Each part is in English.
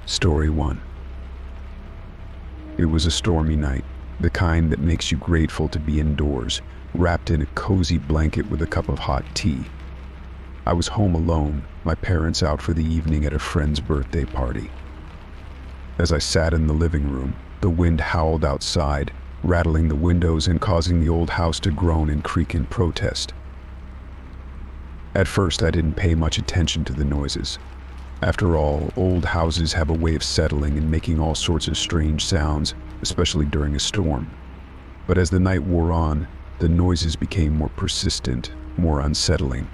Story 1. It was a stormy night, the kind that makes you grateful to be indoors, wrapped in a cozy blanket with a cup of hot tea. I was home alone, my parents out for the evening at a friend's birthday party. As I sat in the living room, the wind howled outside, rattling the windows and causing the old house to groan and creak in protest. At first, I didn't pay much attention to the noises. After all, old houses have a way of settling and making all sorts of strange sounds, especially during a storm. But as the night wore on, the noises became more persistent, more unsettling.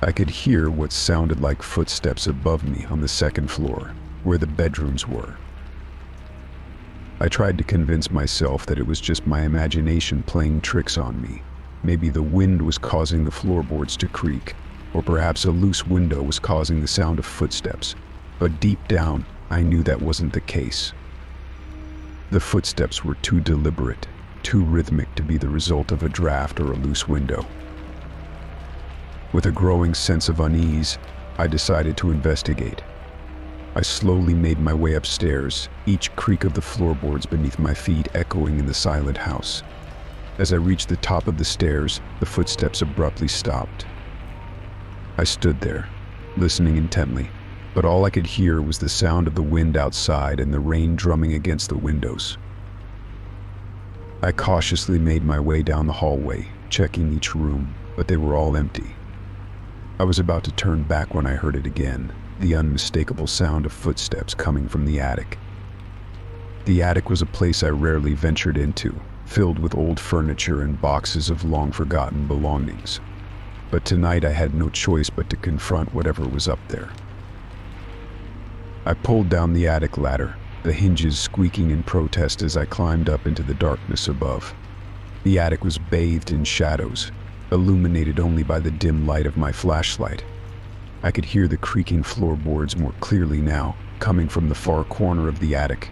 I could hear what sounded like footsteps above me on the second floor, where the bedrooms were. I tried to convince myself that it was just my imagination playing tricks on me. Maybe the wind was causing the floorboards to creak, or perhaps a loose window was causing the sound of footsteps. But deep down, I knew that wasn't the case. The footsteps were too deliberate, too rhythmic to be the result of a draft or a loose window. With a growing sense of unease, I decided to investigate. I slowly made my way upstairs, each creak of the floorboards beneath my feet echoing in the silent house. As I reached the top of the stairs, the footsteps abruptly stopped. I stood there, listening intently, but all I could hear was the sound of the wind outside and the rain drumming against the windows. I cautiously made my way down the hallway, checking each room, but they were all empty. I was about to turn back when I heard it again, the unmistakable sound of footsteps coming from the attic. The attic was a place I rarely ventured into, filled with old furniture and boxes of long-forgotten belongings. But tonight I had no choice but to confront whatever was up there. I pulled down the attic ladder, the hinges squeaking in protest as I climbed up into the darkness above. The attic was bathed in shadows, illuminated only by the dim light of my flashlight. I could hear the creaking floorboards more clearly now, coming from the far corner of the attic.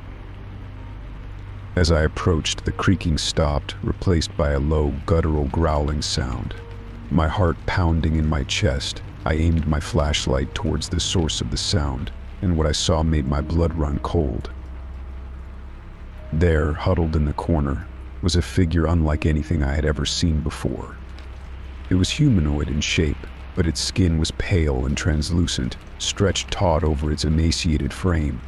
As I approached, the creaking stopped, replaced by a low, guttural growling sound. My heart pounding in my chest, I aimed my flashlight towards the source of the sound, and what I saw made my blood run cold. There, huddled in the corner, was a figure unlike anything I had ever seen before. It was humanoid in shape, but its skin was pale and translucent, stretched taut over its emaciated frame.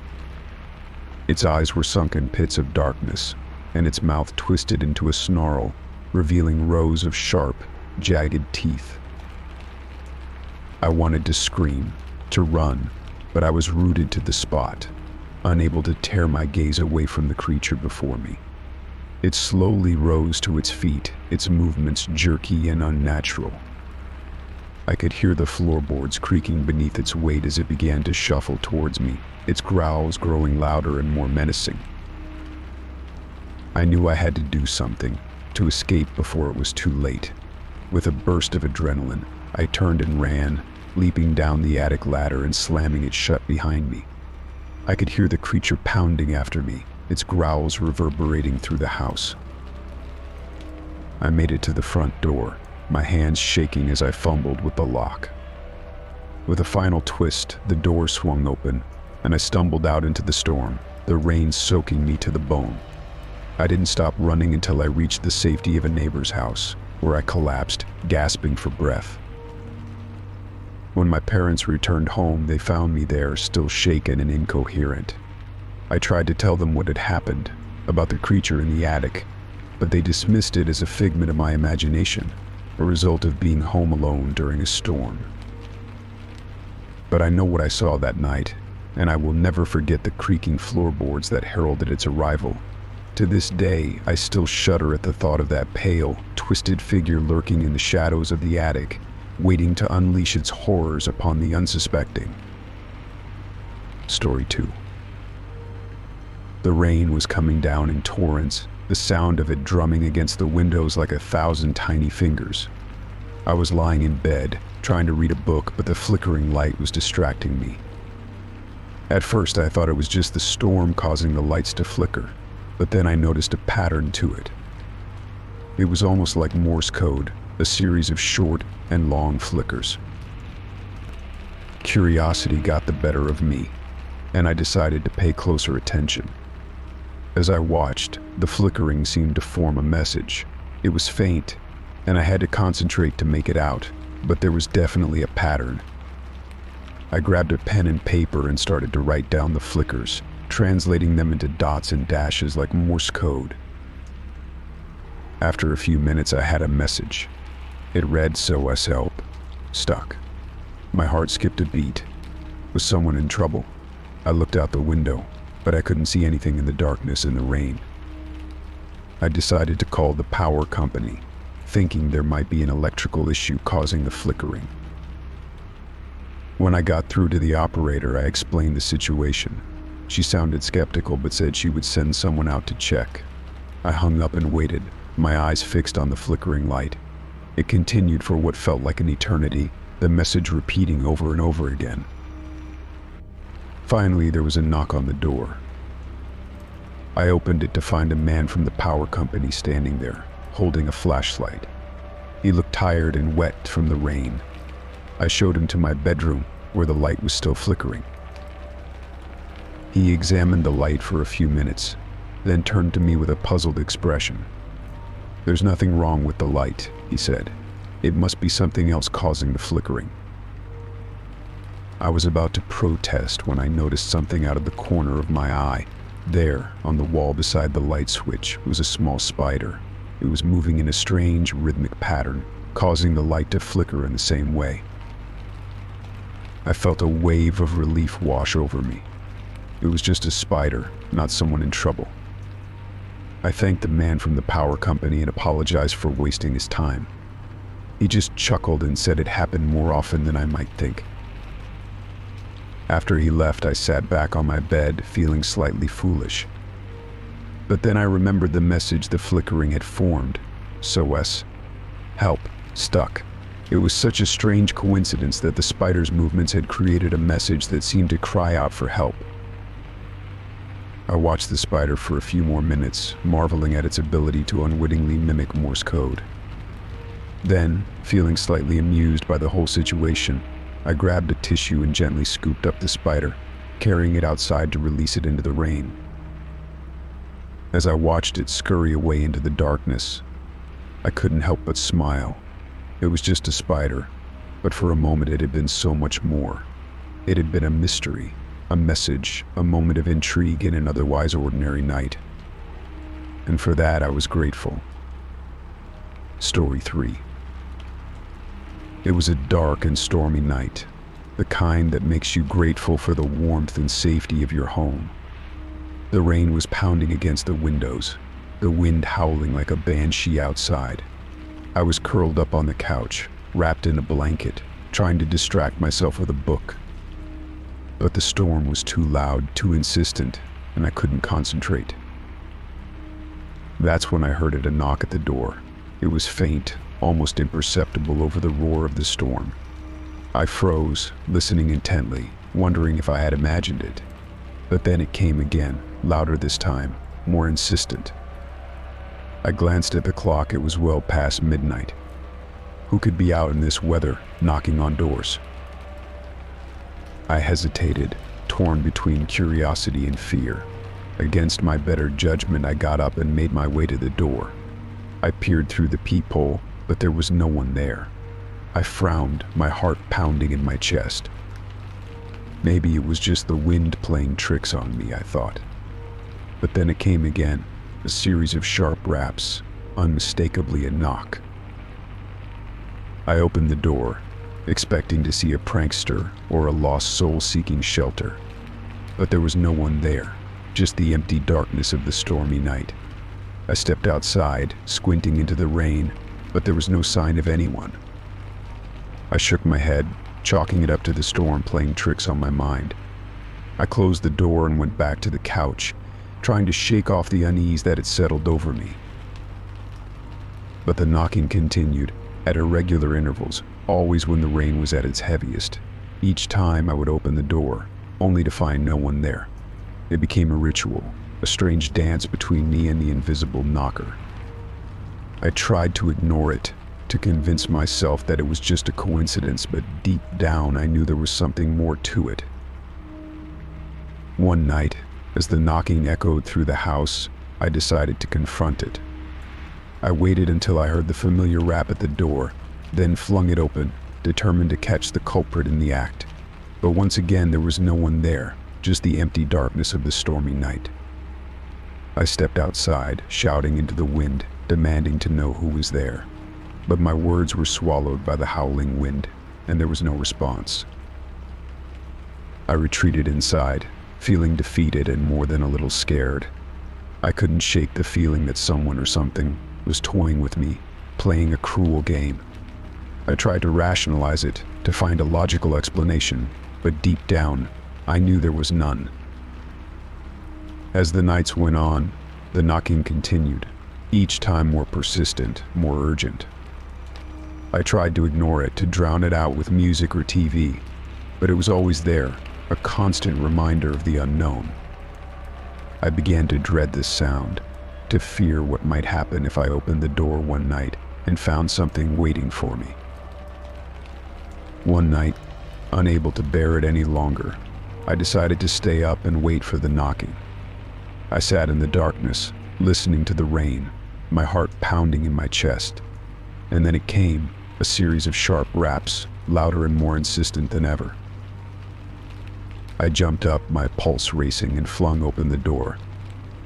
Its eyes were sunken pits of darkness, and its mouth twisted into a snarl, revealing rows of sharp, jagged teeth. I wanted to scream, to run, but I was rooted to the spot, unable to tear my gaze away from the creature before me. It slowly rose to its feet, its movements jerky and unnatural. I could hear the floorboards creaking beneath its weight as it began to shuffle towards me, its growls growing louder and more menacing. I knew I had to do something, to escape before it was too late. With a burst of adrenaline, I turned and ran, leaping down the attic ladder and slamming it shut behind me. I could hear the creature pounding after me, its growls reverberating through the house. I made it to the front door, my hands shaking as I fumbled with the lock. With a final twist, the door swung open, and I stumbled out into the storm, the rain soaking me to the bone. I didn't stop running until I reached the safety of a neighbor's house, where I collapsed, gasping for breath. When my parents returned home, they found me there, still shaken and incoherent. I tried to tell them what had happened, about the creature in the attic, but they dismissed it as a figment of my imagination, a result of being home alone during a storm. But I know what I saw that night, and I will never forget the creaking floorboards that heralded its arrival. To this day, I still shudder at the thought of that pale, twisted figure lurking in the shadows of the attic, waiting to unleash its horrors upon the unsuspecting. Story 2. The rain was coming down in torrents, the sound of it drumming against the windows like 1,000 tiny fingers. I was lying in bed, trying to read a book, but the flickering light was distracting me. At first, I thought it was just the storm causing the lights to flicker, but then I noticed a pattern to it. It was almost like Morse code, a series of short and long flickers. Curiosity got the better of me. and I decided to pay closer attention. As I watched, the flickering seemed to form a message. It was faint, and I had to concentrate to make it out, but there was definitely a pattern. I grabbed a pen and paper and started to write down the flickers, translating them into dots and dashes like Morse code. After a few minutes, I had a message. It read, "SOS help. Stuck." My heart skipped a beat. Was someone in trouble? I looked out the window, but I couldn't see anything in the darkness and the rain. I decided to call the power company, thinking there might be an electrical issue causing the flickering. When I got through to the operator, I explained the situation. She sounded skeptical but said she would send someone out to check. I hung up and waited, my eyes fixed on the flickering light. It continued for what felt like an eternity, the message repeating over and over again. Finally, there was a knock on the door. I opened it to find a man from the power company standing there, holding a flashlight. He looked tired and wet from the rain. I showed him to my bedroom, where the light was still flickering. He examined the light for a few minutes, then turned to me with a puzzled expression. "There's nothing wrong with the light," he said. "It must be something else causing the flickering." I was about to protest when I noticed something out of the corner of my eye. There, on the wall beside the light switch, was a small spider. It was moving in a strange, rhythmic pattern, causing the light to flicker in the same way. I felt a wave of relief wash over me. It was just a spider, not someone in trouble. I thanked the man from the power company and apologized for wasting his time. He just chuckled and said it happened more often than I might think. After he left, I sat back on my bed, feeling slightly foolish. But then I remembered the message the flickering had formed. SOS. Help. Stuck. It was such a strange coincidence that the spider's movements had created a message that seemed to cry out for help. I watched the spider for a few more minutes, marveling at its ability to unwittingly mimic Morse code. Then, feeling slightly amused by the whole situation, I grabbed a tissue and gently scooped up the spider, carrying it outside to release it into the rain. As I watched it scurry away into the darkness, I couldn't help but smile. It was just a spider, but for a moment it had been so much more. It had been a mystery, a message, a moment of intrigue in an otherwise ordinary night. And for that I was grateful. Story 3. It was a dark and stormy night, the kind that makes you grateful for the warmth and safety of your home. The rain was pounding against the windows, the wind howling like a banshee outside. I was curled up on the couch, wrapped in a blanket, trying to distract myself with a book. But the storm was too loud, too insistent, and I couldn't concentrate. That's when I heard a knock at the door. It was faint, almost imperceptible over the roar of the storm. I froze, listening intently, wondering if I had imagined it. But then it came again, louder this time, more insistent. I glanced at the clock. It was well past midnight. Who could be out in this weather, knocking on doors? I hesitated, torn between curiosity and fear. Against my better judgment, I got up and made my way to the door. I peered through the peephole, but there was no one there. I frowned, my heart pounding in my chest. Maybe it was just the wind playing tricks on me, I thought. But then it came again, a series of sharp raps, unmistakably a knock. I opened the door, expecting to see a prankster or a lost soul seeking shelter. But there was no one there, just the empty darkness of the stormy night. I stepped outside, squinting into the rain, but there was no sign of anyone. I shook my head, chalking it up to the storm playing tricks on my mind. I closed the door and went back to the couch, trying to shake off the unease that had settled over me. But the knocking continued, at irregular intervals, always when the rain was at its heaviest. Each time I would open the door, only to find no one there. It became a ritual, a strange dance between me and the invisible knocker. I tried to ignore it, to convince myself that it was just a coincidence, but deep down I knew there was something more to it. One night, as the knocking echoed through the house, I decided to confront it. I waited until I heard the familiar rap at the door, then flung it open, determined to catch the culprit in the act. But once again there was no one there, just the empty darkness of the stormy night. I stepped outside, shouting into the wind, demanding to know who was there. But my words were swallowed by the howling wind, and there was no response. I retreated inside, feeling defeated and more than a little scared. I couldn't shake the feeling that someone or something was toying with me, playing a cruel game. I tried to rationalize it, to find a logical explanation, but deep down, I knew there was none. As the nights went on, the knocking continued, each time more persistent, more urgent. I tried to ignore it, to drown it out with music or TV, but it was always there, a constant reminder of the unknown. I began to dread this sound, to fear what might happen if I opened the door one night and found something waiting for me. One night, unable to bear it any longer, I decided to stay up and wait for the knocking. I sat in the darkness, listening to the rain, my heart pounding in my chest. And then it came, a series of sharp raps, louder and more insistent than ever. I jumped up, my pulse racing, and flung open the door.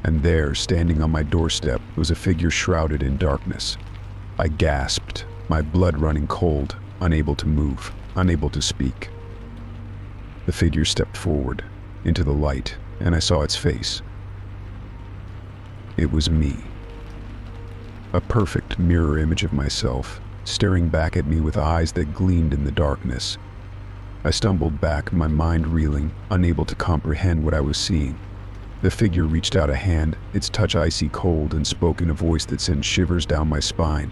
And there, standing on my doorstep, was a figure shrouded in darkness. I gasped, my blood running cold, unable to move, unable to speak. The figure stepped forward, into the light, and I saw its face. It was me. A perfect mirror image of myself, staring back at me with eyes that gleamed in the darkness. I stumbled back, my mind reeling, unable to comprehend what I was seeing. The figure reached out a hand, its touch icy cold, and spoke in a voice that sent shivers down my spine.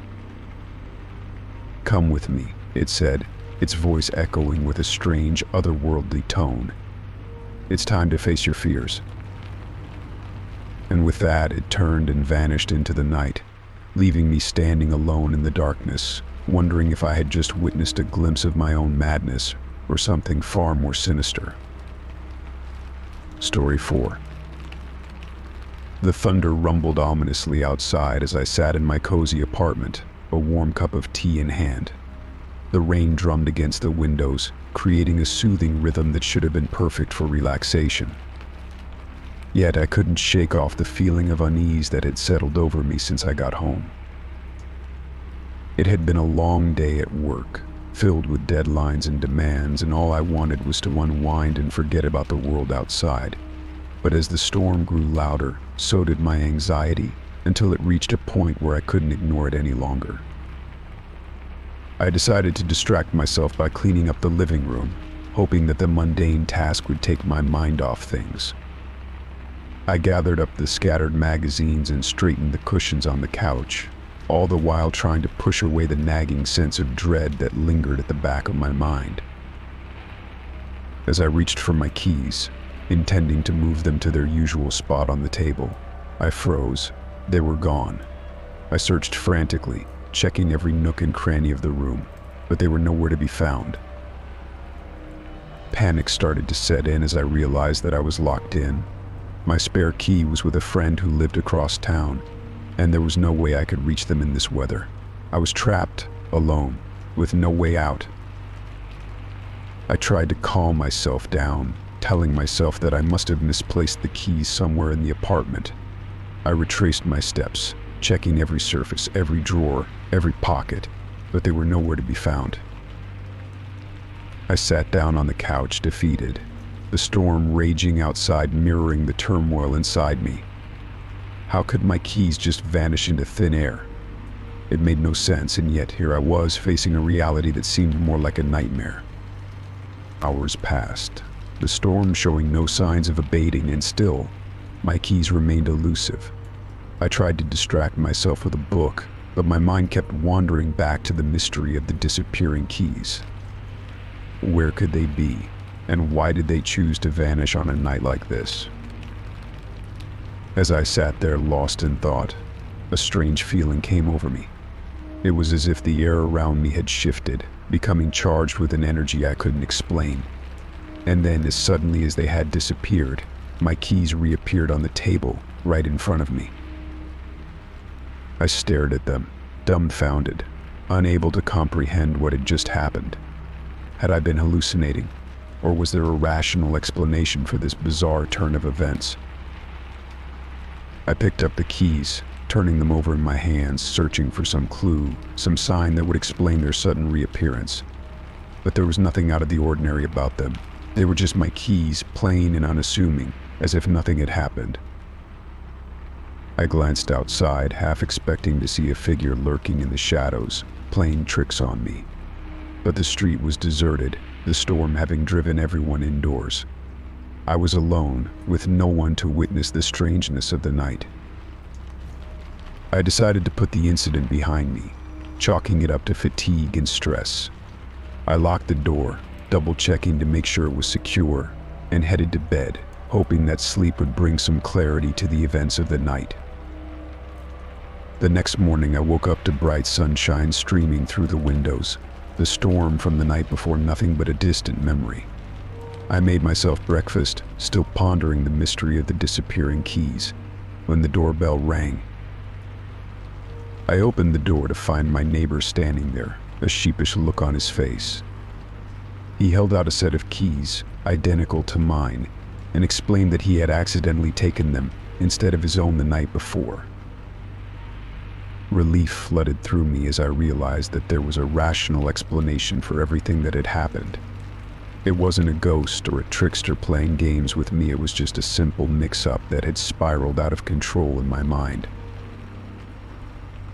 "Come with me," it said, its voice echoing with a strange, otherworldly tone. "It's time to face your fears." And with that, it turned and vanished into the night, leaving me standing alone in the darkness, wondering if I had just witnessed a glimpse of my own madness or something far more sinister. Story 4. The thunder rumbled ominously outside as I sat in my cozy apartment, a warm cup of tea in hand. The rain drummed against the windows, creating a soothing rhythm that should have been perfect for relaxation. Yet I couldn't shake off the feeling of unease that had settled over me since I got home. It had been a long day at work, filled with deadlines and demands, and all I wanted was to unwind and forget about the world outside. But as the storm grew louder, so did my anxiety, until it reached a point where I couldn't ignore it any longer. I decided to distract myself by cleaning up the living room, hoping that the mundane task would take my mind off things. I gathered up the scattered magazines and straightened the cushions on the couch, all the while trying to push away the nagging sense of dread that lingered at the back of my mind. As I reached for my keys, intending to move them to their usual spot on the table, I froze. They were gone. I searched frantically, checking every nook and cranny of the room, but they were nowhere to be found. Panic started to set in as I realized that I was locked in. My spare key was with a friend who lived across town, and there was no way I could reach them in this weather. I was trapped, alone, with no way out. I tried to calm myself down, telling myself that I must have misplaced the keys somewhere in the apartment. I retraced my steps, checking every surface, every drawer, every pocket, but they were nowhere to be found. I sat down on the couch, defeated, the storm raging outside mirroring the turmoil inside me. How could my keys just vanish into thin air? It made no sense, and yet here I was facing a reality that seemed more like a nightmare. Hours passed, the storm showing no signs of abating, and still, my keys remained elusive. I tried to distract myself with a book, but my mind kept wandering back to the mystery of the disappearing keys. Where could they be, and why did they choose to vanish on a night like this? As I sat there lost in thought, a strange feeling came over me. It was as if the air around me had shifted, becoming charged with an energy I couldn't explain. And then, as suddenly as they had disappeared, My keys reappeared on the table, right in front of me. I stared at them, dumbfounded, unable to comprehend what had just happened. Had I been hallucinating, or was there a rational explanation for this bizarre turn of events? I picked up the keys, turning them over in my hands, searching for some clue, some sign that would explain their sudden reappearance. But there was nothing out of the ordinary about them. They were just my keys, plain and unassuming, as if nothing had happened. I glanced outside, half expecting to see a figure lurking in the shadows, playing tricks on me. But the street was deserted, the storm having driven everyone indoors. I was alone, with no one to witness the strangeness of the night. I decided to put the incident behind me, chalking it up to fatigue and stress. I locked the door, double-checking to make sure it was secure, and headed to bed, hoping that sleep would bring some clarity to the events of the night. The next morning I woke up to bright sunshine streaming through the windows, the storm from the night before nothing but a distant memory. I made myself breakfast, still pondering the mystery of the disappearing keys, when the doorbell rang. I opened the door to find my neighbor standing there, a sheepish look on his face. He held out a set of keys, identical to mine, and explained that he had accidentally taken them instead of his own the night before. Relief flooded through me as I realized that there was a rational explanation for everything that had happened. It wasn't a ghost or a trickster playing games with me, it was just a simple mix-up that had spiraled out of control in my mind.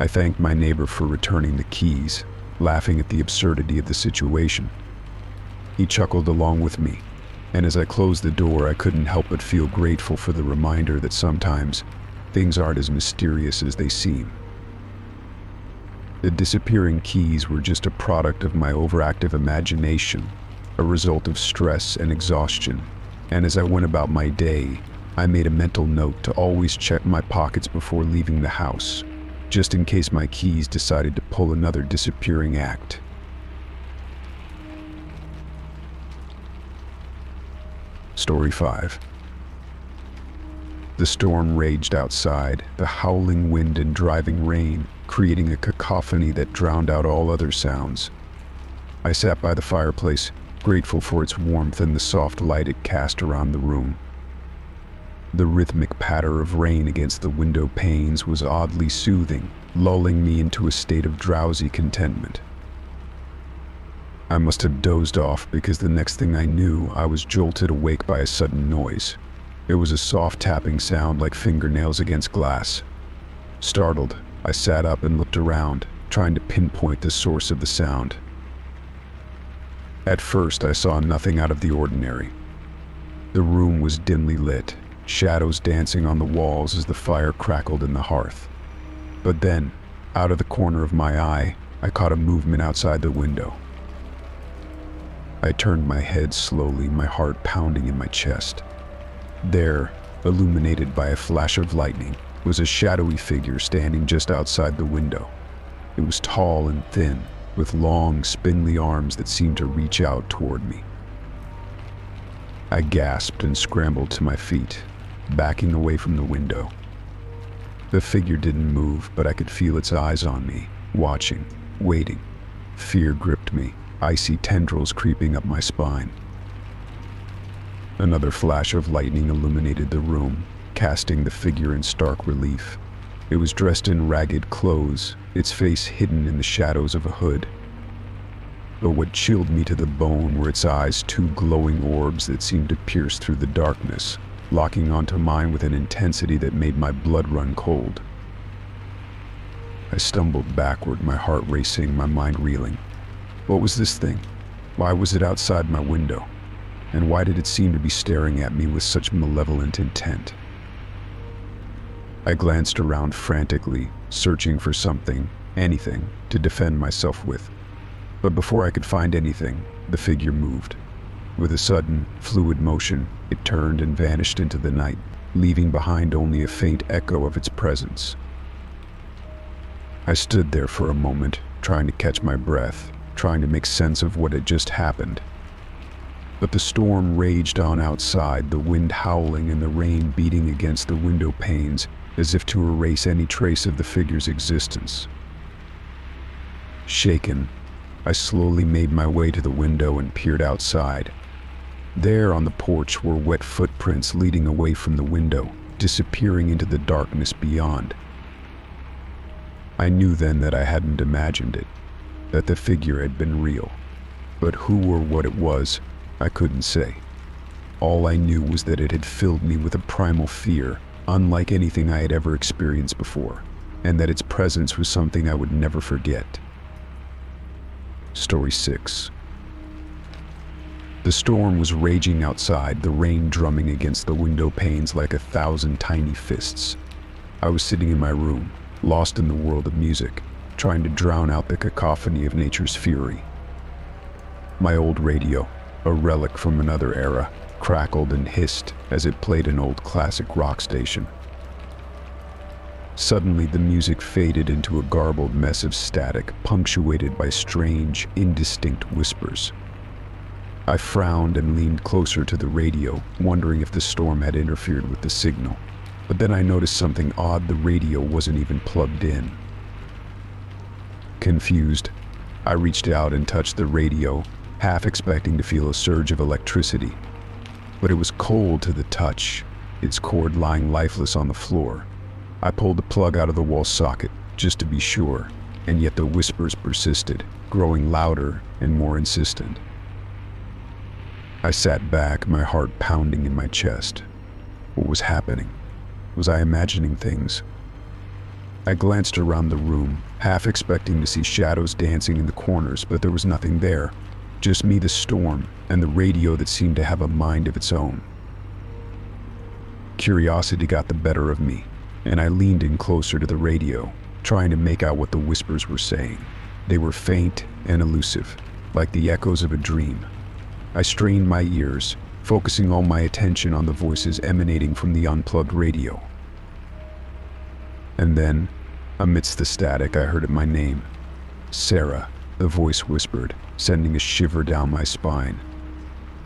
I thanked my neighbor for returning the keys, laughing at the absurdity of the situation. He chuckled along with me, and as I closed the door, I couldn't help but feel grateful for the reminder that sometimes things aren't as mysterious as they seem. The disappearing keys were just a product of my overactive imagination, a result of stress and exhaustion, and as I went about my day, I made a mental note to always check my pockets before leaving the house, just in case my keys decided to pull another disappearing act. Story 5. The storm raged outside, the howling wind and driving rain, creating a cacophony that drowned out all other sounds. I sat by the fireplace, grateful for its warmth and the soft light it cast around the room. The rhythmic patter of rain against the window panes was oddly soothing, lulling me into a state of drowsy contentment. I must have dozed off because the next thing I knew, I was jolted awake by a sudden noise. It was a soft tapping sound like fingernails against glass. Startled, I sat up and looked around, trying to pinpoint the source of the sound. At first, I saw nothing out of the ordinary. The room was dimly lit, shadows dancing on the walls as the fire crackled in the hearth. But then, out of the corner of my eye, I caught a movement outside the window. I turned my head slowly, my heart pounding in my chest. There, illuminated by a flash of lightning, was a shadowy figure standing just outside the window. It was tall and thin, with long, spindly arms that seemed to reach out toward me. I gasped and scrambled to my feet, backing away from the window. The figure didn't move, but I could feel its eyes on me, watching, waiting. Fear gripped me, icy tendrils creeping up my spine. Another flash of lightning illuminated the room, casting the figure in stark relief. It was dressed in ragged clothes, its face hidden in the shadows of a hood. But what chilled me to the bone were its eyes, two glowing orbs that seemed to pierce through the darkness, locking onto mine with an intensity that made my blood run cold. I stumbled backward, my heart racing, my mind reeling. What was this thing? Why was it outside my window? And why did it seem to be staring at me with such malevolent intent? I glanced around frantically, searching for something, anything, to defend myself with. But before I could find anything, the figure moved. With a sudden, fluid motion, it turned and vanished into the night, leaving behind only a faint echo of its presence. I stood there for a moment, trying to catch my breath, trying to make sense of what had just happened. But the storm raged on outside, the wind howling and the rain beating against the window panes as if to erase any trace of the figure's existence. Shaken, I slowly made my way to the window and peered outside. There on the porch were wet footprints leading away from the window, disappearing into the darkness beyond. I knew then that I hadn't imagined it, that the figure had been real. But who or what it was, I couldn't say. All I knew was that it had filled me with a primal fear, unlike anything I had ever experienced before, and that its presence was something I would never forget. Story 6. The storm was raging outside, the rain drumming against the window panes like 1,000 tiny fists. I was sitting in my room, lost in the world of music, trying to drown out the cacophony of nature's fury. My old radio, a relic from another era, crackled and hissed as it played an old classic rock station. Suddenly, the music faded into a garbled mess of static, punctuated by strange, indistinct whispers. I frowned and leaned closer to the radio, wondering if the storm had interfered with the signal. But then I noticed something odd: the radio wasn't even plugged in. Confused, I reached out and touched the radio, half expecting to feel a surge of electricity. But it was cold to the touch, its cord lying lifeless on the floor. I pulled the plug out of the wall socket, just to be sure, and yet the whispers persisted, growing louder and more insistent. I sat back, my heart pounding in my chest. What was happening? Was I imagining things? I glanced around the room, half expecting to see shadows dancing in the corners, but there was nothing there. Just me, the storm, and the radio that seemed to have a mind of its own. Curiosity got the better of me, and I leaned in closer to the radio, trying to make out what the whispers were saying. They were faint and elusive, like the echoes of a dream. I strained my ears, focusing all my attention on the voices emanating from the unplugged radio. And then, amidst the static, I heard my name. Sarah, the voice whispered, sending a shiver down my spine.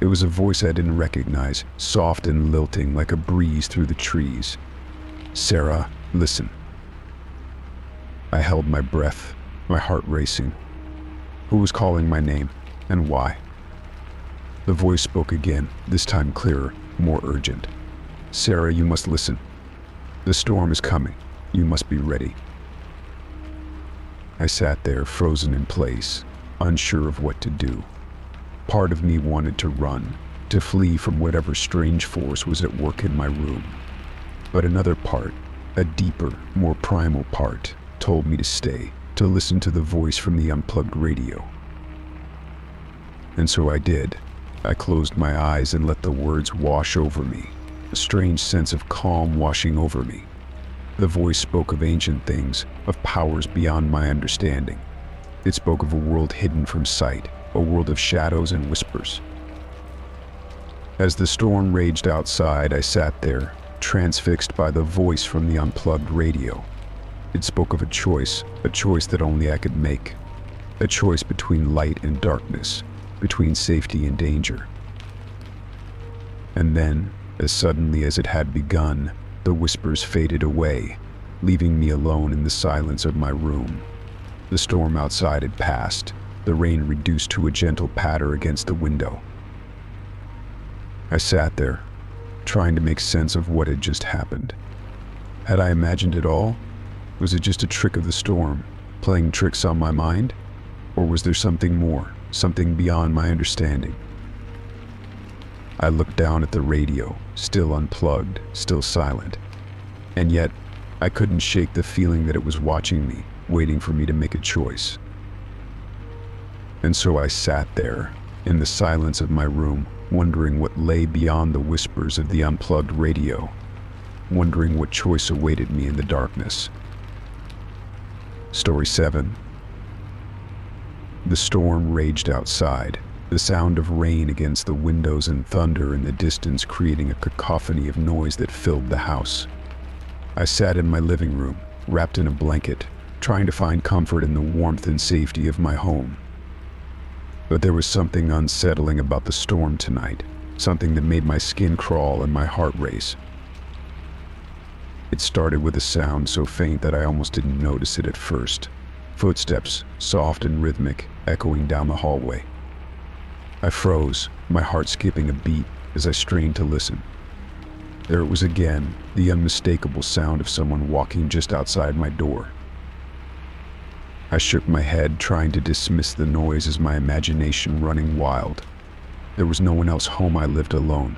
It was a voice I didn't recognize, soft and lilting like a breeze through the trees. Sarah, listen. I held my breath, my heart racing. Who was calling my name, and why? The voice spoke again, this time clearer, more urgent. Sarah, you must listen. The storm is coming. You must be ready. I sat there, frozen in place, unsure of what to do. Part of me wanted to run, to flee from whatever strange force was at work in my room. But another part, a deeper, more primal part, told me to stay, to listen to the voice from the unplugged radio. And so I did. I closed my eyes and let the words wash over me, a strange sense of calm washing over me. The voice spoke of ancient things, of powers beyond my understanding. It spoke of a world hidden from sight, a world of shadows and whispers. As the storm raged outside, I sat there, transfixed by the voice from the unplugged radio. It spoke of a choice that only I could make. A choice between light and darkness, between safety and danger. And then, as suddenly as it had begun, the whispers faded away, leaving me alone in the silence of my room. The storm outside had passed, the rain reduced to a gentle patter against the window. I sat there, trying to make sense of what had just happened. Had I imagined it all? Was it just a trick of the storm, playing tricks on my mind? Or was there something more, something beyond my understanding? I looked down at the radio, still unplugged, still silent. And yet, I couldn't shake the feeling that it was watching me, waiting for me to make a choice. And so I sat there, in the silence of my room, wondering what lay beyond the whispers of the unplugged radio, wondering what choice awaited me in the darkness. Story 7. The storm raged outside, the sound of rain against the windows and thunder in the distance creating a cacophony of noise that filled the house. I sat in my living room, wrapped in a blanket, trying to find comfort in the warmth and safety of my home. But there was something unsettling about the storm tonight, something that made my skin crawl and my heart race. It started with a sound so faint that I almost didn't notice it at first. Footsteps, soft and rhythmic, echoing down the hallway. I froze, my heart skipping a beat as I strained to listen. There it was again, the unmistakable sound of someone walking just outside my door. I shook my head, trying to dismiss the noise as my imagination running wild. There was no one else home. I lived alone.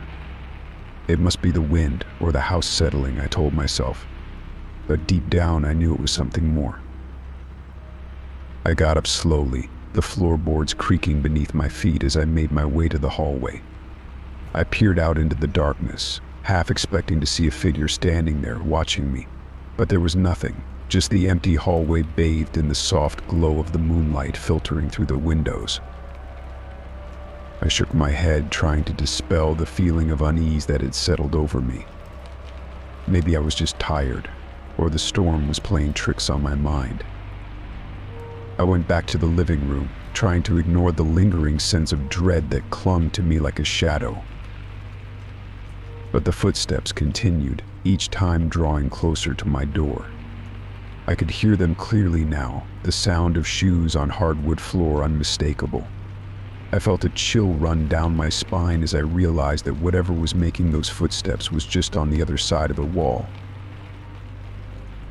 It must be the wind or the house settling, I told myself. But deep down, I knew it was something more. I got up slowly, the floorboards creaking beneath my feet as I made my way to the hallway. I peered out into the darkness, half expecting to see a figure standing there watching me, but there was nothing, just the empty hallway bathed in the soft glow of the moonlight filtering through the windows. I shook my head, trying to dispel the feeling of unease that had settled over me. Maybe I was just tired, or the storm was playing tricks on my mind. I went back to the living room, trying to ignore the lingering sense of dread that clung to me like a shadow. But the footsteps continued, each time drawing closer to my door. I could hear them clearly now, the sound of shoes on hardwood floor unmistakable. I felt a chill run down my spine as I realized that whatever was making those footsteps was just on the other side of the wall.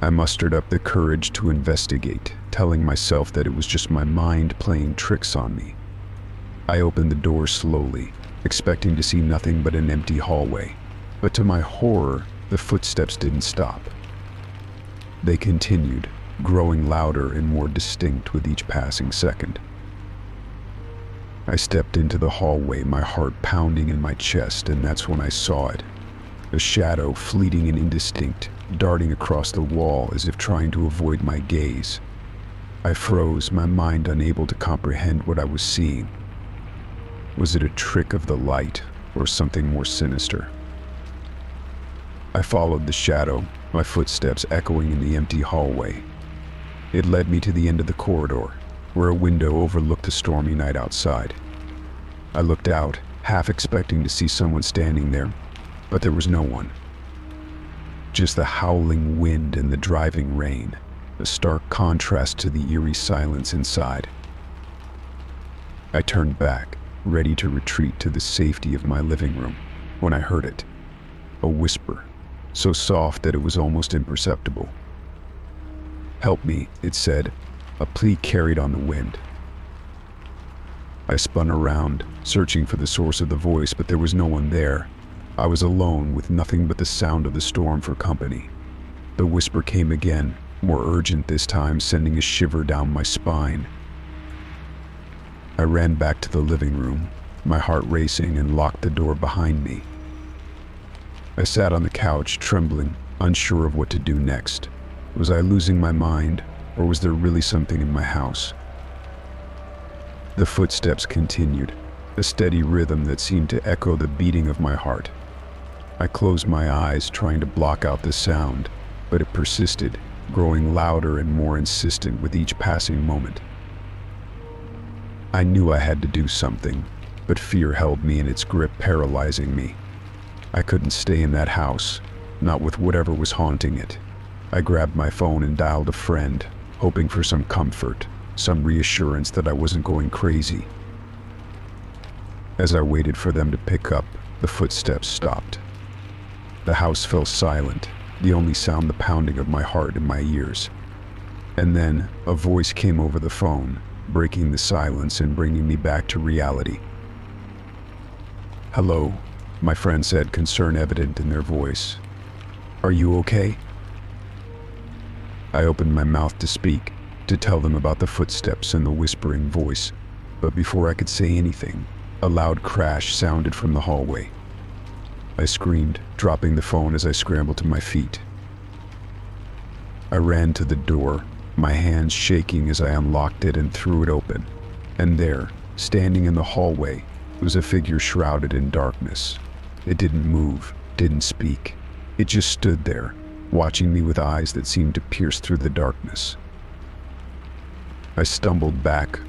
I mustered up the courage to investigate, telling myself that it was just my mind playing tricks on me. I opened the door slowly, expecting to see nothing but an empty hallway. But to my horror, the footsteps didn't stop. They continued, growing louder and more distinct with each passing second. I stepped into the hallway, my heart pounding in my chest, and that's when I saw it. A shadow, fleeting and indistinct, darting across the wall as if trying to avoid my gaze. I froze, my mind unable to comprehend what I was seeing. Was it a trick of the light, or something more sinister? I followed the shadow, my footsteps echoing in the empty hallway. It led me to the end of the corridor, where a window overlooked the stormy night outside. I looked out, half expecting to see someone standing there, but there was no one. Just the howling wind and the driving rain, a stark contrast to the eerie silence inside. I turned back, ready to retreat to the safety of my living room, when I heard it. A whisper, so soft that it was almost imperceptible. "Help me," it said, a plea carried on the wind. I spun around, searching for the source of the voice, but there was no one there. I was alone, with nothing but the sound of the storm for company. The whisper came again, more urgent this time, sending a shiver down my spine. I ran back to the living room, my heart racing, and locked the door behind me. I sat on the couch, trembling, unsure of what to do next. Was I losing my mind, or was there really something in my house? The footsteps continued, a steady rhythm that seemed to echo the beating of my heart. I closed my eyes, trying to block out the sound, but it persisted, growing louder and more insistent with each passing moment. I knew I had to do something, but fear held me in its grip, paralyzing me. I couldn't stay in that house, not with whatever was haunting it. I grabbed my phone and dialed a friend, hoping for some comfort, some reassurance that I wasn't going crazy. As I waited for them to pick up, the footsteps stopped. The house fell silent, the only sound the pounding of my heart in my ears. And then, a voice came over the phone, breaking the silence and bringing me back to reality. "Hello," my friend said, concern evident in their voice. "Are you okay?" I opened my mouth to speak, to tell them about the footsteps and the whispering voice, but before I could say anything, a loud crash sounded from the hallway. I screamed, dropping the phone as I scrambled to my feet. I ran to the door, my hands shaking as I unlocked it and threw it open. And there, standing in the hallway, was a figure shrouded in darkness. It didn't move, didn't speak. It just stood there, watching me with eyes that seemed to pierce through the darkness. I stumbled back,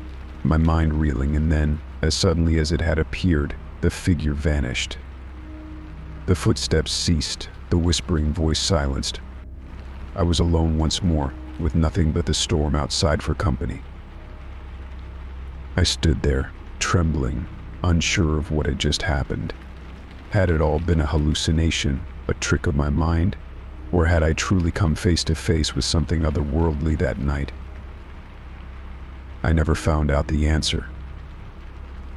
my mind reeling, and then, as suddenly as it had appeared, the figure vanished. The footsteps ceased, the whispering voice silenced. I was alone once more, with nothing but the storm outside for company. I stood there, trembling, unsure of what had just happened. Had it all been a hallucination, a trick of my mind, or had I truly come face to face with something otherworldly that night? I never found out the answer.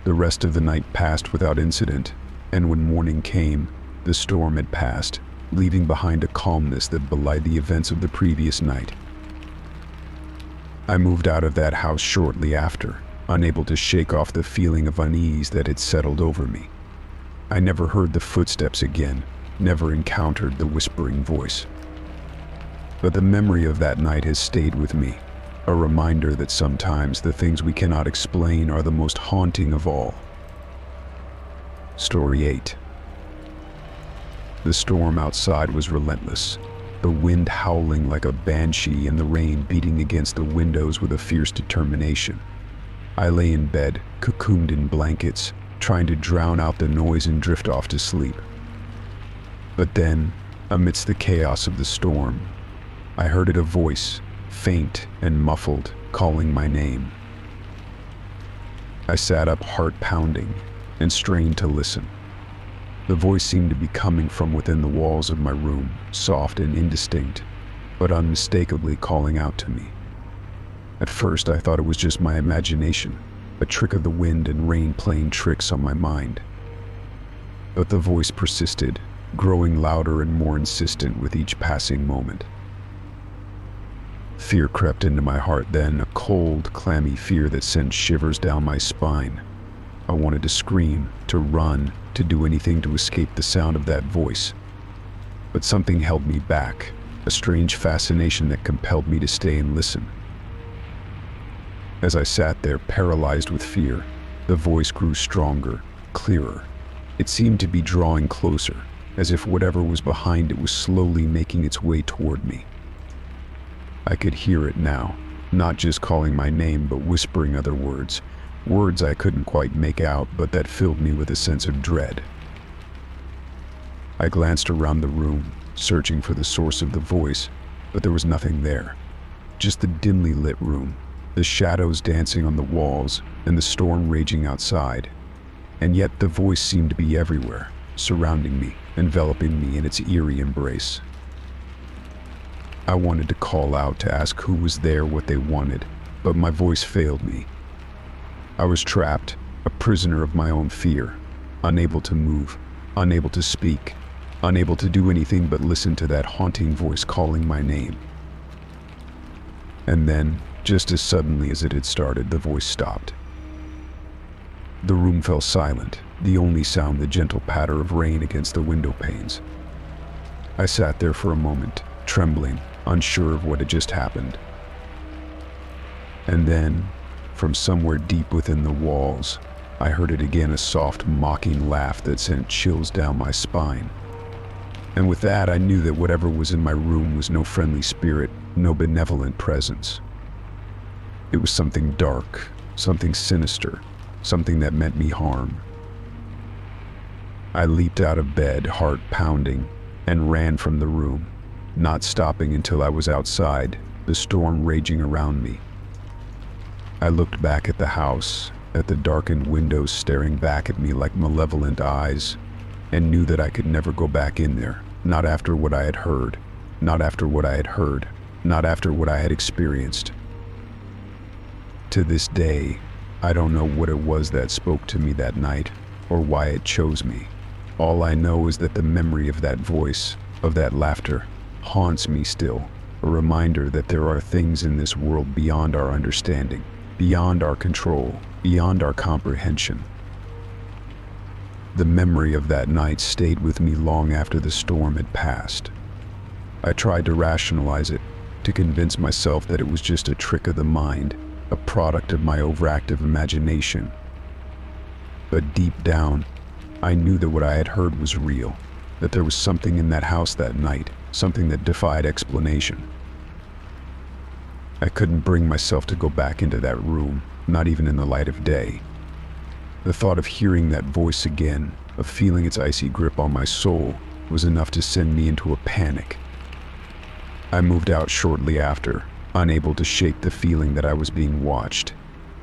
The rest of the night passed without incident, and when morning came, the storm had passed, leaving behind a calmness that belied the events of the previous night. I moved out of that house shortly after, unable to shake off the feeling of unease that had settled over me. I never heard the footsteps again, never encountered the whispering voice. But the memory of that night has stayed with me, a reminder that sometimes the things we cannot explain are the most haunting of all. Story 8. The storm outside was relentless, the wind howling like a banshee and the rain beating against the windows with a fierce determination. I lay in bed, cocooned in blankets, trying to drown out the noise and drift off to sleep. But then, amidst the chaos of the storm, I heard a voice, faint and muffled, calling my name. I sat up, heart pounding, and strained to listen. The voice seemed to be coming from within the walls of my room, soft and indistinct, but unmistakably calling out to me. At first, I thought it was just my imagination, a trick of the wind and rain playing tricks on my mind. But the voice persisted, growing louder and more insistent with each passing moment. Fear crept into my heart then, a cold, clammy fear that sent shivers down my spine. I wanted to scream, to run, to do anything to escape the sound of that voice. But something held me back, a strange fascination that compelled me to stay and listen. As I sat there, paralyzed with fear, the voice grew stronger, clearer. It seemed to be drawing closer, as if whatever was behind it was slowly making its way toward me. I could hear it now, not just calling my name, but whispering other words, words I couldn't quite make out, but that filled me with a sense of dread. I glanced around the room, searching for the source of the voice, but there was nothing there. Just the dimly lit room, the shadows dancing on the walls, and the storm raging outside. And yet the voice seemed to be everywhere, surrounding me, enveloping me in its eerie embrace. I wanted to call out to ask who was there, what they wanted, but my voice failed me. I was trapped, a prisoner of my own fear, unable to move, unable to speak, unable to do anything but listen to that haunting voice calling my name. And then, just as suddenly as it had started, the voice stopped. The room fell silent, the only sound the gentle patter of rain against the window panes. I sat there for a moment, trembling, unsure of what had just happened. And then, from somewhere deep within the walls, I heard it again, a soft, mocking laugh that sent chills down my spine. And with that, I knew that whatever was in my room was no friendly spirit, no benevolent presence. It was something dark, something sinister, something that meant me harm. I leaped out of bed, heart pounding, and ran from the room, not stopping until I was outside, the storm raging around me. I looked back at the house, at the darkened windows staring back at me like malevolent eyes, and knew that I could never go back in there, not after what I had heard, not after what I had heard, not after what I had experienced. To this day, I don't know what it was that spoke to me that night, or why it chose me. All I know is that the memory of that voice, of that laughter, haunts me still, a reminder that there are things in this world beyond our understanding, beyond our control, beyond our comprehension. The memory of that night stayed with me long after the storm had passed. I tried to rationalize it, to convince myself that it was just a trick of the mind, a product of my overactive imagination. But deep down, I knew that what I had heard was real, that there was something in that house that night, something that defied explanation. I couldn't bring myself to go back into that room, not even in the light of day. The thought of hearing that voice again, of feeling its icy grip on my soul, was enough to send me into a panic. I moved out shortly after, unable to shake the feeling that I was being watched,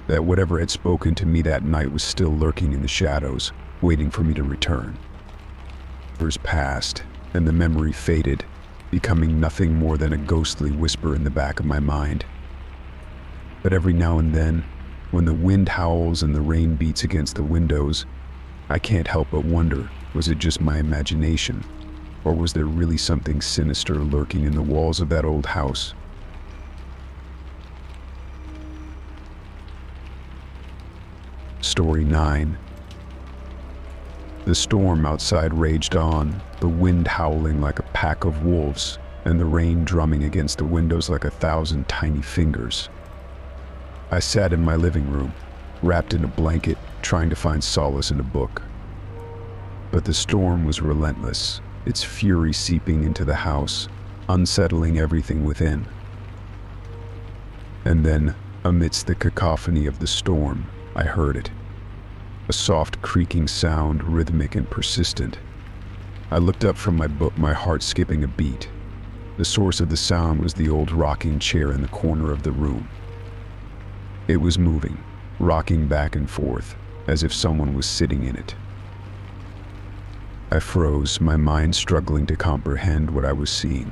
that whatever had spoken to me that night was still lurking in the shadows, waiting for me to return. Years passed, and the memory faded, becoming nothing more than a ghostly whisper in the back of my mind. But every now and then, when the wind howls and the rain beats against the windows, I can't help but wonder, was it just my imagination, or was there really something sinister lurking in the walls of that old house? Story 9. The storm outside raged on, the wind howling like a pack of wolves, and the rain drumming against the windows like 1,000 tiny fingers. I sat in my living room, wrapped in a blanket, trying to find solace in a book. But the storm was relentless, its fury seeping into the house, unsettling everything within. And then, amidst the cacophony of the storm, I heard it. A soft creaking sound, rhythmic and persistent. I looked up from my book, my heart skipping a beat. The source of the sound was the old rocking chair in the corner of the room. It was moving, rocking back and forth, as if someone was sitting in it. I froze, my mind struggling to comprehend what I was seeing.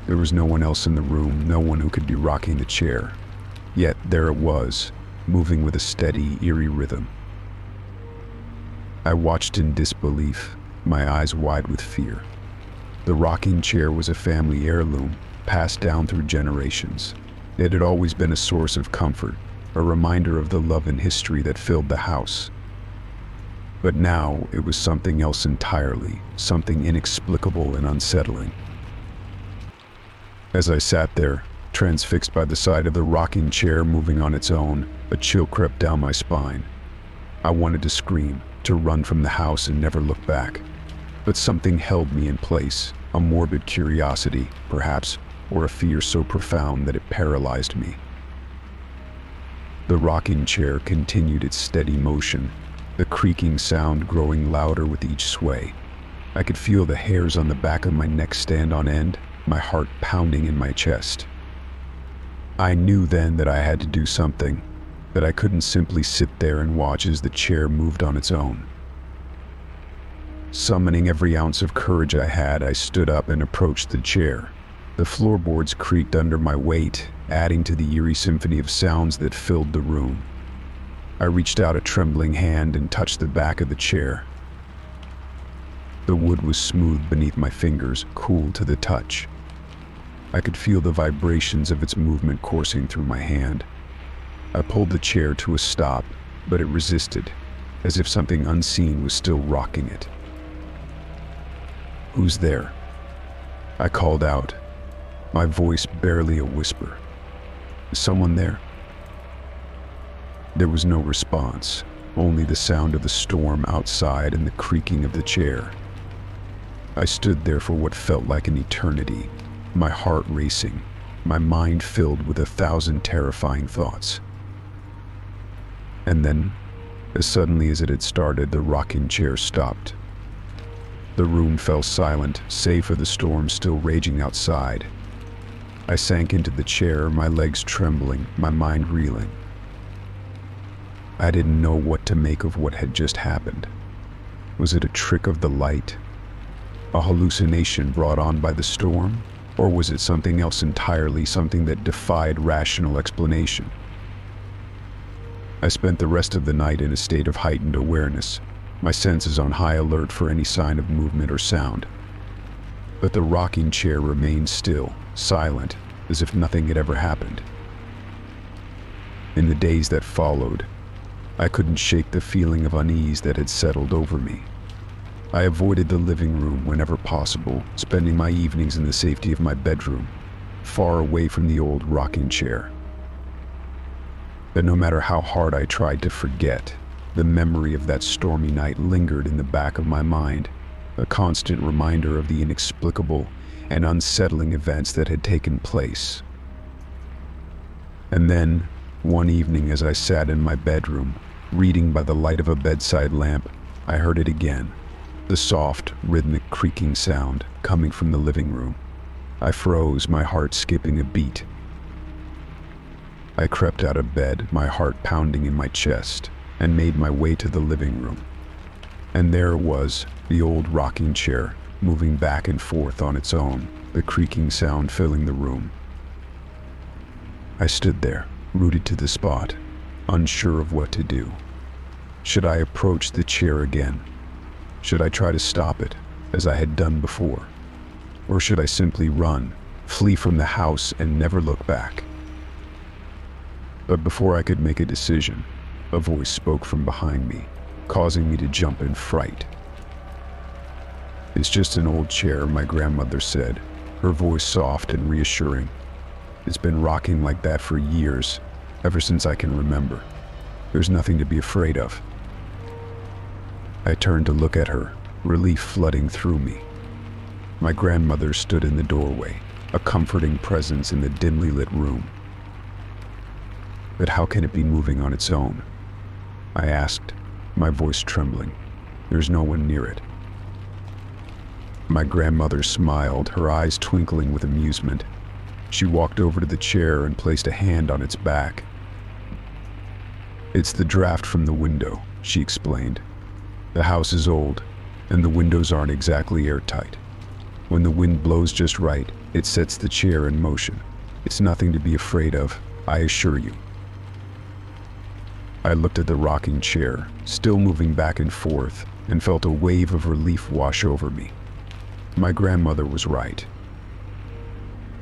There was no one else in the room, no one who could be rocking the chair. Yet there it was, moving with a steady, eerie rhythm. I watched in disbelief, my eyes wide with fear. The rocking chair was a family heirloom, passed down through generations. It had always been a source of comfort, a reminder of the love and history that filled the house. But now it was something else entirely, something inexplicable and unsettling. As I sat there, transfixed by the sight of the rocking chair moving on its own, a chill crept down my spine. I wanted to scream, to run from the house and never look back. But something held me in place, a morbid curiosity, perhaps, or a fear so profound that it paralyzed me. The rocking chair continued its steady motion, the creaking sound growing louder with each sway. I could feel the hairs on the back of my neck stand on end, my heart pounding in my chest. I knew then that I had to do something, that I couldn't simply sit there and watch as the chair moved on its own. Summoning every ounce of courage I had, I stood up and approached the chair. The floorboards creaked under my weight, adding to the eerie symphony of sounds that filled the room. I reached out a trembling hand and touched the back of the chair. The wood was smooth beneath my fingers, cool to the touch. I could feel the vibrations of its movement coursing through my hand. I pulled the chair to a stop, but it resisted, as if something unseen was still rocking it. "Who's there?" I called out, my voice barely a whisper. "Is someone there?" There was no response, only the sound of the storm outside and the creaking of the chair. I stood there for what felt like an eternity, my heart racing, my mind filled with 1,000 terrifying thoughts. And then, as suddenly as it had started, the rocking chair stopped. The room fell silent, save for the storm still raging outside. I sank into the chair, my legs trembling, my mind reeling. I didn't know what to make of what had just happened. Was it a trick of the light? A hallucination brought on by the storm? Or was it something else entirely, something that defied rational explanation? I spent the rest of the night in a state of heightened awareness, my senses on high alert for any sign of movement or sound. But the rocking chair remained still, silent, as if nothing had ever happened. In the days that followed, I couldn't shake the feeling of unease that had settled over me. I avoided the living room whenever possible, spending my evenings in the safety of my bedroom, far away from the old rocking chair. But no matter how hard I tried to forget, the memory of that stormy night lingered in the back of my mind, a constant reminder of the inexplicable and unsettling events that had taken place. And then, One evening as I sat in my bedroom, reading by the light of a bedside lamp, I heard it again, the soft, rhythmic creaking sound coming from the living room. I froze, my heart skipping a beat. I crept out of bed, my heart pounding in my chest, and made my way to the living room. And there it was, the old rocking chair, moving back and forth on its own, the creaking sound filling the room. I stood there, rooted to the spot, unsure of what to do. Should I approach the chair again? Should I try to stop it, as I had done before? Or should I simply run, flee from the house and never look back? But before I could make a decision, a voice spoke from behind me, causing me to jump in fright. "It's just an old chair," my grandmother said, her voice soft and reassuring. "It's been rocking like that for years, ever since I can remember. There's nothing to be afraid of." I turned to look at her, relief flooding through me. My grandmother stood in the doorway, a comforting presence in the dimly lit room. "But how can it be moving on its own?" I asked, my voice trembling. "There's no one near it." My grandmother smiled, her eyes twinkling with amusement. She walked over to the chair and placed a hand on its back. "It's the draft from the window," she explained. "The house is old, and the windows aren't exactly airtight. When the wind blows just right, it sets the chair in motion. It's nothing to be afraid of, I assure you." I looked at the rocking chair, still moving back and forth, and felt a wave of relief wash over me. My grandmother was right.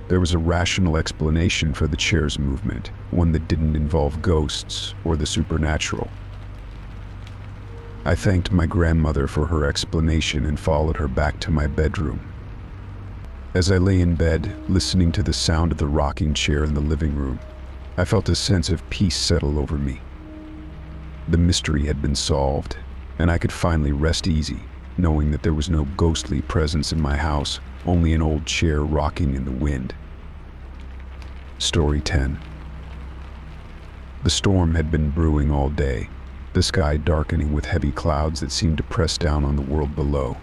There was a rational explanation for the chair's movement, one that didn't involve ghosts or the supernatural. I thanked my grandmother for her explanation and followed her back to my bedroom. As I lay in bed, listening to the sound of the rocking chair in the living room, I felt a sense of peace settle over me. The mystery had been solved, and I could finally rest easy, knowing that there was no ghostly presence in my house, only an old chair rocking in the wind. Story 10. The storm had been brewing all day, the sky darkening with heavy clouds that seemed to press down on the world below.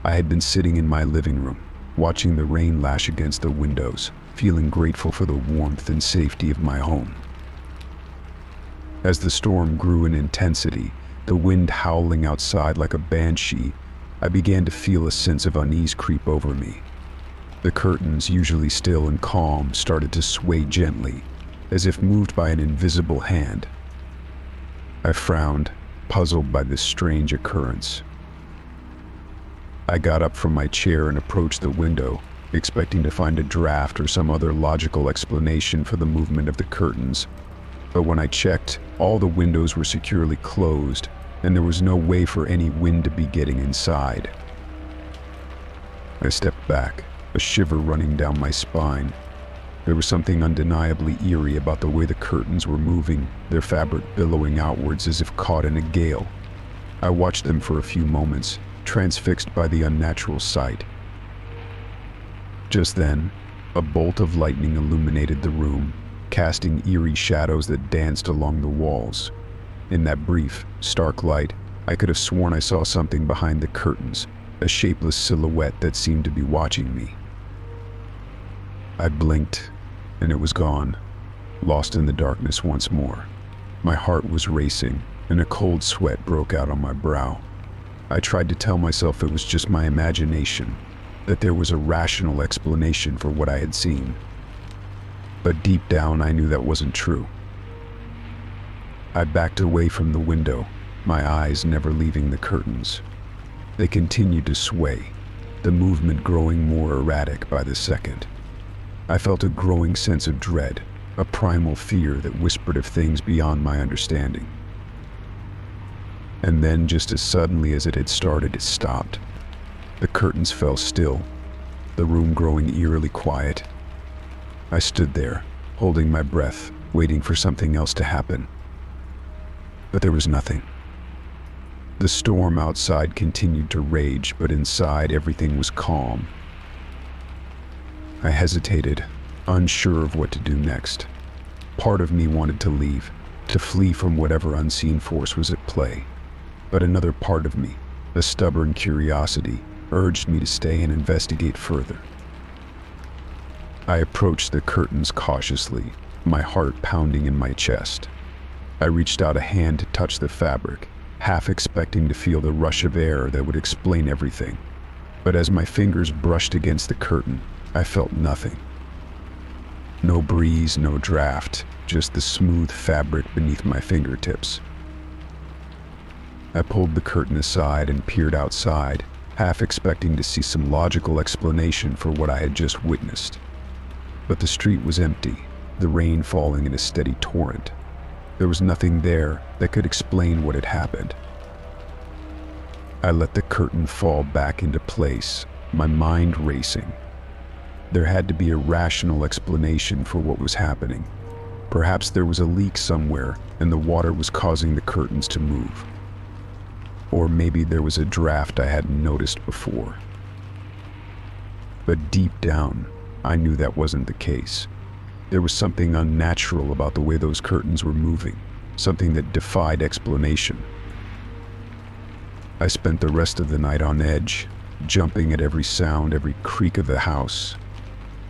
I had been sitting in my living room, watching the rain lash against the windows, feeling grateful for the warmth and safety of my home. As the storm grew in intensity, the wind howling outside like a banshee, I began to feel a sense of unease creep over me. The curtains, usually still and calm, started to sway gently, as if moved by an invisible hand. I frowned, puzzled by this strange occurrence. I got up from my chair and approached the window, expecting to find a draft or some other logical explanation for the movement of the curtains. But when I checked, all the windows were securely closed, and there was no way for any wind to be getting inside. I stepped back, a shiver running down my spine. There was something undeniably eerie about the way the curtains were moving, their fabric billowing outwards as if caught in a gale. I watched them for a few moments, transfixed by the unnatural sight. Just then, a bolt of lightning illuminated the room, casting eerie shadows that danced along the walls. In that brief, stark light, I could have sworn I saw something behind the curtains, a shapeless silhouette that seemed to be watching me. I blinked, and it was gone, lost in the darkness once more. My heart was racing, and a cold sweat broke out on my brow. I tried to tell myself it was just my imagination, that there was a rational explanation for what I had seen. But deep down, I knew that wasn't true. I backed away from the window, my eyes never leaving the curtains. They continued to sway, the movement growing more erratic by the second. I felt a growing sense of dread, a primal fear that whispered of things beyond my understanding. And then, just as suddenly as it had started, it stopped. The curtains fell still, the room growing eerily quiet. I stood there, holding my breath, waiting for something else to happen. But there was nothing. The storm outside continued to rage, but inside everything was calm. I hesitated, unsure of what to do next. Part of me wanted to leave, to flee from whatever unseen force was at play. But another part of me, a stubborn curiosity, urged me to stay and investigate further. I approached the curtains cautiously, my heart pounding in my chest. I reached out a hand to touch the fabric, half expecting to feel the rush of air that would explain everything. But as my fingers brushed against the curtain, I felt nothing. No breeze, no draft, just the smooth fabric beneath my fingertips. I pulled the curtain aside and peered outside, half expecting to see some logical explanation for what I had just witnessed. But the street was empty, the rain falling in a steady torrent. There was nothing there that could explain what had happened. I let the curtain fall back into place, my mind racing. There had to be a rational explanation for what was happening. Perhaps there was a leak somewhere and the water was causing the curtains to move. Or maybe there was a draft I hadn't noticed before. But deep down, I knew that wasn't the case. There was something unnatural about the way those curtains were moving, something that defied explanation. I spent the rest of the night on edge, jumping at every sound, every creak of the house.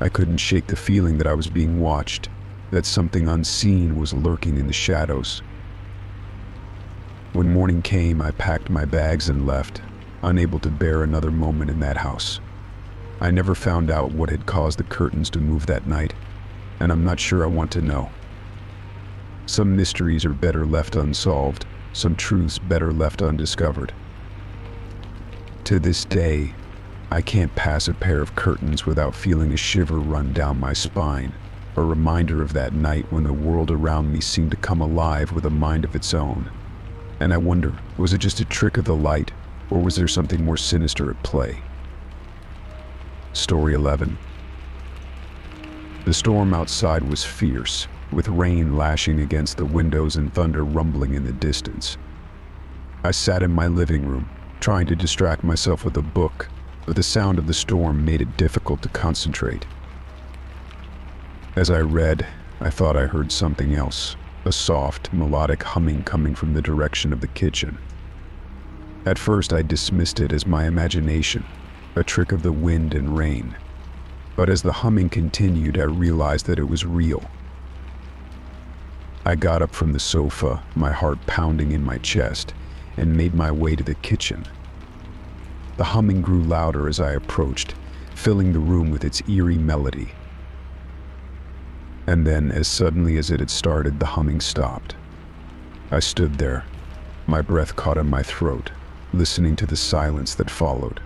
I couldn't shake the feeling that I was being watched, that something unseen was lurking in the shadows. When morning came, I packed my bags and left, unable to bear another moment in that house. I never found out what had caused the curtains to move that night, and I'm not sure I want to know. Some mysteries are better left unsolved, some truths better left undiscovered. To this day, I can't pass a pair of curtains without feeling a shiver run down my spine, a reminder of that night when the world around me seemed to come alive with a mind of its own. And I wonder, was it just a trick of the light, or was there something more sinister at play? Story 11. The storm outside was fierce, with rain lashing against the windows and thunder rumbling in the distance. I sat in my living room, trying to distract myself with a book, but the sound of the storm made it difficult to concentrate. As I read, I thought I heard something else, a soft, melodic humming coming from the direction of the kitchen. At first, I dismissed it as my imagination, a trick of the wind and rain. But as the humming continued, I realized that it was real. I got up from the sofa, my heart pounding in my chest, and made my way to the kitchen. The humming grew louder as I approached, filling the room with its eerie melody. And then, as suddenly as it had started, the humming stopped. I stood there, my breath caught in my throat, listening to the silence that followed.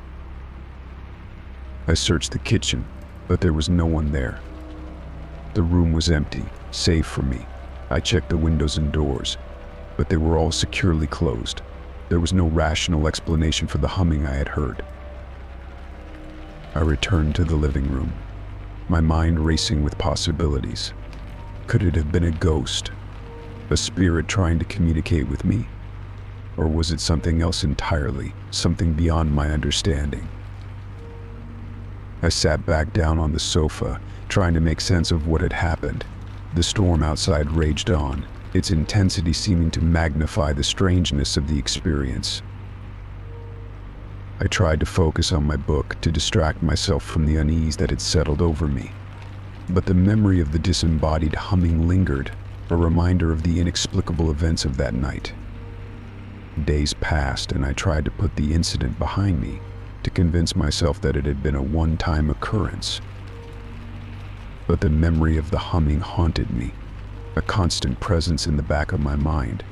I searched the kitchen, but there was no one there. The room was empty, save for me. I checked the windows and doors, but they were all securely closed. There was no rational explanation for the humming I had heard. I returned to the living room, my mind racing with possibilities. Could it have been a ghost, a spirit trying to communicate with me? Or was it something else entirely, something beyond my understanding? I sat back down on the sofa, trying to make sense of what had happened. The storm outside raged on, its intensity seeming to magnify the strangeness of the experience. I tried to focus on my book to distract myself from the unease that had settled over me. But the memory of the disembodied humming lingered, a reminder of the inexplicable events of that night. Days passed, and I tried to put the incident behind me, to convince myself that it had been a one-time occurrence. But the memory of the humming haunted me, a constant presence in the back of my mind.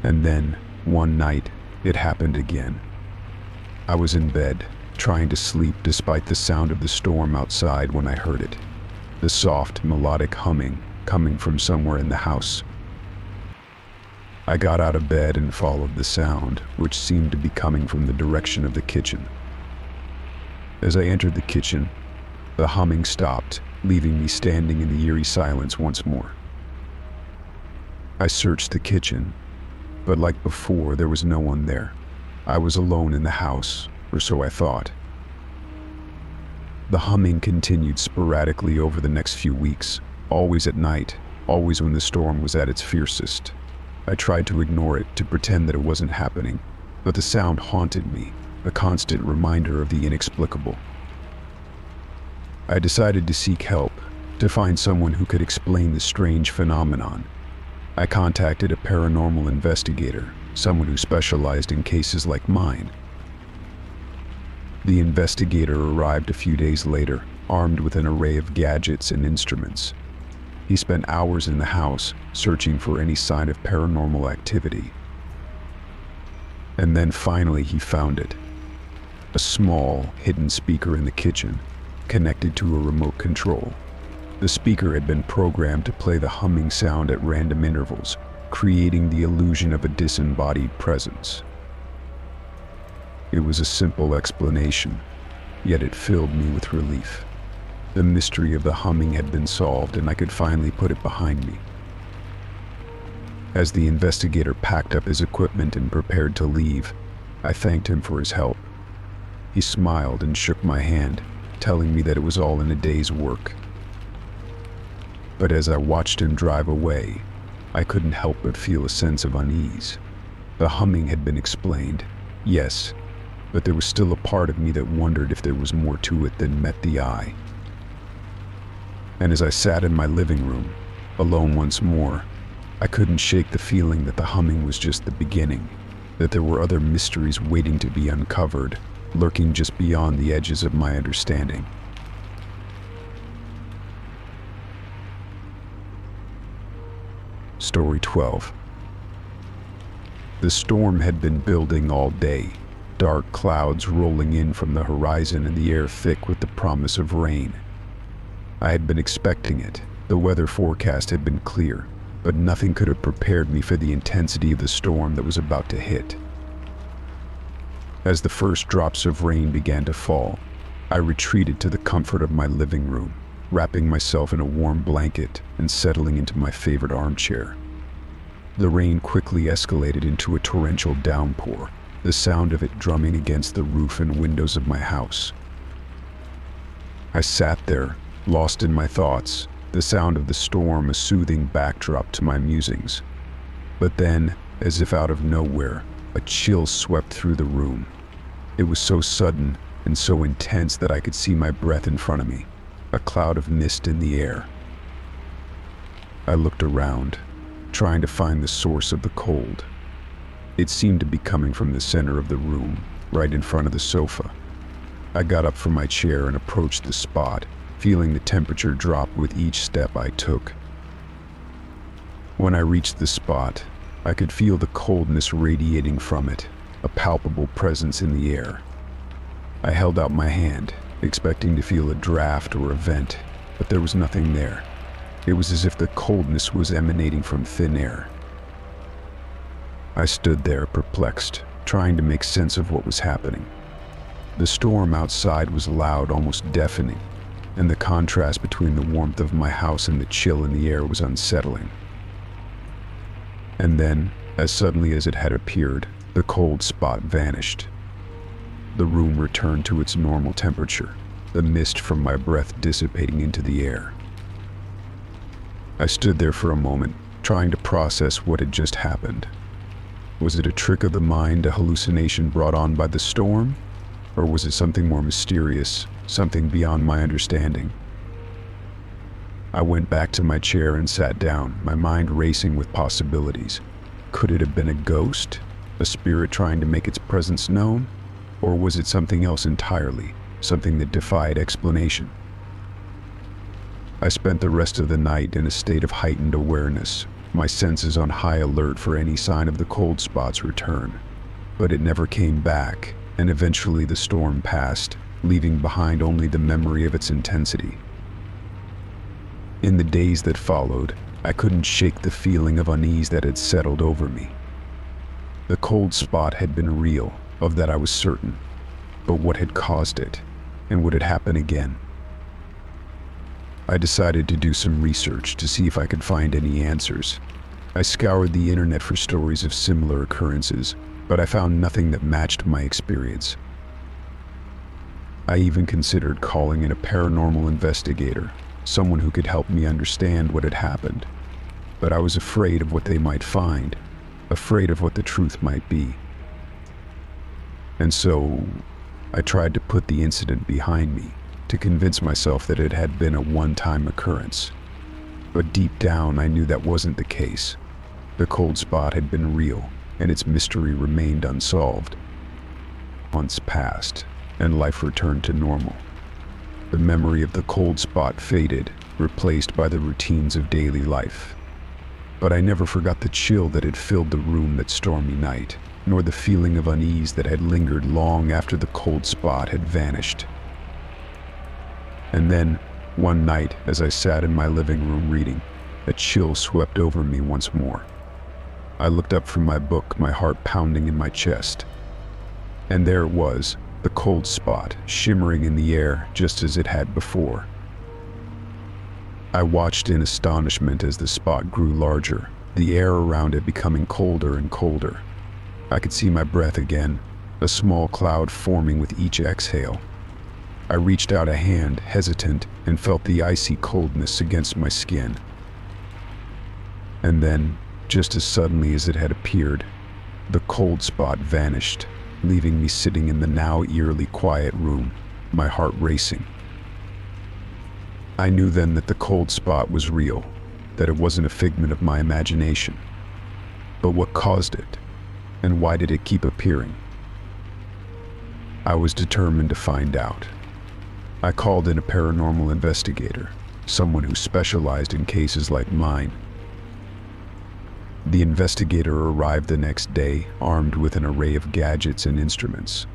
And then, one night, it happened again. I was in bed, trying to sleep despite the sound of the storm outside when I heard it, the soft, melodic humming coming from somewhere in the house. I got out of bed and followed the sound, which seemed to be coming from the direction of the kitchen. As I entered the kitchen, the humming stopped, leaving me standing in the eerie silence once more. I searched the kitchen, but like before, there was no one there. I was alone in the house, or so I thought. The humming continued sporadically over the next few weeks, always at night, always when the storm was at its fiercest. I tried to ignore it, to pretend that it wasn't happening, but the sound haunted me, a constant reminder of the inexplicable. I decided to seek help, to find someone who could explain the strange phenomenon. I contacted a paranormal investigator, someone who specialized in cases like mine. The investigator arrived a few days later, armed with an array of gadgets and instruments. He spent hours in the house, searching for any sign of paranormal activity. And then finally he found it. A small, hidden speaker in the kitchen, connected to a remote control. The speaker had been programmed to play the humming sound at random intervals, creating the illusion of a disembodied presence. It was a simple explanation, yet it filled me with relief. The mystery of the humming had been solved, and I could finally put it behind me. As the investigator packed up his equipment and prepared to leave, I thanked him for his help. He smiled and shook my hand, telling me that it was all in a day's work. But as I watched him drive away, I couldn't help but feel a sense of unease. The humming had been explained, yes, but there was still a part of me that wondered if there was more to it than met the eye. And as I sat in my living room, alone once more, I couldn't shake the feeling that the humming was just the beginning, that there were other mysteries waiting to be uncovered, lurking just beyond the edges of my understanding. Story 12. The storm had been building all day, dark clouds rolling in from the horizon and the air thick with the promise of rain. I had been expecting it. The weather forecast had been clear, but nothing could have prepared me for the intensity of the storm that was about to hit. As the first drops of rain began to fall, I retreated to the comfort of my living room, wrapping myself in a warm blanket and settling into my favorite armchair. The rain quickly escalated into a torrential downpour, the sound of it drumming against the roof and windows of my house. I sat there, lost in my thoughts, the sound of the storm a soothing backdrop to my musings. But then, as if out of nowhere, a chill swept through the room. It was so sudden and so intense that I could see my breath in front of me, a cloud of mist in the air. I looked around, trying to find the source of the cold. It seemed to be coming from the center of the room, right in front of the sofa. I got up from my chair and approached the spot, feeling the temperature drop with each step I took. When I reached the spot, I could feel the coldness radiating from it, a palpable presence in the air. I held out my hand, expecting to feel a draft or a vent, but there was nothing there. It was as if the coldness was emanating from thin air. I stood there perplexed, trying to make sense of what was happening. The storm outside was loud, almost deafening, and the contrast between the warmth of my house and the chill in the air was unsettling. And then, as suddenly as it had appeared, the cold spot vanished. The room returned to its normal temperature, the mist from my breath dissipating into the air. I stood there for a moment, trying to process what had just happened. Was it a trick of the mind, a hallucination brought on by the storm? Or was it something more mysterious, something beyond my understanding? I went back to my chair and sat down, my mind racing with possibilities. Could it have been a ghost? A spirit trying to make its presence known? Or was it something else entirely, something that defied explanation? I spent the rest of the night in a state of heightened awareness, my senses on high alert for any sign of the cold spot's return. But it never came back, and eventually the storm passed, leaving behind only the memory of its intensity. In the days that followed, I couldn't shake the feeling of unease that had settled over me. The cold spot had been real, of that I was certain. But what had caused it, and would it happen again? I decided to do some research to see if I could find any answers. I scoured the internet for stories of similar occurrences, but I found nothing that matched my experience. I even considered calling in a paranormal investigator, someone who could help me understand what had happened. But I was afraid of what they might find, afraid of what the truth might be. And so, I tried to put the incident behind me, to convince myself that it had been a one-time occurrence. But deep down, I knew that wasn't the case. The cold spot had been real, and its mystery remained unsolved. Months passed, and life returned to normal. The memory of the cold spot faded, replaced by the routines of daily life. But I never forgot the chill that had filled the room that stormy night, nor the feeling of unease that had lingered long after the cold spot had vanished. And then, one night, as I sat in my living room reading, a chill swept over me once more. I looked up from my book, my heart pounding in my chest. And there it was, the cold spot, shimmering in the air just as it had before. I watched in astonishment as the spot grew larger, the air around it becoming colder and colder. I could see my breath again, a small cloud forming with each exhale. I reached out a hand, hesitant, and felt the icy coldness against my skin. And then, just as suddenly as it had appeared, the cold spot vanished, leaving me sitting in the now eerily quiet room, my heart racing. I knew then that the cold spot was real, that it wasn't a figment of my imagination. But what caused it? And why did it keep appearing? I was determined to find out. I called in a paranormal investigator, someone who specialized in cases like mine. The investigator arrived the next day, armed with an array of gadgets and instruments.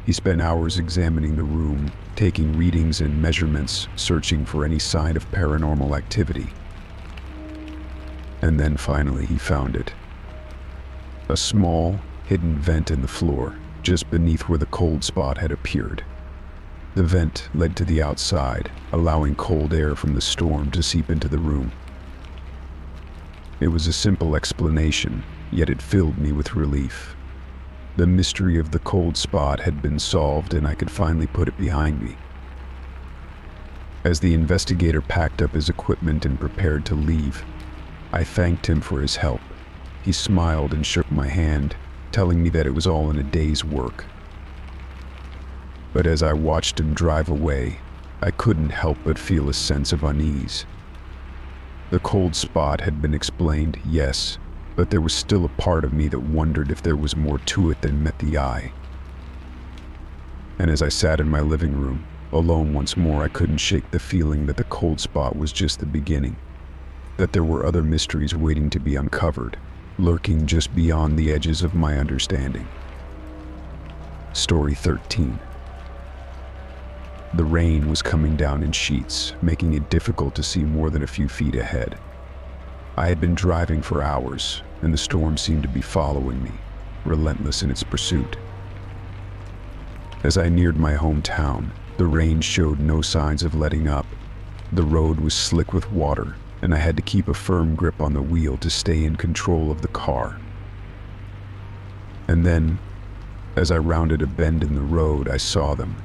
He spent hours examining the room, taking readings and measurements, searching for any sign of paranormal activity. And then finally he found it. A small, hidden vent in the floor, just beneath where the cold spot had appeared. The vent led to the outside, allowing cold air from the storm to seep into the room. It was a simple explanation, yet it filled me with relief. The mystery of the cold spot had been solved, and I could finally put it behind me. As the investigator packed up his equipment and prepared to leave, I thanked him for his help. He smiled and shook my hand, telling me that it was all in a day's work. But as I watched him drive away, I couldn't help but feel a sense of unease. The cold spot had been explained, yes, but there was still a part of me that wondered if there was more to it than met the eye. And as I sat in my living room, alone once more, I couldn't shake the feeling that the cold spot was just the beginning, that there were other mysteries waiting to be uncovered, lurking just beyond the edges of my understanding. Story 13. The rain was coming down in sheets, making it difficult to see more than a few feet ahead. I had been driving for hours, and the storm seemed to be following me, relentless in its pursuit. As I neared my hometown, the rain showed no signs of letting up. The road was slick with water, and I had to keep a firm grip on the wheel to stay in control of the car. And then, as I rounded a bend in the road, I saw them.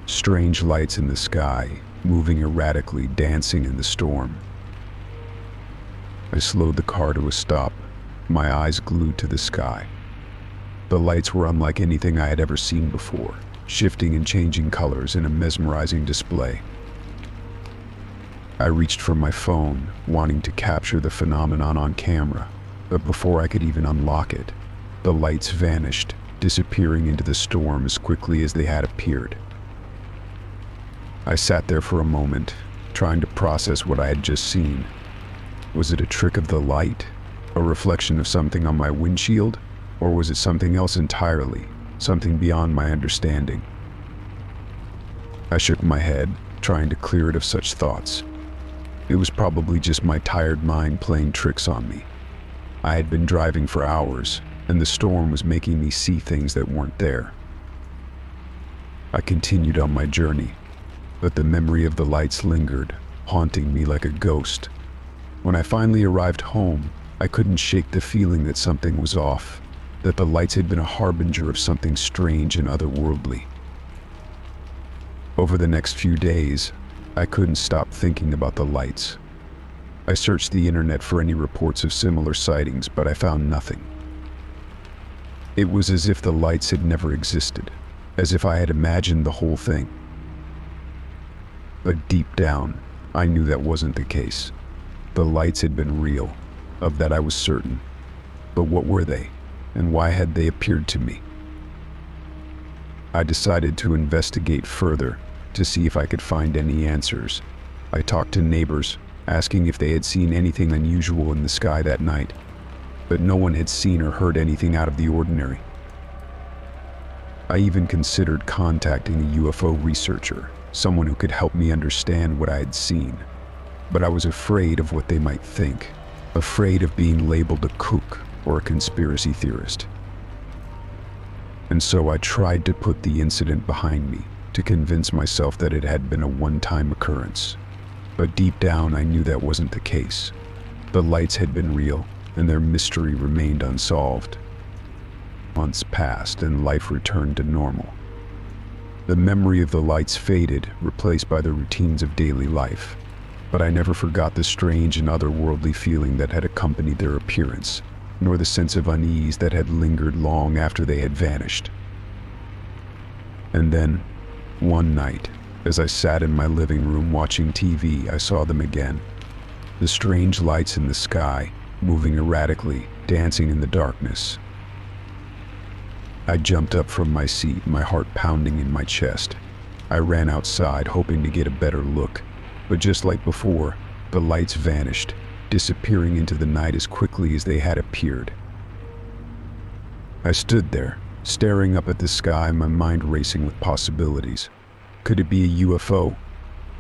Strange lights in the sky, moving erratically, dancing in the storm. I slowed the car to a stop, my eyes glued to the sky. The lights were unlike anything I had ever seen before, shifting and changing colors in a mesmerizing display. I reached for my phone, wanting to capture the phenomenon on camera, but before I could even unlock it, the lights vanished, disappearing into the storm as quickly as they had appeared. I sat there for a moment, trying to process what I had just seen. Was it a trick of the light, a reflection of something on my windshield, or was it something else entirely, something beyond my understanding? I shook my head, trying to clear it of such thoughts. It was probably just my tired mind playing tricks on me. I had been driving for hours, and the storm was making me see things that weren't there. I continued on my journey, but the memory of the lights lingered, haunting me like a ghost. When I finally arrived home, I couldn't shake the feeling that something was off, that the lights had been a harbinger of something strange and otherworldly. Over the next few days, I couldn't stop thinking about the lights. I searched the internet for any reports of similar sightings, but I found nothing. It was as if the lights had never existed, as if I had imagined the whole thing. But deep down, I knew that wasn't the case. The lights had been real, of that I was certain. But what were they, and why had they appeared to me? I decided to investigate further to see if I could find any answers. I talked to neighbors, asking if they had seen anything unusual in the sky that night, but no one had seen or heard anything out of the ordinary. I even considered contacting a UFO researcher, someone who could help me understand what I had seen, but I was afraid of what they might think, afraid of being labeled a kook or a conspiracy theorist. And so I tried to put the incident behind me, to convince myself that it had been a one-time occurrence. But deep down, I knew that wasn't the case. The lights had been real, and their mystery remained unsolved. Months passed, and life returned to normal. The memory of the lights faded, replaced by the routines of daily life. But I never forgot the strange and otherworldly feeling that had accompanied their appearance, nor the sense of unease that had lingered long after they had vanished. And then, one night, as I sat in my living room watching TV, I saw them again. The strange lights in the sky, moving erratically, dancing in the darkness. I jumped up from my seat, my heart pounding in my chest. I ran outside, hoping to get a better look, but just like before, the lights vanished, disappearing into the night as quickly as they had appeared. I stood there, staring up at the sky, my mind racing with possibilities. Could it be a UFO,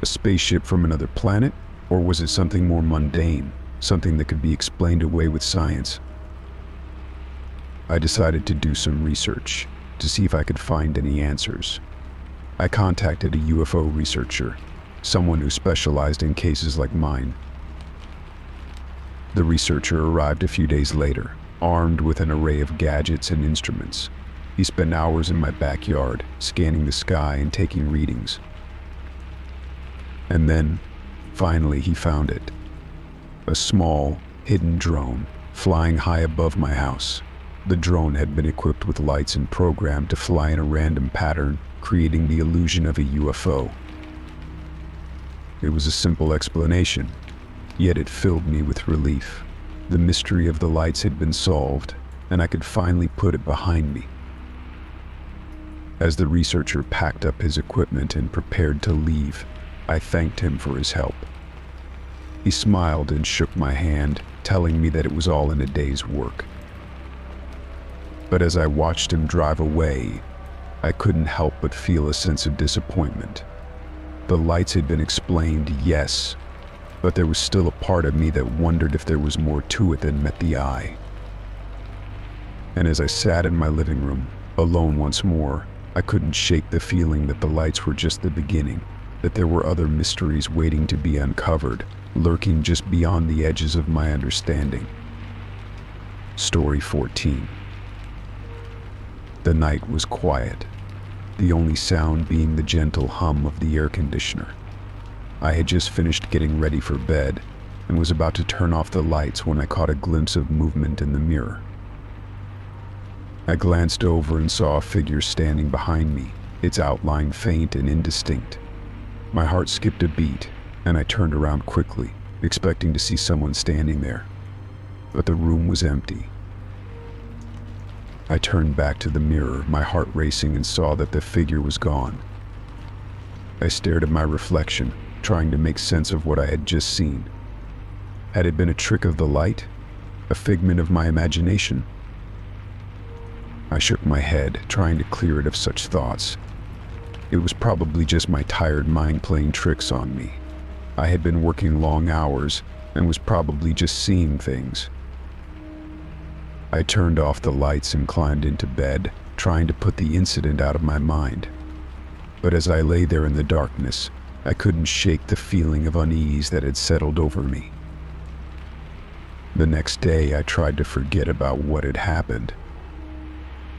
a spaceship from another planet, or was it something more mundane, something that could be explained away with science? I decided to do some research, to see if I could find any answers. I contacted a UFO researcher, someone who specialized in cases like mine. The researcher arrived a few days later, armed with an array of gadgets and instruments. He spent hours in my backyard, scanning the sky and taking readings. And then, finally, he found it. A small, hidden drone, flying high above my house. The drone had been equipped with lights and programmed to fly in a random pattern, creating the illusion of a UFO. It was a simple explanation, yet it filled me with relief. The mystery of the lights had been solved, and I could finally put it behind me. As the researcher packed up his equipment and prepared to leave, I thanked him for his help. He smiled and shook my hand, telling me that it was all in a day's work. But as I watched him drive away, I couldn't help but feel a sense of disappointment. The lights had been explained, yes, but there was still a part of me that wondered if there was more to it than met the eye. And as I sat in my living room, alone once more, I couldn't shake the feeling that the lights were just the beginning, that there were other mysteries waiting to be uncovered, lurking just beyond the edges of my understanding. Story 14. The night was quiet, the only sound being the gentle hum of the air conditioner. I had just finished getting ready for bed and was about to turn off the lights when I caught a glimpse of movement in the mirror. I glanced over and saw a figure standing behind me, its outline faint and indistinct. My heart skipped a beat, and I turned around quickly, expecting to see someone standing there. But the room was empty. I turned back to the mirror, my heart racing, and saw that the figure was gone. I stared at my reflection, trying to make sense of what I had just seen. Had it been a trick of the light? A figment of my imagination? I shook my head, trying to clear it of such thoughts. It was probably just my tired mind playing tricks on me. I had been working long hours and was probably just seeing things. I turned off the lights and climbed into bed, trying to put the incident out of my mind. But as I lay there in the darkness, I couldn't shake the feeling of unease that had settled over me. The next day, I tried to forget about what had happened.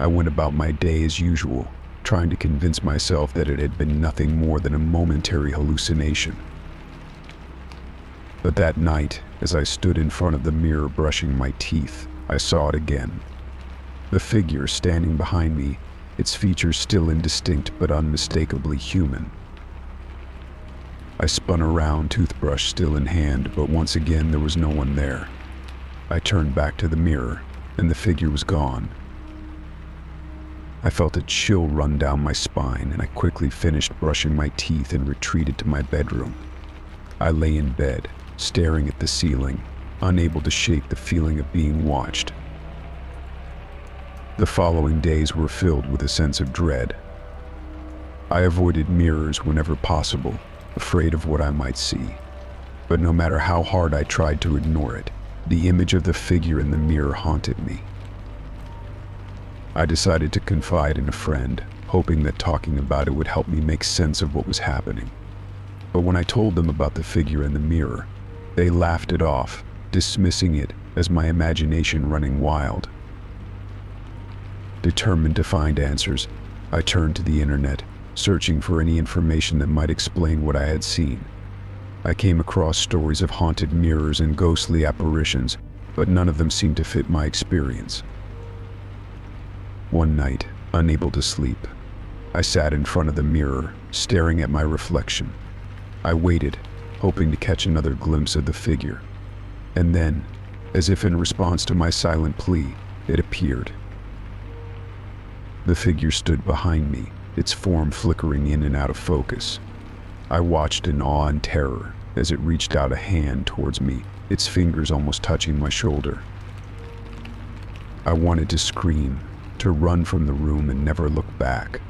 I went about my day as usual, trying to convince myself that it had been nothing more than a momentary hallucination. But that night, as I stood in front of the mirror brushing my teeth, I saw it again. The figure standing behind me, its features still indistinct but unmistakably human. I spun around, toothbrush still in hand, but once again there was no one there. I turned back to the mirror, and the figure was gone. I felt a chill run down my spine, and I quickly finished brushing my teeth and retreated to my bedroom. I lay in bed, staring at the ceiling, unable to shake the feeling of being watched. The following days were filled with a sense of dread. I avoided mirrors whenever possible, afraid of what I might see. But no matter how hard I tried to ignore it, the image of the figure in the mirror haunted me. I decided to confide in a friend, hoping that talking about it would help me make sense of what was happening. But when I told them about the figure in the mirror, they laughed it off, dismissing it as my imagination running wild. Determined to find answers, I turned to the internet, searching for any information that might explain what I had seen. I came across stories of haunted mirrors and ghostly apparitions, but none of them seemed to fit my experience. One night, unable to sleep, I sat in front of the mirror, staring at my reflection. I waited, hoping to catch another glimpse of the figure. And then, as if in response to my silent plea, it appeared. The figure stood behind me, its form flickering in and out of focus. I watched in awe and terror as it reached out a hand towards me, its fingers almost touching my shoulder. I wanted to scream, to run from the room and never look back,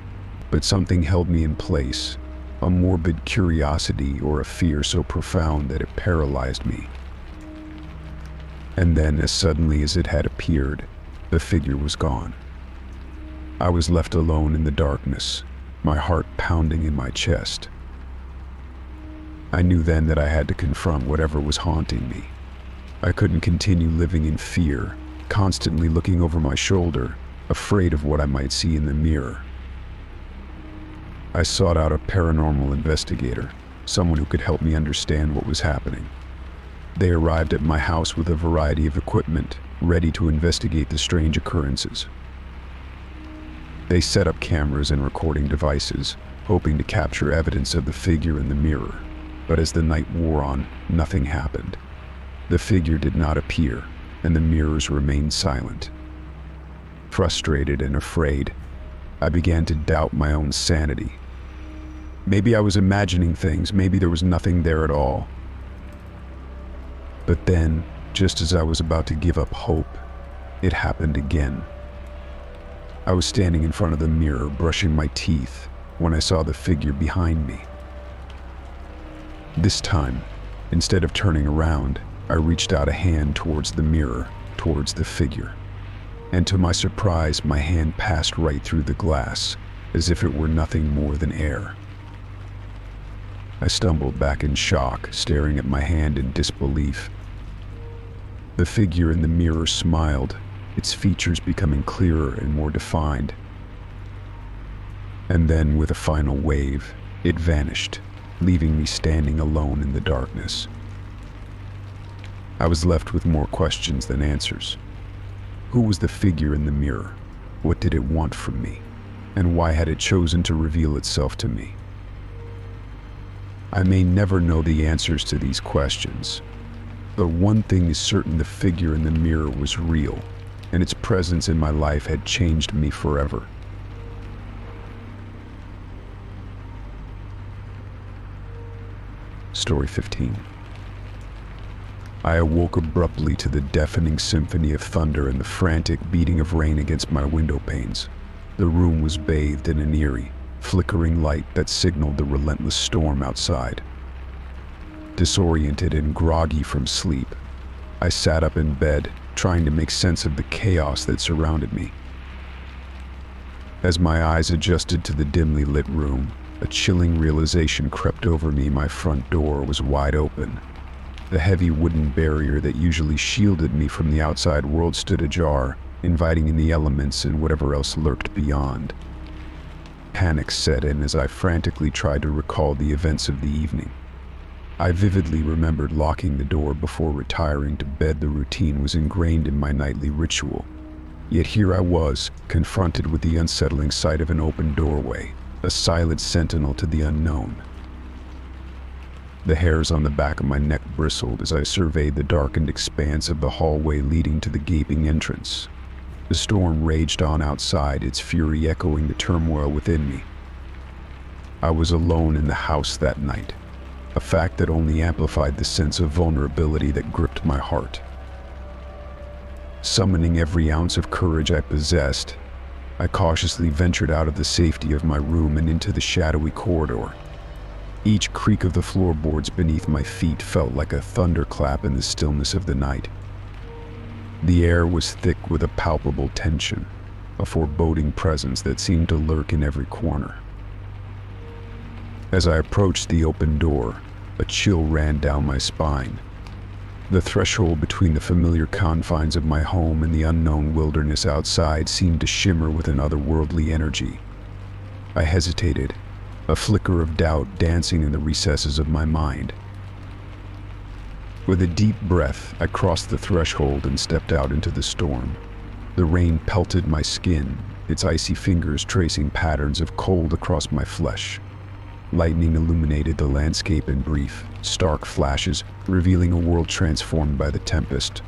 but something held me in place, a morbid curiosity or a fear so profound that it paralyzed me. And then, as suddenly as it had appeared, the figure was gone. I was left alone in the darkness, my heart pounding in my chest. I knew then that I had to confront whatever was haunting me. I couldn't continue living in fear, constantly looking over my shoulder, afraid of what I might see in the mirror. I sought out a paranormal investigator, someone who could help me understand what was happening. They arrived at my house with a variety of equipment, ready to investigate the strange occurrences. They set up cameras and recording devices, hoping to capture evidence of the figure in the mirror. But as the night wore on, nothing happened. The figure did not appear, and the mirrors remained silent. Frustrated and afraid, I began to doubt my own sanity. Maybe I was imagining things, maybe there was nothing there at all. But then, just as I was about to give up hope, it happened again. I was standing in front of the mirror, brushing my teeth, when I saw the figure behind me. This time, instead of turning around, I reached out a hand towards the mirror, towards the figure. And to my surprise, my hand passed right through the glass, as if it were nothing more than air. I stumbled back in shock, staring at my hand in disbelief. The figure in the mirror smiled, its features becoming clearer and more defined. And then, with a final wave, it vanished, leaving me standing alone in the darkness. I was left with more questions than answers. Who was the figure in the mirror? What did it want from me? And why had it chosen to reveal itself to me? I may never know the answers to these questions, but one thing is certain: the figure in the mirror was real, and its presence in my life had changed me forever. Story 15. I awoke abruptly to the deafening symphony of thunder and the frantic beating of rain against my window panes. The room was bathed in an eerie, flickering light that signaled the relentless storm outside. Disoriented and groggy from sleep, I sat up in bed, trying to make sense of the chaos that surrounded me. As my eyes adjusted to the dimly lit room, a chilling realization crept over me. My front door was wide open. The heavy wooden barrier that usually shielded me from the outside world stood ajar, inviting in the elements and whatever else lurked beyond. Panic set in as I frantically tried to recall the events of the evening. I vividly remembered locking the door before retiring to bed. The routine was ingrained in my nightly ritual. Yet here I was, confronted with the unsettling sight of an open doorway, a silent sentinel to the unknown. The hairs on the back of my neck bristled as I surveyed the darkened expanse of the hallway leading to the gaping entrance. The storm raged on outside, its fury echoing the turmoil within me. I was alone in the house that night, a fact that only amplified the sense of vulnerability that gripped my heart. Summoning every ounce of courage I possessed, I cautiously ventured out of the safety of my room and into the shadowy corridor. Each creak of the floorboards beneath my feet felt like a thunderclap in the stillness of the night. The air was thick with a palpable tension, a foreboding presence that seemed to lurk in every corner. As I approached the open door, a chill ran down my spine. The threshold between the familiar confines of my home and the unknown wilderness outside seemed to shimmer with an otherworldly energy. I hesitated, a flicker of doubt dancing in the recesses of my mind. With a deep breath, I crossed the threshold and stepped out into the storm. The rain pelted my skin, its icy fingers tracing patterns of cold across my flesh. Lightning illuminated the landscape in brief, stark flashes, revealing a world transformed by the tempest.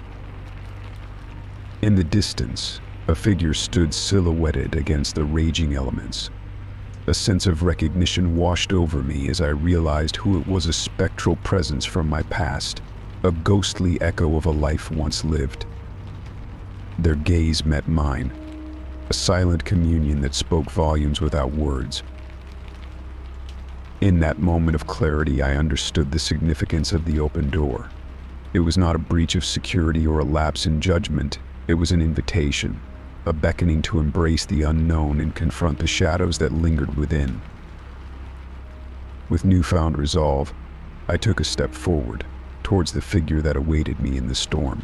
In the distance, a figure stood silhouetted against the raging elements. A sense of recognition washed over me as I realized who it was, a spectral presence from my past, a ghostly echo of a life once lived. Their gaze met mine, a silent communion that spoke volumes without words. In that moment of clarity, I understood the significance of the open door. It was not a breach of security or a lapse in judgment. It was an invitation, a beckoning to embrace the unknown and confront the shadows that lingered within. With newfound resolve, I took a step forward, towards the figure that awaited me in the storm.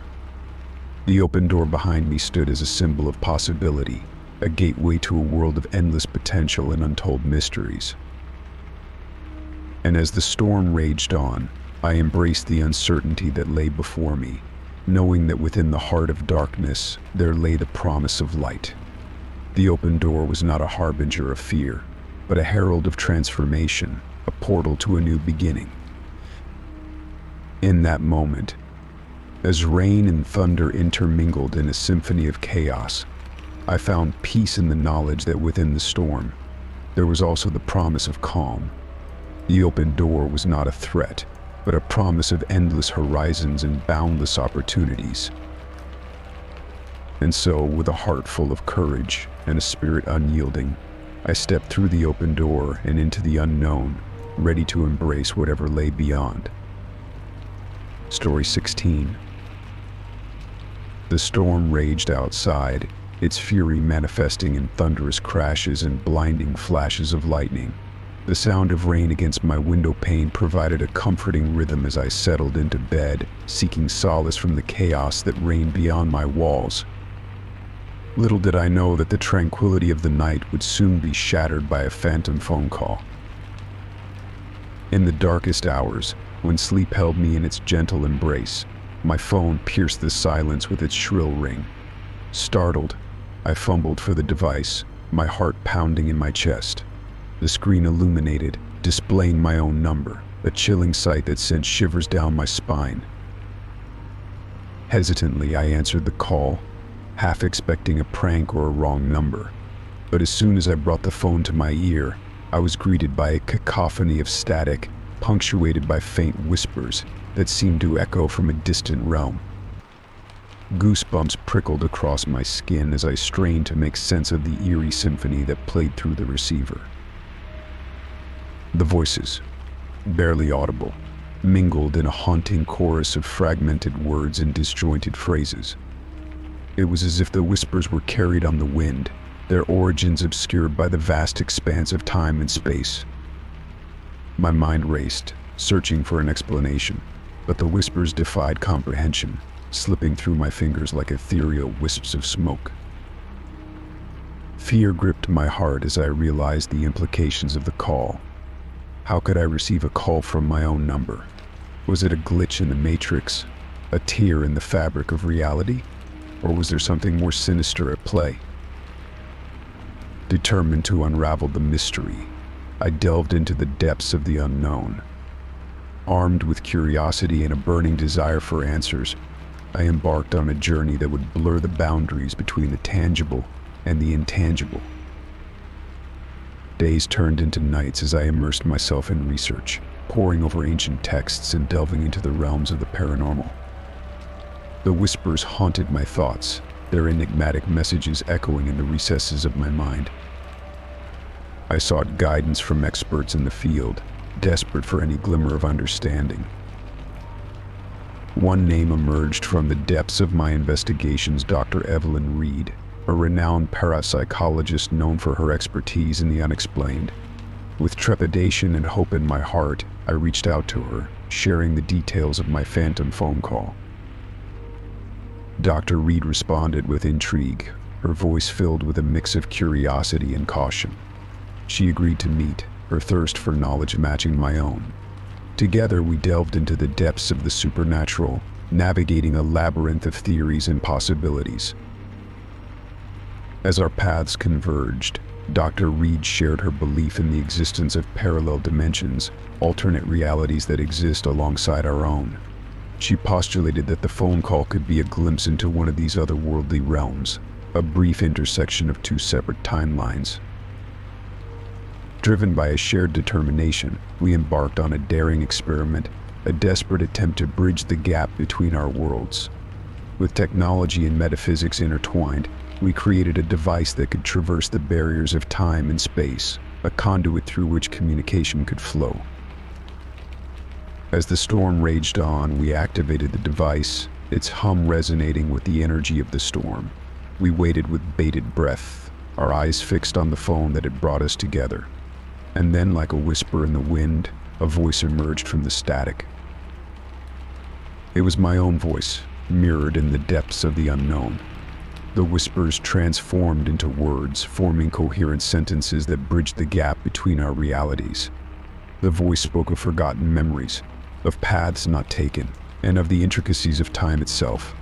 The open door behind me stood as a symbol of possibility, a gateway to a world of endless potential and untold mysteries. And as the storm raged on, I embraced the uncertainty that lay before me, knowing that within the heart of darkness there lay the promise of light. The open door was not a harbinger of fear, but a herald of transformation, a portal to a new beginning. In that moment, as rain and thunder intermingled in a symphony of chaos, I found peace in the knowledge that within the storm, there was also the promise of calm. The open door was not a threat, but a promise of endless horizons and boundless opportunities. And so, with a heart full of courage and a spirit unyielding, I stepped through the open door and into the unknown, ready to embrace whatever lay beyond. Story 16. The storm raged outside, its fury manifesting in thunderous crashes and blinding flashes of lightning. The sound of rain against my window pane provided a comforting rhythm as I settled into bed, seeking solace from the chaos that reigned beyond my walls. Little did I know that the tranquility of the night would soon be shattered by a phantom phone call. In the darkest hours, when sleep held me in its gentle embrace, my phone pierced the silence with its shrill ring. Startled, I fumbled for the device, my heart pounding in my chest. The screen illuminated, displaying my own number, a chilling sight that sent shivers down my spine. Hesitantly, I answered the call, half expecting a prank or a wrong number. But as soon as I brought the phone to my ear, I was greeted by a cacophony of static, punctuated by faint whispers that seemed to echo from a distant realm. Goosebumps prickled across my skin as I strained to make sense of the eerie symphony that played through the receiver. The voices, barely audible, mingled in a haunting chorus of fragmented words and disjointed phrases. It was as if the whispers were carried on the wind, their origins obscured by the vast expanse of time and space. My mind raced, searching for an explanation, but the whispers defied comprehension, slipping through my fingers like ethereal wisps of smoke. Fear gripped my heart as I realized the implications of the call. How could I receive a call from my own number? Was it a glitch in the matrix, a tear in the fabric of reality, or was there something more sinister at play? Determined to unravel the mystery, I delved into the depths of the unknown. Armed with curiosity and a burning desire for answers, I embarked on a journey that would blur the boundaries between the tangible and the intangible. Days turned into nights as I immersed myself in research, poring over ancient texts and delving into the realms of the paranormal. The whispers haunted my thoughts, their enigmatic messages echoing in the recesses of my mind. I sought guidance from experts in the field, desperate for any glimmer of understanding. One name emerged from the depths of my investigations: Dr. Evelyn Reed, a renowned parapsychologist known for her expertise in the unexplained. With trepidation and hope in my heart, I reached out to her, sharing the details of my phantom phone call. Dr. Reed responded with intrigue, her voice filled with a mix of curiosity and caution. She agreed to meet, her thirst for knowledge matching my own. Together we delved into the depths of the supernatural, navigating a labyrinth of theories and possibilities. As our paths converged, Dr. Reed shared her belief in the existence of parallel dimensions, alternate realities that exist alongside our own. She postulated that the phone call could be a glimpse into one of these otherworldly realms, a brief intersection of two separate timelines. Driven by a shared determination, we embarked on a daring experiment, a desperate attempt to bridge the gap between our worlds. With technology and metaphysics intertwined, we created a device that could traverse the barriers of time and space, a conduit through which communication could flow. As the storm raged on, we activated the device, its hum resonating with the energy of the storm. We waited with bated breath, our eyes fixed on the phone that had brought us together. And then, like a whisper in the wind, a voice emerged from the static. It was my own voice, mirrored in the depths of the unknown. The whispers transformed into words, forming coherent sentences that bridged the gap between our realities. The voice spoke of forgotten memories, of paths not taken, and of the intricacies of time itself.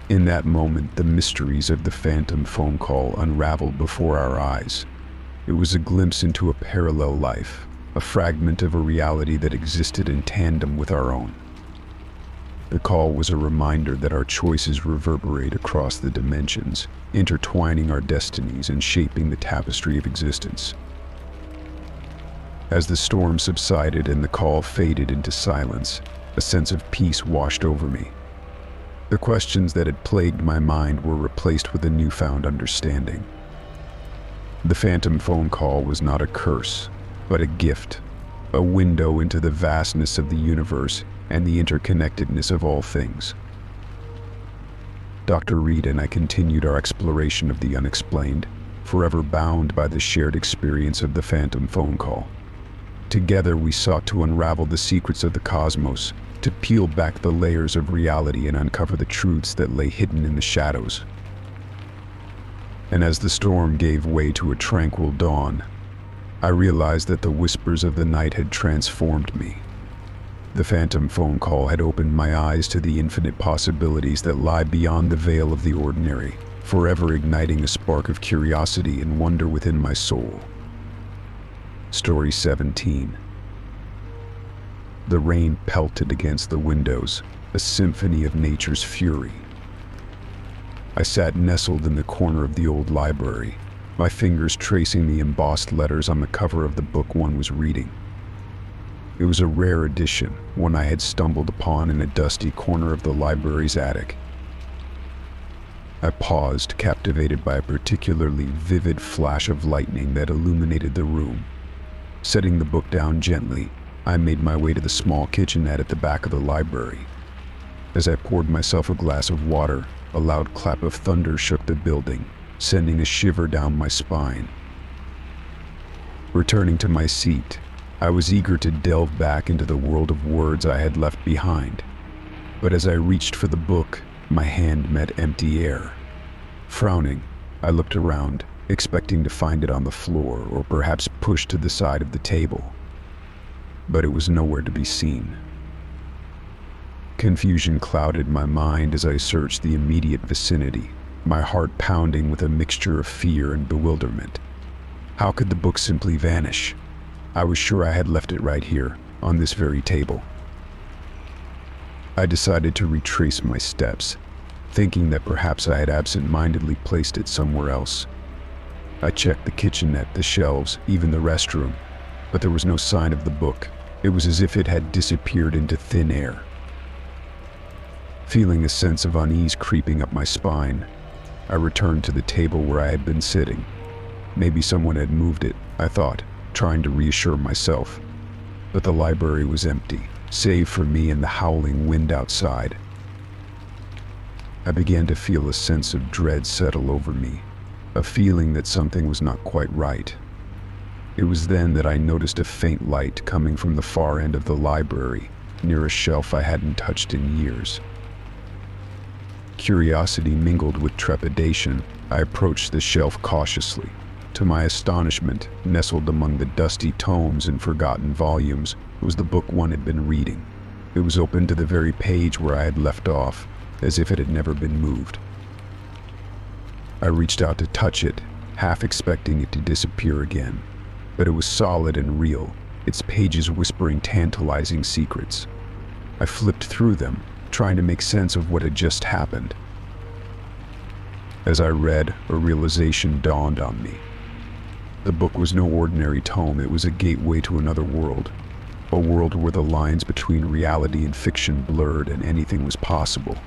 In that moment, the mysteries of the phantom phone call unraveled before our eyes. It was a glimpse into a parallel life, a fragment of a reality that existed in tandem with our own. The call was a reminder that our choices reverberate across the dimensions, intertwining our destinies and shaping the tapestry of existence. As the storm subsided and the call faded into silence, a sense of peace washed over me. The questions that had plagued my mind were replaced with a newfound understanding. The phantom phone call was not a curse, but a gift, a window into the vastness of the universe and the interconnectedness of all things. Dr. Reed and I continued our exploration of the unexplained, forever bound by the shared experience of the phantom phone call. Together we sought to unravel the secrets of the cosmos, to peel back the layers of reality and uncover the truths that lay hidden in the shadows. And as the storm gave way to a tranquil dawn, I realized that the whispers of the night had transformed me. The phantom phone call had opened my eyes to the infinite possibilities that lie beyond the veil of the ordinary, forever igniting a spark of curiosity and wonder within my soul. Story 17. The rain pelted against the windows, a symphony of nature's fury. I sat nestled in the corner of the old library, my fingers tracing the embossed letters on the cover of the book one was reading. It was a rare edition, one I had stumbled upon in a dusty corner of the library's attic. I paused, captivated by a particularly vivid flash of lightning that illuminated the room. Setting the book down gently, I made my way to the small kitchenette at the back of the library. As I poured myself a glass of water, a loud clap of thunder shook the building, sending a shiver down my spine. Returning to my seat, I was eager to delve back into the world of words I had left behind. But as I reached for the book, my hand met empty air. Frowning, I looked around, expecting to find it on the floor or perhaps pushed to the side of the table. But it was nowhere to be seen. Confusion clouded my mind as I searched the immediate vicinity, my heart pounding with a mixture of fear and bewilderment. How could the book simply vanish? I was sure I had left it right here, on this very table. I decided to retrace my steps, thinking that perhaps I had absent-mindedly placed it somewhere else. I checked the kitchenette, the shelves, even the restroom, but there was no sign of the book. It was as if it had disappeared into thin air. Feeling a sense of unease creeping up my spine, I returned to the table where I had been sitting. Maybe someone had moved it, I thought, trying to reassure myself. But the library was empty, save for me and the howling wind outside. I began to feel a sense of dread settle over me, a feeling that something was not quite right. It was then that I noticed a faint light coming from the far end of the library, near a shelf I hadn't touched in years. Curiosity mingled with trepidation. I approached the shelf cautiously. To my astonishment, nestled among the dusty tomes and forgotten volumes, was the book one had been reading. It was open to the very page where I had left off, as if it had never been moved. I reached out to touch it, half expecting it to disappear again. But it was solid and real, its pages whispering tantalizing secrets. I flipped through them, trying to make sense of what had just happened. As I read, a realization dawned on me. The book was no ordinary tome, it was a gateway to another world. A world where the lines between reality and fiction blurred and anything was possible.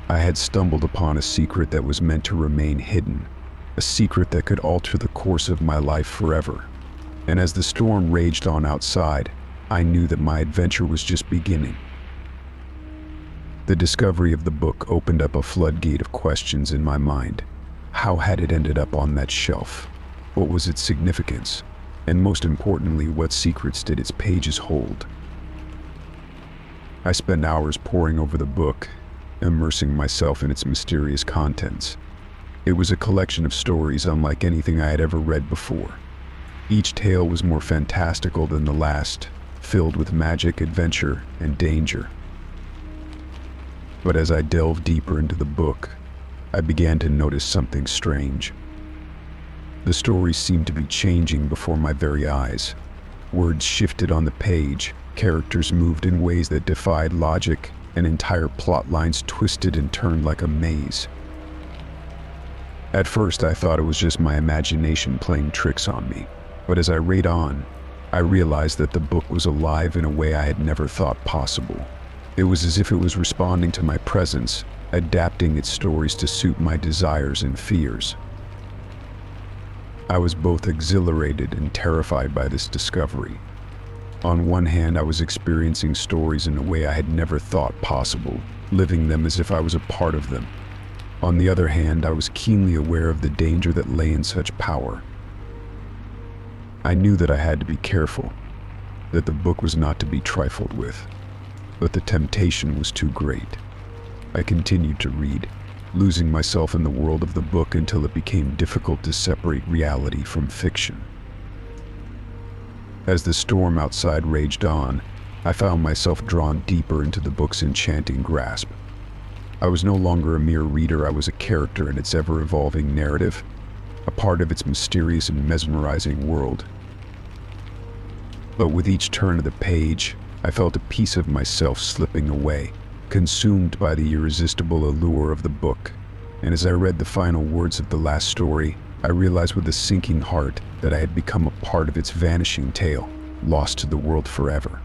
I had stumbled upon a secret that was meant to remain hidden, a secret that could alter the course of my life forever. And as the storm raged on outside, I knew that my adventure was just beginning. The discovery of the book opened up a floodgate of questions in my mind. How had it ended up on that shelf? What was its significance? And most importantly, what secrets did its pages hold? I spent hours poring over the book, immersing myself in its mysterious contents. It was a collection of stories unlike anything I had ever read before. Each tale was more fantastical than the last, filled with magic, adventure, and danger. But as I delved deeper into the book, I began to notice something strange. The stories seemed to be changing before my very eyes. Words shifted on the page, characters moved in ways that defied logic, and entire plot lines twisted and turned like a maze. At first, I thought it was just my imagination playing tricks on me, but as I read on, I realized that the book was alive in a way I had never thought possible. It was as if it was responding to my presence, adapting its stories to suit my desires and fears. I was both exhilarated and terrified by this discovery. On one hand, I was experiencing stories in a way I had never thought possible, living them as if I was a part of them. On the other hand, I was keenly aware of the danger that lay in such power. I knew that I had to be careful, that the book was not to be trifled with, but the temptation was too great. I continued to read, losing myself in the world of the book until it became difficult to separate reality from fiction. As the storm outside raged on, I found myself drawn deeper into the book's enchanting grasp. I was no longer a mere reader, I was a character in its ever-evolving narrative, a part of its mysterious and mesmerizing world. But with each turn of the page, I felt a piece of myself slipping away, consumed by the irresistible allure of the book. And as I read the final words of the last story, I realized with a sinking heart that I had become a part of its vanishing tale, lost to the world forever.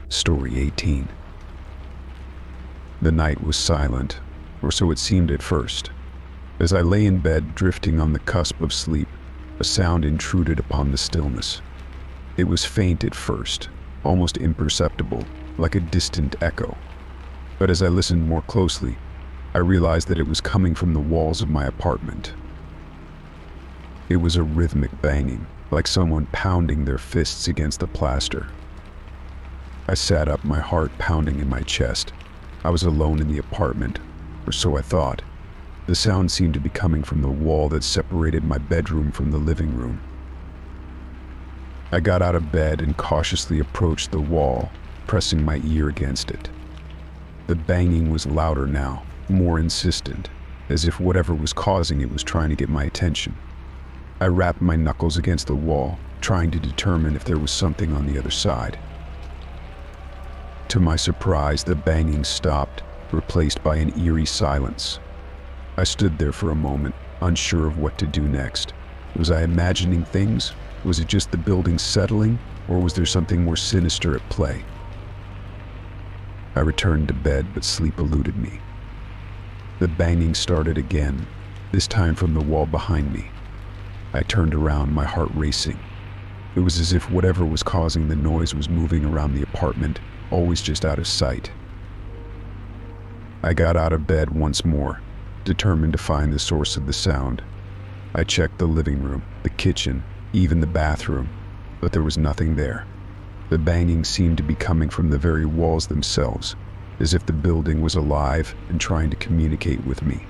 Story 18. The night was silent, or so it seemed at first. As I lay in bed, drifting on the cusp of sleep, a sound intruded upon the stillness. It was faint at first, almost imperceptible, like a distant echo. But as I listened more closely, I realized that it was coming from the walls of my apartment. It was a rhythmic banging, like someone pounding their fists against the plaster. I sat up, my heart pounding in my chest. I was alone in the apartment, or so I thought. The sound seemed to be coming from the wall that separated my bedroom from the living room. I got out of bed and cautiously approached the wall, pressing my ear against it. The banging was louder now, more insistent, as if whatever was causing it was trying to get my attention. I rapped my knuckles against the wall, trying to determine if there was something on the other side. To my surprise, the banging stopped, replaced by an eerie silence. I stood there for a moment, unsure of what to do next. Was I imagining things? Was it just the building settling, or was there something more sinister at play? I returned to bed, but sleep eluded me. The banging started again, this time from the wall behind me. I turned around, my heart racing. It was as if whatever was causing the noise was moving around the apartment, always just out of sight. I got out of bed once more, determined to find the source of the sound. I checked the living room, the kitchen, even the bathroom, but there was nothing there. The banging seemed to be coming from the very walls themselves, as if the building was alive and trying to communicate with me.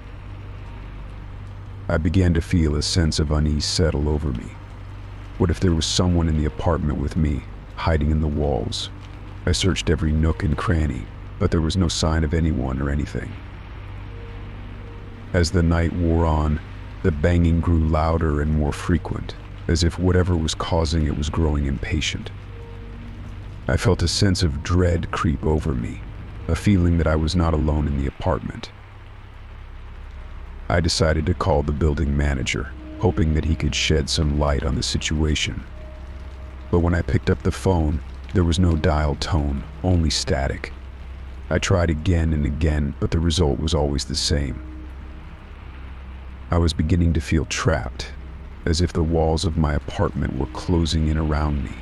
I began to feel a sense of unease settle over me. What if there was someone in the apartment with me, hiding in the walls? I searched every nook and cranny, but there was no sign of anyone or anything. As the night wore on, the banging grew louder and more frequent, as if whatever was causing it was growing impatient. I felt a sense of dread creep over me, a feeling that I was not alone in the apartment. I decided to call the building manager, hoping that he could shed some light on the situation. But when I picked up the phone, there was no dial tone, only static. I tried again and again, but the result was always the same. I was beginning to feel trapped, as if the walls of my apartment were closing in around me.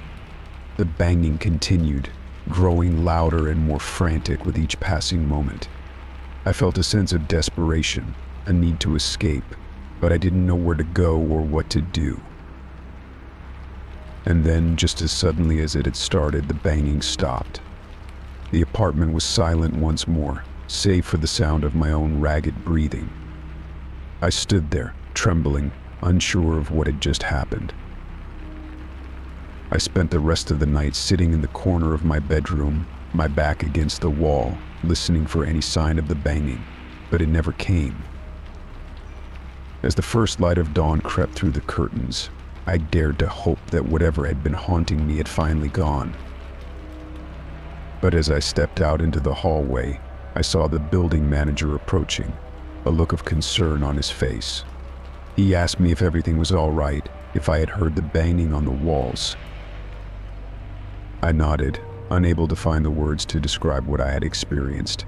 The banging continued, growing louder and more frantic with each passing moment. I felt a sense of desperation, a need to escape, but I didn't know where to go or what to do. And then, just as suddenly as it had started, the banging stopped. The apartment was silent once more, save for the sound of my own ragged breathing. I stood there, trembling, unsure of what had just happened. I spent the rest of the night sitting in the corner of my bedroom, my back against the wall, listening for any sign of the banging, but it never came. As the first light of dawn crept through the curtains, I dared to hope that whatever had been haunting me had finally gone. But as I stepped out into the hallway, I saw the building manager approaching, a look of concern on his face. He asked me if everything was all right, if I had heard the banging on the walls. I nodded, unable to find the words to describe what I had experienced.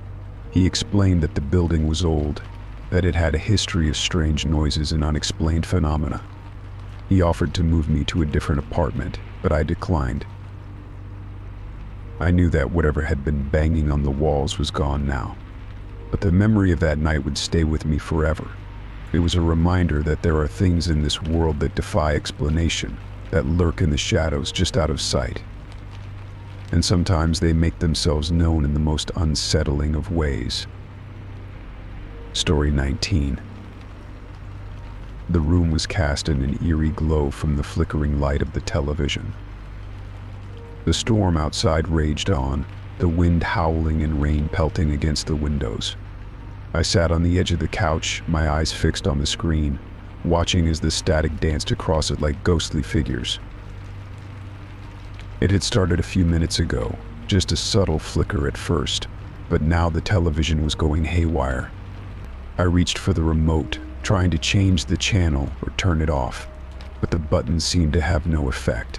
He explained that the building was old, that it had a history of strange noises and unexplained phenomena. He offered to move me to a different apartment, but I declined. I knew that whatever had been banging on the walls was gone now, but the memory of that night would stay with me forever. It was a reminder that there are things in this world that defy explanation, that lurk in the shadows just out of sight. And sometimes they make themselves known in the most unsettling of ways. Story 19. The room was cast in an eerie glow from the flickering light of the television. The storm outside raged on, the wind howling and rain pelting against the windows. I sat on the edge of the couch, my eyes fixed on the screen, watching as the static danced across it like ghostly figures. It had started a few minutes ago, just a subtle flicker at first, but now the television was going haywire. I reached for the remote, trying to change the channel or turn it off, but the buttons seemed to have no effect.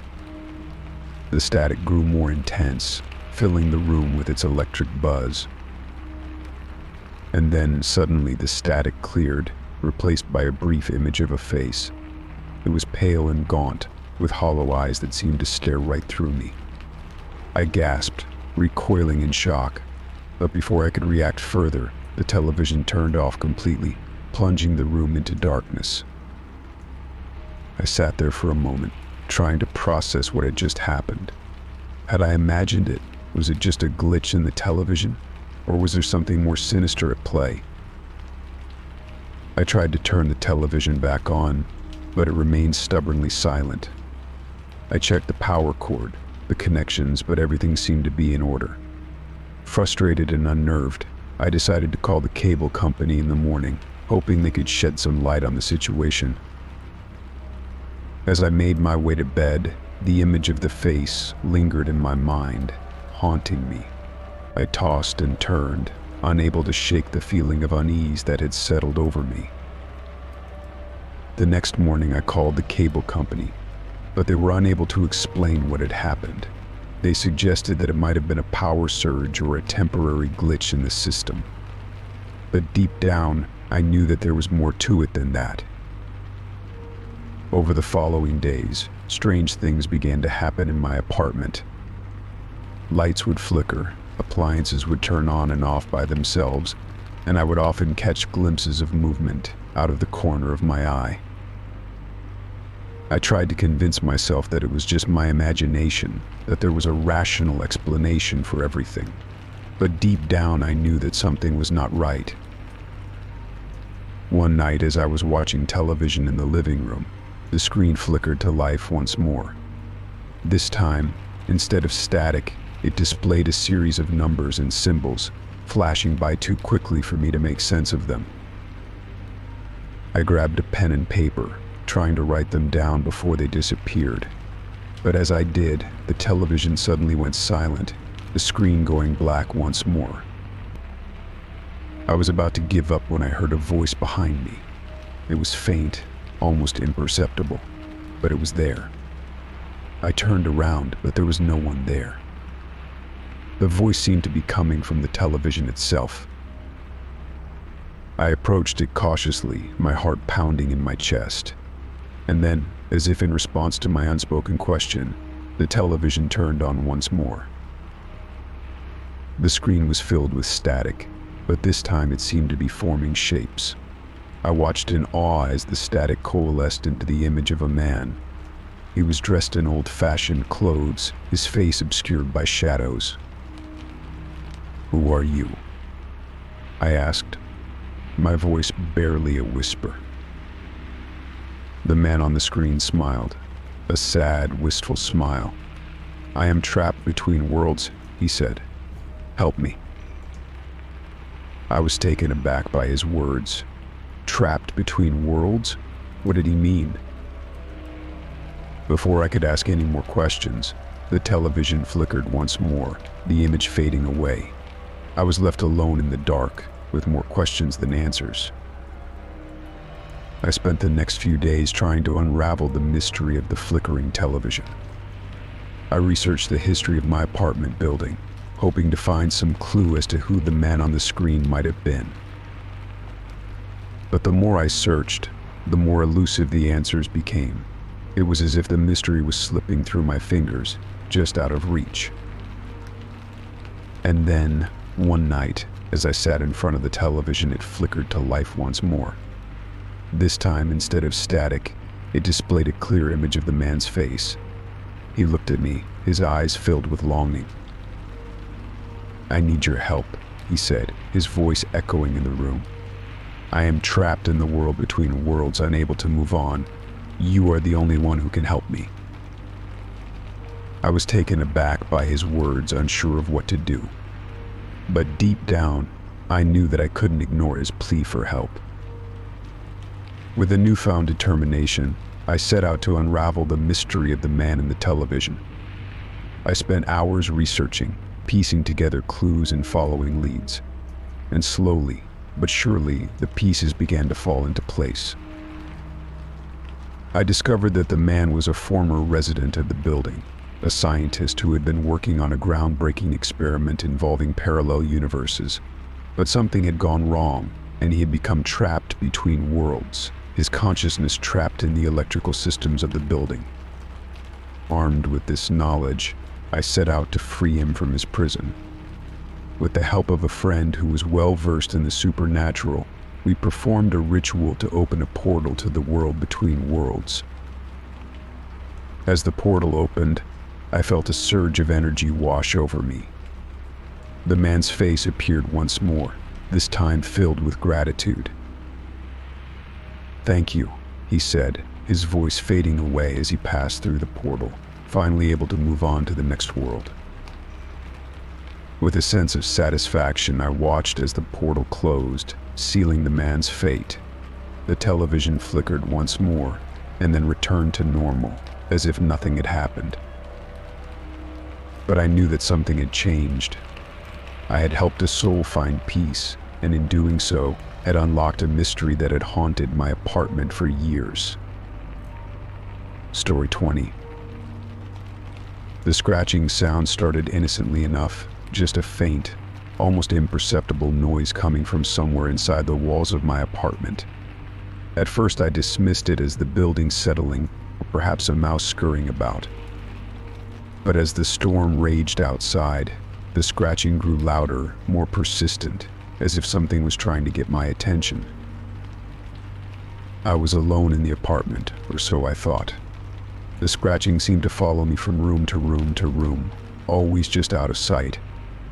The static grew more intense, filling the room with its electric buzz. And then suddenly the static cleared, replaced by a brief image of a face. It was pale and gaunt, with hollow eyes that seemed to stare right through me. I gasped, recoiling in shock, but before I could react further, the television turned off completely, plunging the room into darkness. I sat there for a moment, trying to process what had just happened. Had I imagined it? Was it just a glitch in the television, or was there something more sinister at play? I tried to turn the television back on, but it remained stubbornly silent. I checked the power cord, the connections, but everything seemed to be in order. Frustrated and unnerved, I decided to call the cable company in the morning, hoping they could shed some light on the situation. As I made my way to bed, the image of the face lingered in my mind, haunting me. I tossed and turned, unable to shake the feeling of unease that had settled over me. The next morning I called the cable company, but they were unable to explain what had happened. They suggested that it might have been a power surge or a temporary glitch in the system. But deep down, I knew that there was more to it than that. Over the following days, strange things began to happen in my apartment. Lights would flicker, appliances would turn on and off by themselves, and I would often catch glimpses of movement out of the corner of my eye. I tried to convince myself that it was just my imagination, that there was a rational explanation for everything. But deep down I knew that something was not right. One night as I was watching television in the living room, the screen flickered to life once more. This time, instead of static, it displayed a series of numbers and symbols, flashing by too quickly for me to make sense of them. I grabbed a pen and paper, trying to write them down before they disappeared. But as I did, the television suddenly went silent, the screen going black once more. I was about to give up when I heard a voice behind me. It was faint, almost imperceptible, but it was there. I turned around, but there was no one there. The voice seemed to be coming from the television itself. I approached it cautiously, my heart pounding in my chest. And then, as if in response to my unspoken question, the television turned on once more. The screen was filled with static, but this time it seemed to be forming shapes. I watched in awe as the static coalesced into the image of a man. He was dressed in old-fashioned clothes, his face obscured by shadows. "Who are you?" I asked, my voice barely a whisper. The man on the screen smiled, a sad, wistful smile. "I am trapped between worlds," he said. "Help me." I was taken aback by his words. Trapped between worlds? What did he mean? Before I could ask any more questions, the television flickered once more, the image fading away. I was left alone in the dark, with more questions than answers. I spent the next few days trying to unravel the mystery of the flickering television. I researched the history of my apartment building, hoping to find some clue as to who the man on the screen might have been. But the more I searched, the more elusive the answers became. It was as if the mystery was slipping through my fingers, just out of reach. And then, one night, as I sat in front of the television, it flickered to life once more. This time, instead of static, it displayed a clear image of the man's face. He looked at me, his eyes filled with longing. "I need your help," he said, his voice echoing in the room. "I am trapped in the world between worlds, unable to move on. You are the only one who can help me." I was taken aback by his words, unsure of what to do. But deep down, I knew that I couldn't ignore his plea for help. With a newfound determination, I set out to unravel the mystery of the man in the television. I spent hours researching, piecing together clues and following leads. And slowly, but surely, the pieces began to fall into place. I discovered that the man was a former resident of the building, a scientist who had been working on a groundbreaking experiment involving parallel universes. But something had gone wrong, and he had become trapped between worlds, his consciousness trapped in the electrical systems of the building. Armed with this knowledge, I set out to free him from his prison. With the help of a friend who was well versed in the supernatural, we performed a ritual to open a portal to the world between worlds. As the portal opened, I felt a surge of energy wash over me, The man's face appeared once more, this time filled with gratitude. "Thank you," he said, his voice fading away as he passed through the portal, finally able to move on to the next world. With a sense of satisfaction, I watched as the portal closed, sealing the man's fate. The television flickered once more, and then returned to normal, as if nothing had happened. But I knew that something had changed. I had helped a soul find peace, and in doing so, had unlocked a mystery that had haunted my apartment for years. Story 20. The scratching sound started innocently enough, just a faint, almost imperceptible noise coming from somewhere inside the walls of my apartment. At first I dismissed it as the building settling, or perhaps a mouse scurrying about. But as the storm raged outside, the scratching grew louder, more persistent, as if something was trying to get my attention. I was alone in the apartment, or so I thought. The scratching seemed to follow me from room to room to room, always just out of sight.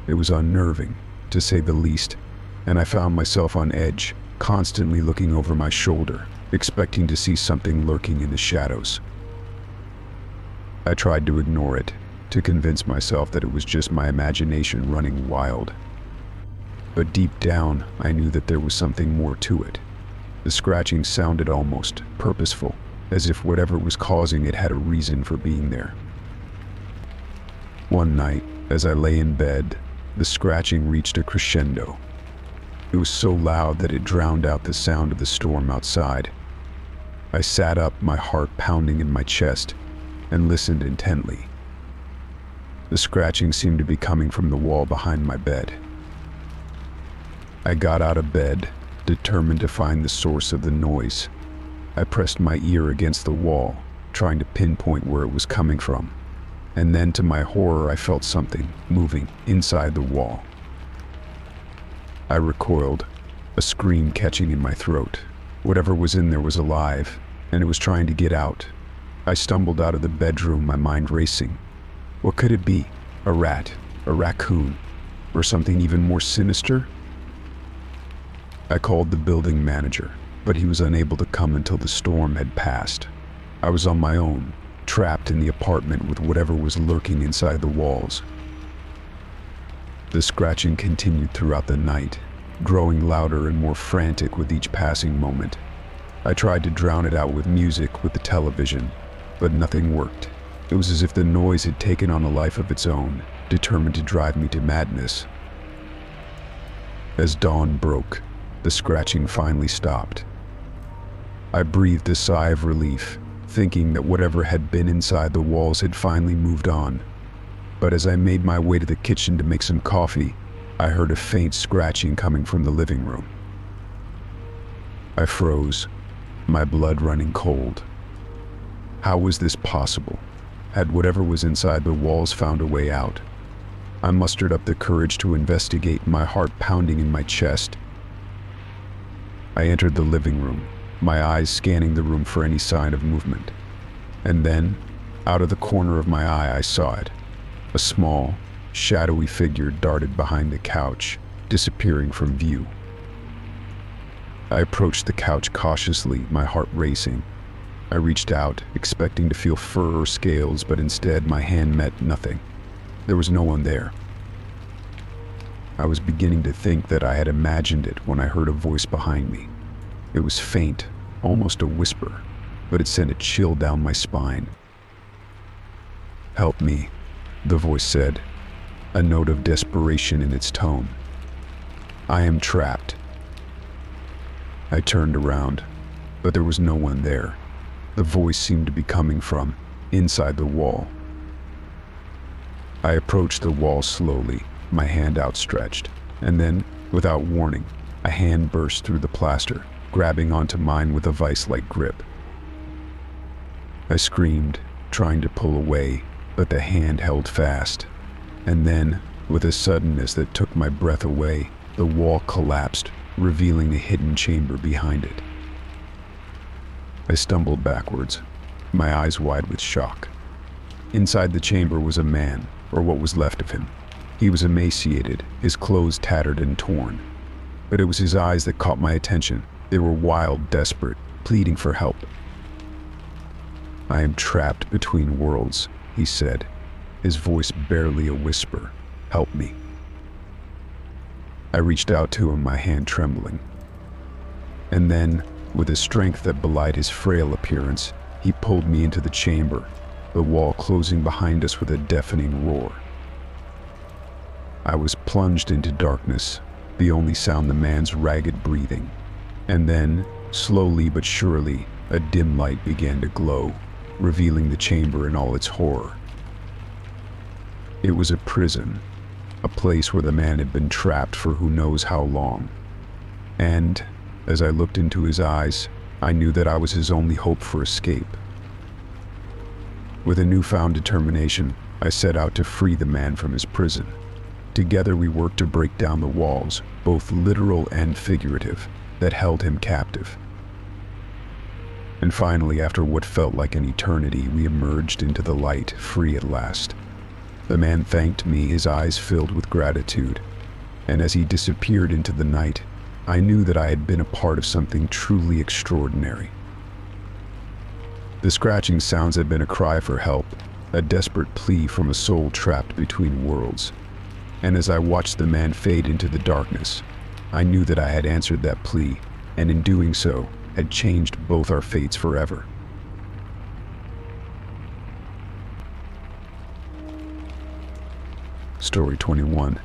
It was unnerving, to say the least, and I found myself on edge, constantly looking over my shoulder, expecting to see something lurking in the shadows. I tried to ignore it, to convince myself that it was just my imagination running wild. But deep down, I knew that there was something more to it. The scratching sounded almost purposeful, as if whatever was causing it had a reason for being there. One night, as I lay in bed, the scratching reached a crescendo. It was so loud that it drowned out the sound of the storm outside. I sat up, my heart pounding in my chest, and listened intently. The scratching seemed to be coming from the wall behind my bed. I got out of bed, determined to find the source of the noise. I pressed my ear against the wall, trying to pinpoint where it was coming from. And then, to my horror, I felt something moving inside the wall. I recoiled, a scream catching in my throat. Whatever was in there was alive, and it was trying to get out. I stumbled out of the bedroom, my mind racing. What could it be? A rat, a raccoon, or something even more sinister? I called the building manager, but he was unable to come until the storm had passed. I was on my own, trapped in the apartment with whatever was lurking inside the walls. The scratching continued throughout the night, growing louder and more frantic with each passing moment. I tried to drown it out with music, with the television, but nothing worked. It was as if the noise had taken on a life of its own, determined to drive me to madness. As dawn broke, the scratching finally stopped. I breathed a sigh of relief, thinking that whatever had been inside the walls had finally moved on. But as I made my way to the kitchen to make some coffee, I heard a faint scratching coming from the living room. I froze, my blood running cold. How was this possible? Had whatever was inside the walls found a way out? I mustered up the courage to investigate, my heart pounding in my chest. I entered the living room, my eyes scanning the room for any sign of movement. And then, out of the corner of my eye, I saw it. A small, shadowy figure darted behind the couch, disappearing from view. I approached the couch cautiously, my heart racing. I reached out, expecting to feel fur or scales, but instead my hand met nothing. There was no one there. I was beginning to think that I had imagined it when I heard a voice behind me. It was faint, almost a whisper, but it sent a chill down my spine. "Help me," the voice said, a note of desperation in its tone. "I am trapped." I turned around, but there was no one there. The voice seemed to be coming from inside the wall. I approached the wall slowly, my hand outstretched, and then, without warning, a hand burst through the plaster, grabbing onto mine with a vice-like grip. I screamed, trying to pull away, but the hand held fast. And then, with a suddenness that took my breath away, the wall collapsed, revealing a hidden chamber behind it. I stumbled backwards, my eyes wide with shock. Inside the chamber was a man, or what was left of him. He was emaciated, his clothes tattered and torn. But it was his eyes that caught my attention. They were wild, desperate, pleading for help. "I am trapped between worlds," he said, his voice barely a whisper. "Help me." I reached out to him, my hand trembling. And then, with a strength that belied his frail appearance, he pulled me into the chamber, the wall closing behind us with a deafening roar. I was plunged into darkness, the only sound the man's ragged breathing. And then, slowly but surely, a dim light began to glow, revealing the chamber in all its horror. It was a prison, a place where the man had been trapped for who knows how long. And, as I looked into his eyes, I knew that I was his only hope for escape. With a newfound determination, I set out to free the man from his prison. Together we worked to break down the walls, both literal and figurative, that held him captive. And finally, after what felt like an eternity, we emerged into the light, free at last. The man thanked me, his eyes filled with gratitude, and as he disappeared into the night, I knew that I had been a part of something truly extraordinary. The scratching sounds had been a cry for help, a desperate plea from a soul trapped between worlds. And as I watched the man fade into the darkness, I knew that I had answered that plea, and in doing so, had changed both our fates forever. Story 21.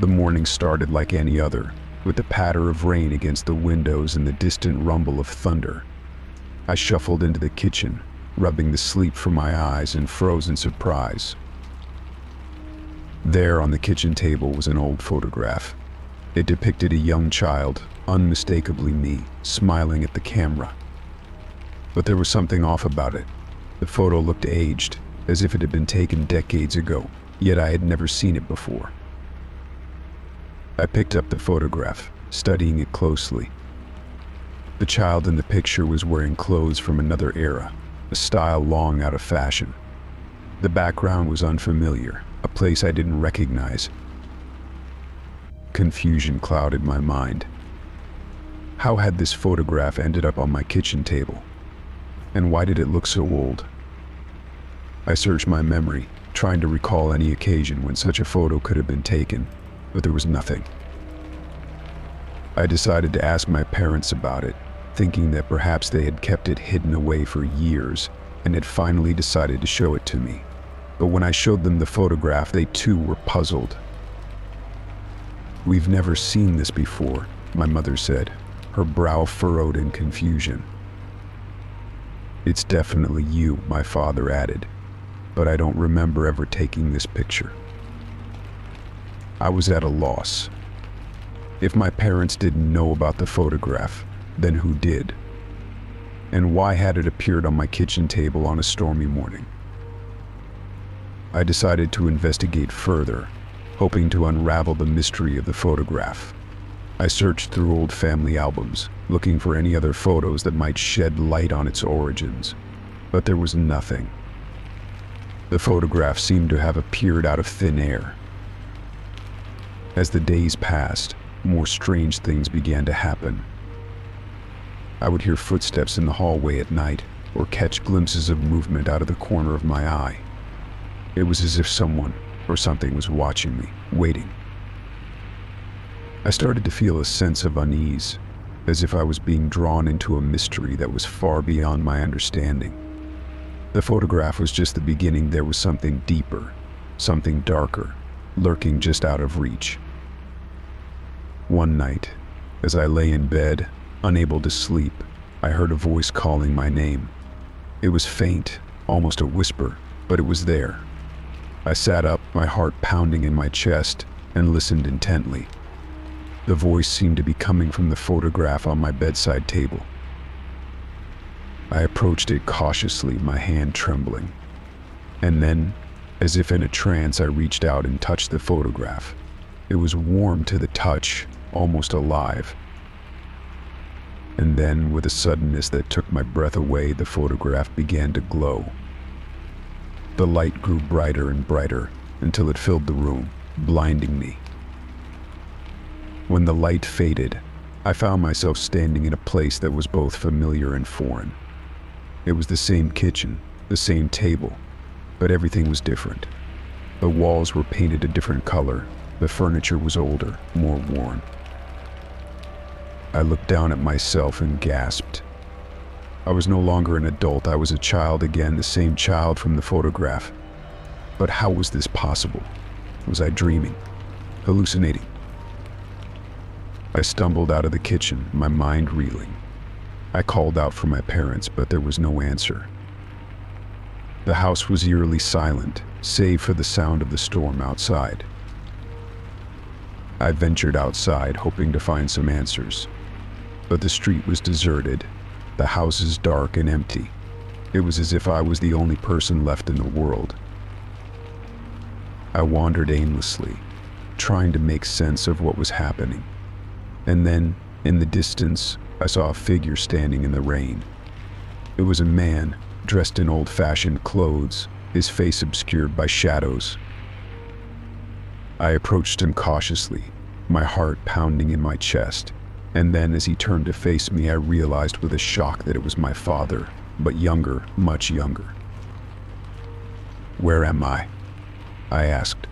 The morning started like any other, with the patter of rain against the windows and the distant rumble of thunder. I shuffled into the kitchen, rubbing the sleep from my eyes in frozen surprise. There on the kitchen table was an old photograph. It depicted a young child, unmistakably me, smiling at the camera. But there was something off about it. The photo looked aged, as if it had been taken decades ago, yet I had never seen it before. I picked up the photograph, studying it closely. The child in the picture was wearing clothes from another era, a style long out of fashion. The background was unfamiliar, a place I didn't recognize. Confusion clouded my mind. How had this photograph ended up on my kitchen table? And why did it look so old? I searched my memory, trying to recall any occasion when such a photo could have been taken, but there was nothing. I decided to ask my parents about it, thinking that perhaps they had kept it hidden away for years and had finally decided to show it to me. But when I showed them the photograph, they too were puzzled. "We've never seen this before," my mother said, her brow furrowed in confusion. "It's definitely you," my father added, "but I don't remember ever taking this picture." I was at a loss. If my parents didn't know about the photograph, then who did? And why had it appeared on my kitchen table on a stormy morning? I decided to investigate further, hoping to unravel the mystery of the photograph. I searched through old family albums, looking for any other photos that might shed light on its origins, but there was nothing. The photograph seemed to have appeared out of thin air. As the days passed, more strange things began to happen. I would hear footsteps in the hallway at night, or catch glimpses of movement out of the corner of my eye. It was as if someone or something was watching me, waiting. I started to feel a sense of unease, as if I was being drawn into a mystery that was far beyond my understanding. The photograph was just the beginning. There was something deeper, something darker, lurking just out of reach. One night, as I lay in bed, unable to sleep, I heard a voice calling my name. It was faint, almost a whisper, but it was there. I sat up, my heart pounding in my chest, and listened intently. The voice seemed to be coming from the photograph on my bedside table. I approached it cautiously, my hand trembling. And then, as if in a trance, I reached out and touched the photograph. It was warm to the touch, almost alive. And then, with a suddenness that took my breath away, the photograph began to glow. The light grew brighter and brighter, until it filled the room, blinding me. When the light faded, I found myself standing in a place that was both familiar and foreign. It was the same kitchen, the same table, but everything was different. The walls were painted a different color. The furniture was older, more worn. I looked down at myself and gasped. I was no longer an adult. I was a child again, the same child from the photograph. But how was this possible? Was I dreaming? Hallucinating? I stumbled out of the kitchen, my mind reeling. I called out for my parents, but there was no answer. The house was eerily silent, save for the sound of the storm outside. I ventured outside, hoping to find some answers. But the street was deserted, the houses dark and empty. It was as if I was the only person left in the world. I wandered aimlessly, trying to make sense of what was happening. And then, in the distance, I saw a figure standing in the rain. It was a man, dressed in old-fashioned clothes, his face obscured by shadows. I approached him cautiously, my heart pounding in my chest. And then, as he turned to face me, I realized with a shock that it was my father, but younger, much younger. "Where am I?" I asked,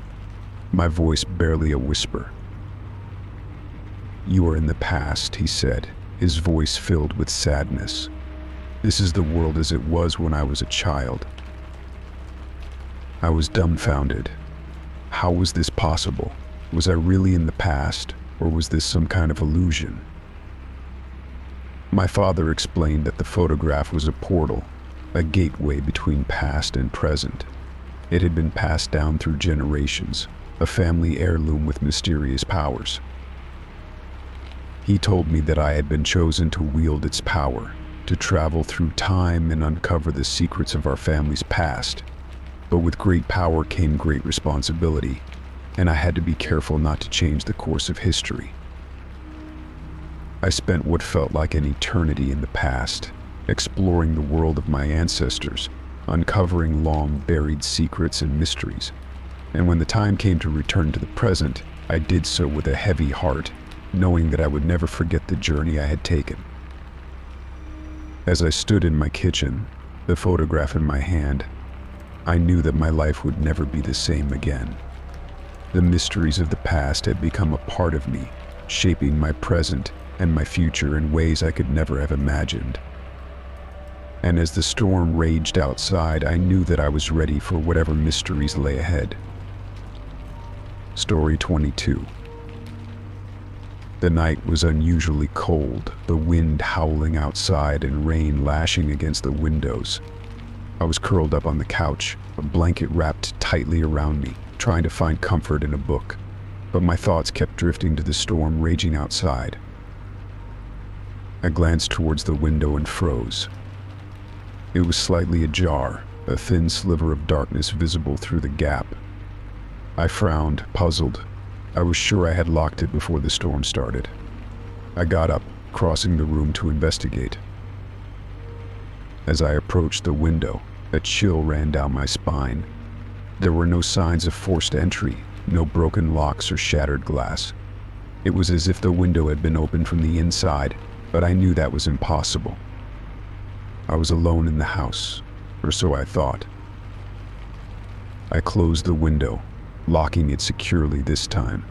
my voice barely a whisper. "You are in the past," he said, his voice filled with sadness. "This is the world as it was when I was a child." I was dumbfounded. How was this possible? Was I really in the past, or was this some kind of illusion? My father explained that the photograph was a portal, a gateway between past and present. It had been passed down through generations, a family heirloom with mysterious powers. He told me that I had been chosen to wield its power, to travel through time and uncover the secrets of our family's past. But with great power came great responsibility, and I had to be careful not to change the course of history. I spent what felt like an eternity in the past, exploring the world of my ancestors, uncovering long-buried secrets and mysteries. And when the time came to return to the present, I did so with a heavy heart, knowing that I would never forget the journey I had taken. As I stood in my kitchen, the photograph in my hand, I knew that my life would never be the same again. The mysteries of the past had become a part of me, shaping my present and my future in ways I could never have imagined. And as the storm raged outside, I knew that I was ready for whatever mysteries lay ahead. Story 22. The night was unusually cold, the wind howling outside and rain lashing against the windows. I was curled up on the couch, a blanket wrapped tightly around me, trying to find comfort in a book. But my thoughts kept drifting to the storm raging outside. I glanced towards the window and froze. It was slightly ajar, a thin sliver of darkness visible through the gap. I frowned, puzzled. I was sure I had locked it before the storm started. I got up, crossing the room to investigate. As I approached the window, a chill ran down my spine. There were no signs of forced entry, no broken locks or shattered glass. It was as if the window had been opened from the inside, but I knew that was impossible. I was alone in the house, or so I thought. I closed the window, locking it securely this time.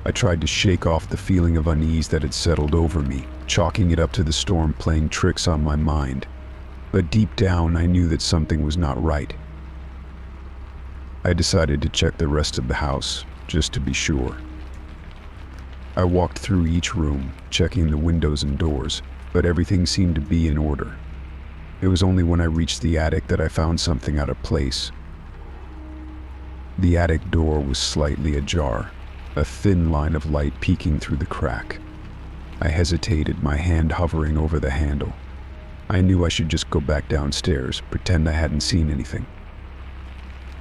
I tried to shake off the feeling of unease that had settled over me, chalking it up to the storm playing tricks on my mind. But deep down, I knew that something was not right. I decided to check the rest of the house, just to be sure. I walked through each room, checking the windows and doors, but everything seemed to be in order. It was only when I reached the attic that I found something out of place. The attic door was slightly ajar, a thin line of light peeking through the crack. I hesitated, my hand hovering over the handle. I knew I should just go back downstairs, pretend I hadn't seen anything.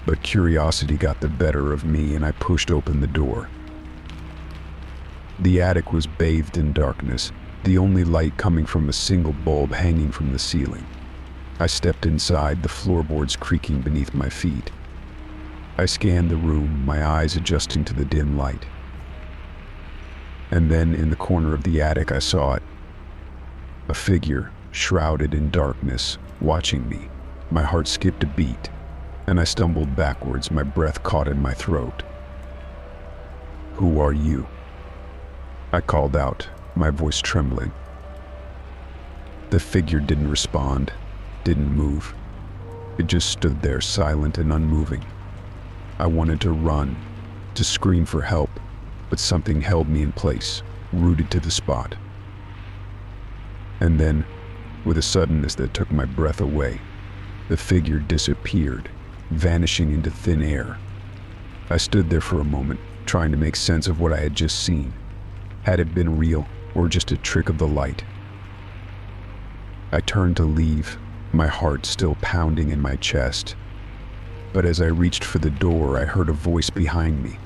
But curiosity got the better of me, and I pushed open the door. The attic was bathed in darkness, the only light coming from a single bulb hanging from the ceiling. I stepped inside, the floorboards creaking beneath my feet. I scanned the room, my eyes adjusting to the dim light. And then in the corner of the attic I saw it. A figure, shrouded in darkness, watching me. My heart skipped a beat, and I stumbled backwards, my breath caught in my throat. "Who are you?" I called out, my voice trembling. The figure didn't respond, didn't move. It just stood there, silent and unmoving. I wanted to run, to scream for help, but something held me in place, rooted to the spot. And then, with a suddenness that took my breath away, the figure disappeared, vanishing into thin air. I stood there for a moment, trying to make sense of what I had just seen. Had it been real, or just a trick of the light? I turned to leave, my heart still pounding in my chest. But as I reached for the door, I heard a voice behind me.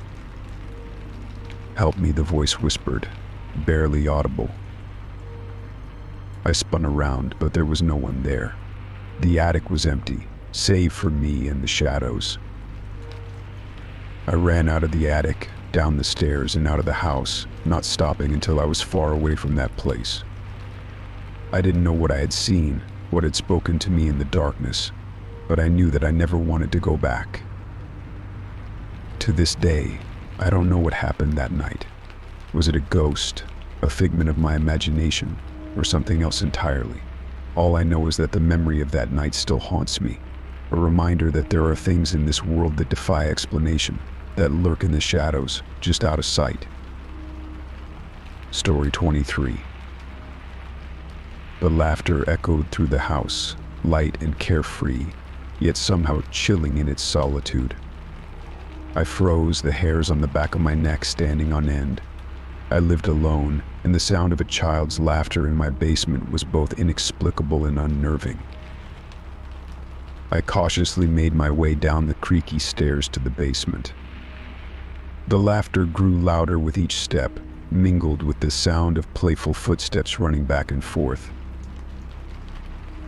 "Help me," the voice whispered, barely audible. I spun around, but there was no one there. The attic was empty, save for me and the shadows. I ran out of the attic, down the stairs and out of the house, not stopping until I was far away from that place. I didn't know what I had seen, what had spoken to me in the darkness, but I knew that I never wanted to go back. To this day, I don't know what happened that night. Was it a ghost, a figment of my imagination, or something else entirely? All I know is that the memory of that night still haunts me, a reminder that there are things in this world that defy explanation, that lurk in the shadows, just out of sight. Story 23. The laughter echoed through the house, light and carefree, yet somehow chilling in its solitude. I froze, the hairs on the back of my neck standing on end. I lived alone, and the sound of a child's laughter in my basement was both inexplicable and unnerving. I cautiously made my way down the creaky stairs to the basement. The laughter grew louder with each step, mingled with the sound of playful footsteps running back and forth.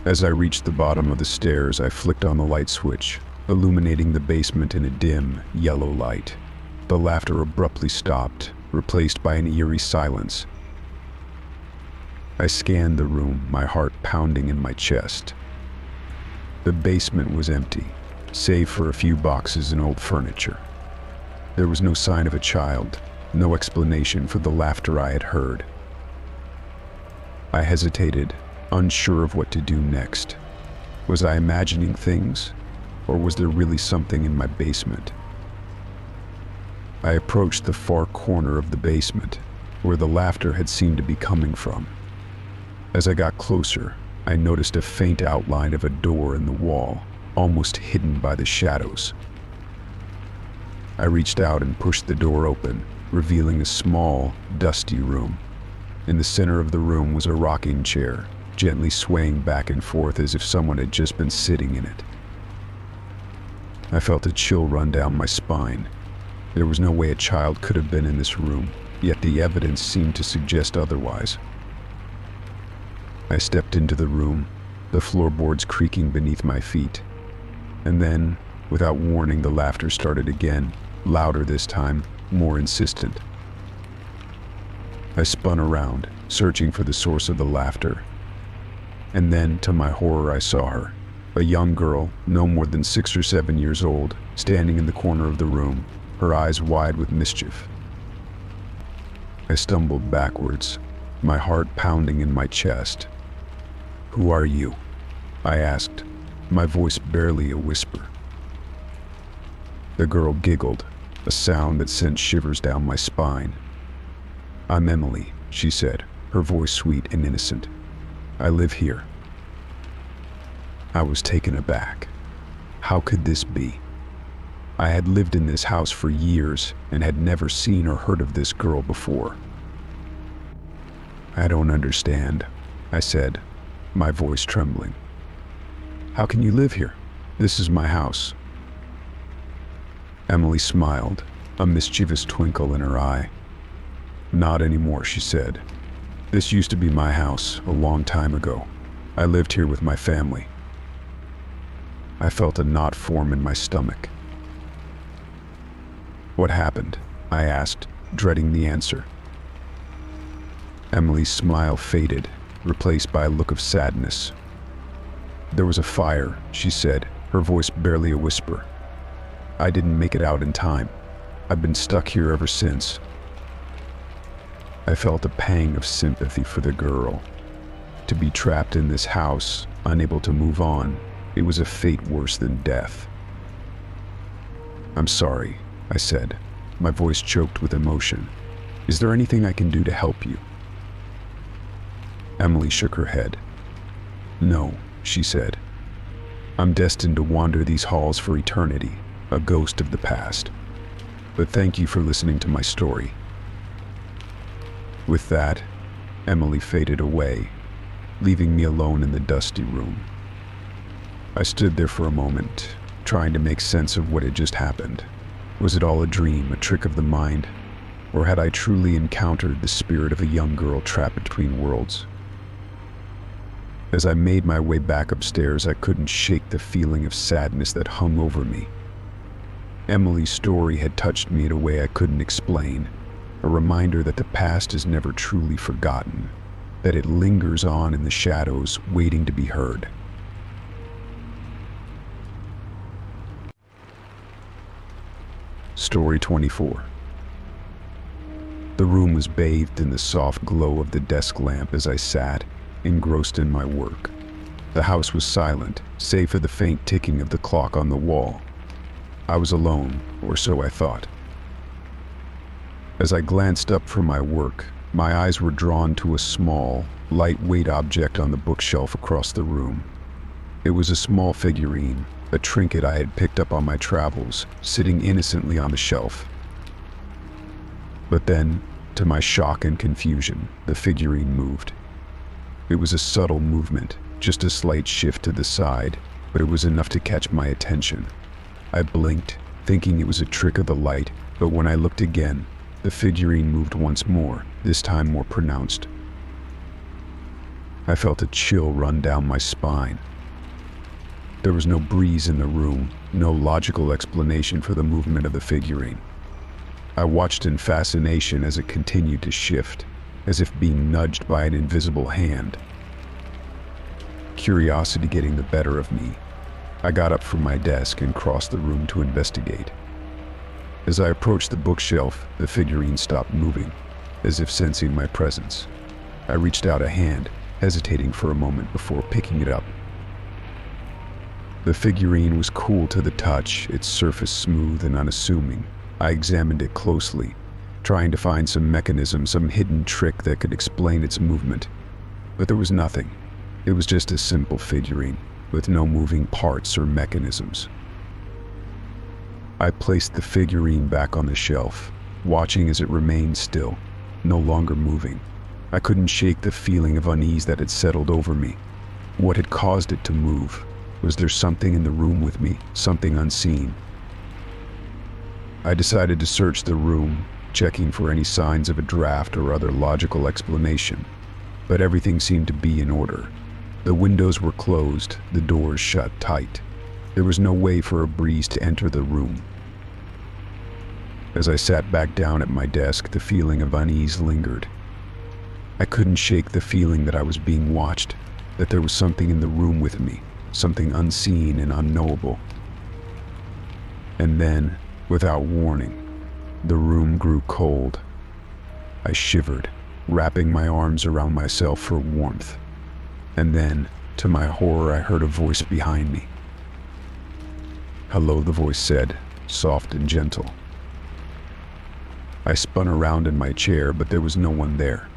As I reached the bottom of the stairs, I flicked on the light switch, illuminating the basement in a dim, yellow light. The laughter abruptly stopped, replaced by an eerie silence. I scanned the room, my heart pounding in my chest. The basement was empty, save for a few boxes and old furniture. There was no sign of a child, no explanation for the laughter I had heard. I hesitated, unsure of what to do next. Was I imagining things, or was there really something in my basement? I approached the far corner of the basement, where the laughter had seemed to be coming from. As I got closer, I noticed a faint outline of a door in the wall, almost hidden by the shadows. I reached out and pushed the door open, revealing a small, dusty room. In the center of the room was a rocking chair, gently swaying back and forth as if someone had just been sitting in it. I felt a chill run down my spine. There was no way a child could have been in this room, yet the evidence seemed to suggest otherwise. I stepped into the room, the floorboards creaking beneath my feet. And then, without warning, the laughter started again, louder this time, more insistent. I spun around, searching for the source of the laughter. And then, to my horror, I saw her, a young girl, no more than 6 or 7 years old, standing in the corner of the room, her eyes wide with mischief. I stumbled backwards, my heart pounding in my chest. "Who are you?" I asked, my voice barely a whisper. The girl giggled, a sound that sent shivers down my spine. "I'm Emily," she said, her voice sweet and innocent. "I live here." I was taken aback. How could this be? I had lived in this house for years and had never seen or heard of this girl before. "I don't understand," I said, my voice trembling. "How can you live here? This is my house." Emily smiled, a mischievous twinkle in her eye. "Not anymore," she said. "This used to be my house a long time ago. I lived here with my family." I felt a knot form in my stomach. "What happened?" I asked, dreading the answer. Emily's smile faded, replaced by a look of sadness. "There was a fire," she said, her voice barely a whisper. "I didn't make it out in time. I've been stuck here ever since." I felt a pang of sympathy for the girl. To be trapped in this house, unable to move on, it was a fate worse than death. "I'm sorry," I said, my voice choked with emotion. "Is there anything I can do to help you?" Emily shook her head. "No," she said. "I'm destined to wander these halls for eternity, a ghost of the past. But thank you for listening to my story." With that, Emily faded away, leaving me alone in the dusty room. I stood there for a moment, trying to make sense of what had just happened. Was it all a dream, a trick of the mind? Or had I truly encountered the spirit of a young girl trapped between worlds? As I made my way back upstairs, I couldn't shake the feeling of sadness that hung over me. Emily's story had touched me in a way I couldn't explain, a reminder that the past is never truly forgotten, that it lingers on in the shadows, waiting to be heard. Story 24. The room was bathed in the soft glow of the desk lamp as I sat, engrossed in my work. The house was silent, save for the faint ticking of the clock on the wall. I was alone, or so I thought. As I glanced up from my work, my eyes were drawn to a small, lightweight object on the bookshelf across the room. It was a small figurine, a trinket I had picked up on my travels, sitting innocently on the shelf. But then, to my shock and confusion, the figurine moved. It was a subtle movement, just a slight shift to the side, but it was enough to catch my attention. I blinked, thinking it was a trick of the light, but when I looked again, the figurine moved once more, this time more pronounced. I felt a chill run down my spine. There was no breeze in the room, no logical explanation for the movement of the figurine. I watched in fascination as it continued to shift, as if being nudged by an invisible hand. Curiosity getting the better of me, I got up from my desk and crossed the room to investigate. As I approached the bookshelf, the figurine stopped moving, as if sensing my presence. I reached out a hand, hesitating for a moment before picking it up. The figurine was cool to the touch, its surface smooth and unassuming. I examined it closely, trying to find some mechanism, some hidden trick that could explain its movement. But there was nothing. It was just a simple figurine, with no moving parts or mechanisms. I placed the figurine back on the shelf, watching as it remained still, no longer moving. I couldn't shake the feeling of unease that had settled over me. What had caused it to move? Was there something in the room with me, something unseen? I decided to search the room, checking for any signs of a draft or other logical explanation. But everything seemed to be in order. The windows were closed, the doors shut tight. There was no way for a breeze to enter the room. As I sat back down at my desk, the feeling of unease lingered. I couldn't shake the feeling that I was being watched, that there was something in the room with me, something unseen and unknowable. And then, without warning, the room grew cold. I shivered, wrapping my arms around myself for warmth. And then, to my horror, I heard a voice behind me. "Hello," the voice said, soft and gentle. I spun around in my chair, but there was no one there.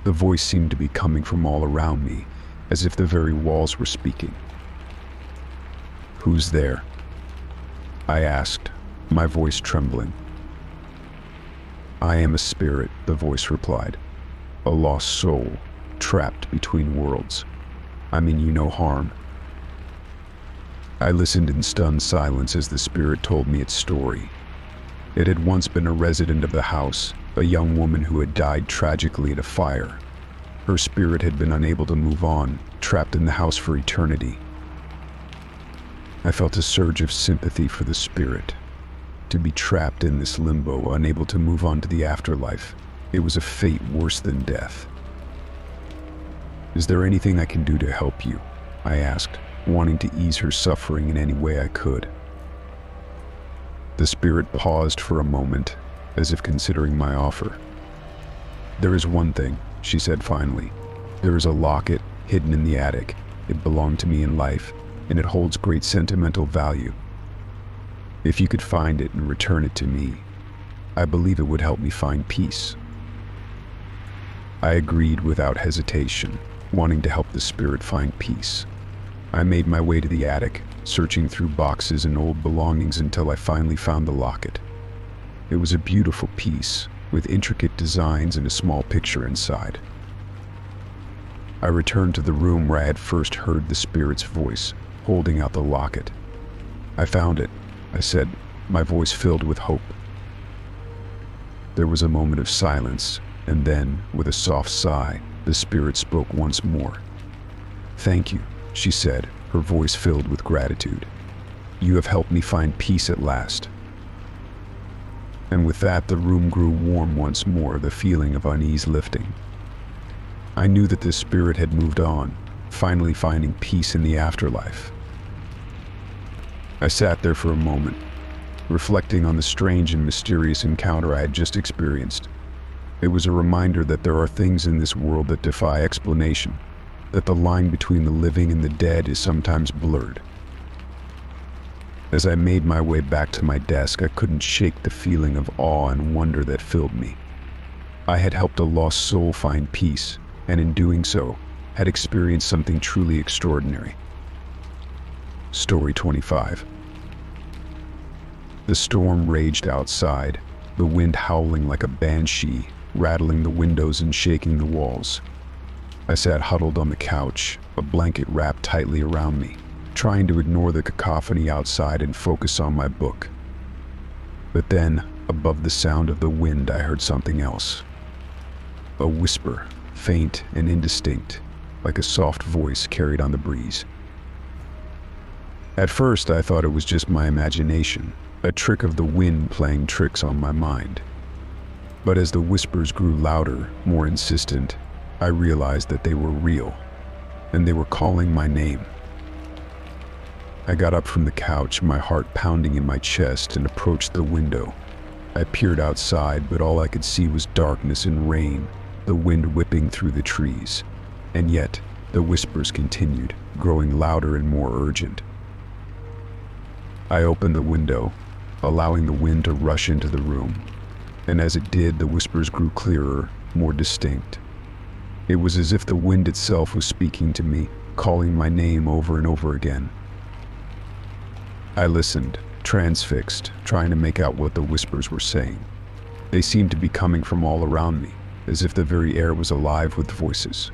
The voice seemed to be coming from all around me, as if the very walls were speaking. "Who's there?" I asked, my voice trembling. "I am a spirit," the voice replied. "A lost soul, trapped between worlds. I mean you no harm." I listened in stunned silence as the spirit told me its story. It had once been a resident of the house, a young woman who had died tragically at a fire. Her spirit had been unable to move on, trapped in the house for eternity. I felt a surge of sympathy for the spirit. to be trapped in this limbo, unable to move on to the afterlife. It was a fate worse than death. "Is there anything I can do to help you?" I asked, wanting to ease her suffering in any way I could. The spirit paused for a moment, as if considering my offer. "There is one thing," she said finally. "There is a locket hidden in the attic. It belonged to me in life, and it holds great sentimental value. If you could find it and return it to me, I believe it would help me find peace." I agreed without hesitation, wanting to help the spirit find peace. I made my way to the attic, searching through boxes and old belongings until I finally found the locket. It was a beautiful piece, with intricate designs and a small picture inside. I returned to the room where I had first heard the spirit's voice, holding out the locket. "I found it," I said, my voice filled with hope. There was a moment of silence, and then, with a soft sigh, the spirit spoke once more. "Thank you," she said, her voice filled with gratitude. "You have helped me find peace at last." And with that, the room grew warm once more, the feeling of unease lifting. I knew that this spirit had moved on, finally finding peace in the afterlife. I sat there for a moment, reflecting on the strange and mysterious encounter I had just experienced. It was a reminder that there are things in this world that defy explanation, that the line between the living and the dead is sometimes blurred. As I made my way back to my desk, I couldn't shake the feeling of awe and wonder that filled me. I had helped a lost soul find peace, and in doing so, had experienced something truly extraordinary. Story 25. The storm raged outside, the wind howling like a banshee, rattling the windows and shaking the walls. I sat huddled on the couch, a blanket wrapped tightly around me, trying to ignore the cacophony outside and focus on my book. But then, above the sound of the wind, I heard something else. A whisper, faint and indistinct, like a soft voice carried on the breeze. At first, I thought it was just my imagination, a trick of the wind playing tricks on my mind. But as the whispers grew louder, more insistent, I realized that they were real, and they were calling my name. I got up from the couch, my heart pounding in my chest, and approached the window. I peered outside, but all I could see was darkness and rain, the wind whipping through the trees. And yet, the whispers continued, growing louder and more urgent. I opened the window, allowing the wind to rush into the room, and as it did, the whispers grew clearer, more distinct. It was as if the wind itself was speaking to me, calling my name over and over again. I listened, transfixed, trying to make out what the whispers were saying. They seemed to be coming from all around me, as if the very air was alive with voices.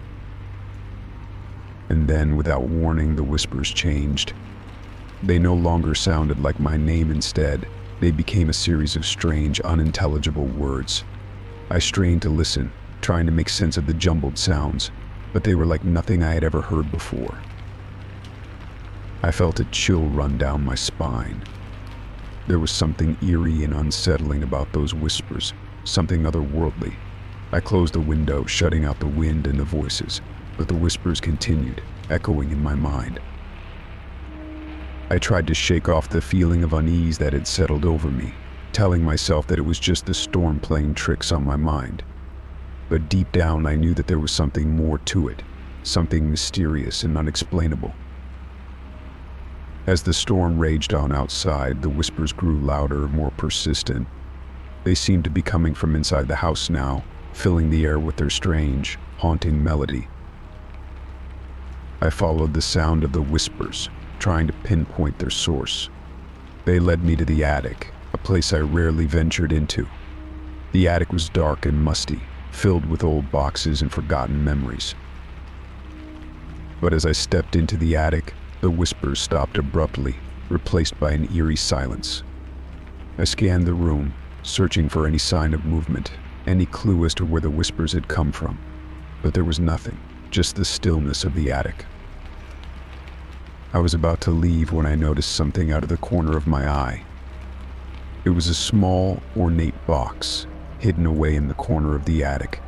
And then, without warning, the whispers changed. They no longer sounded like my name. Instead, they became a series of strange, unintelligible words. I strained to listen, trying to make sense of the jumbled sounds, but they were like nothing I had ever heard before. I felt a chill run down my spine. There was something eerie and unsettling about those whispers, something otherworldly. I closed the window, shutting out the wind and the voices, but the whispers continued, echoing in my mind. I tried to shake off the feeling of unease that had settled over me, telling myself that it was just the storm playing tricks on my mind. But deep down, I knew that there was something more to it, something mysterious and unexplainable. As the storm raged on outside, the whispers grew louder, more persistent. They seemed to be coming from inside the house now, filling the air with their strange, haunting melody. I followed the sound of the whispers, trying to pinpoint their source. They led me to the attic, a place I rarely ventured into. The attic was dark and musty, filled with old boxes and forgotten memories. But as I stepped into the attic, the whispers stopped abruptly, replaced by an eerie silence. I scanned the room, searching for any sign of movement, any clue as to where the whispers had come from. But there was nothing, just the stillness of the attic. I was about to leave when I noticed something out of the corner of my eye. It was a small, ornate box, hidden away in the corner of the attic.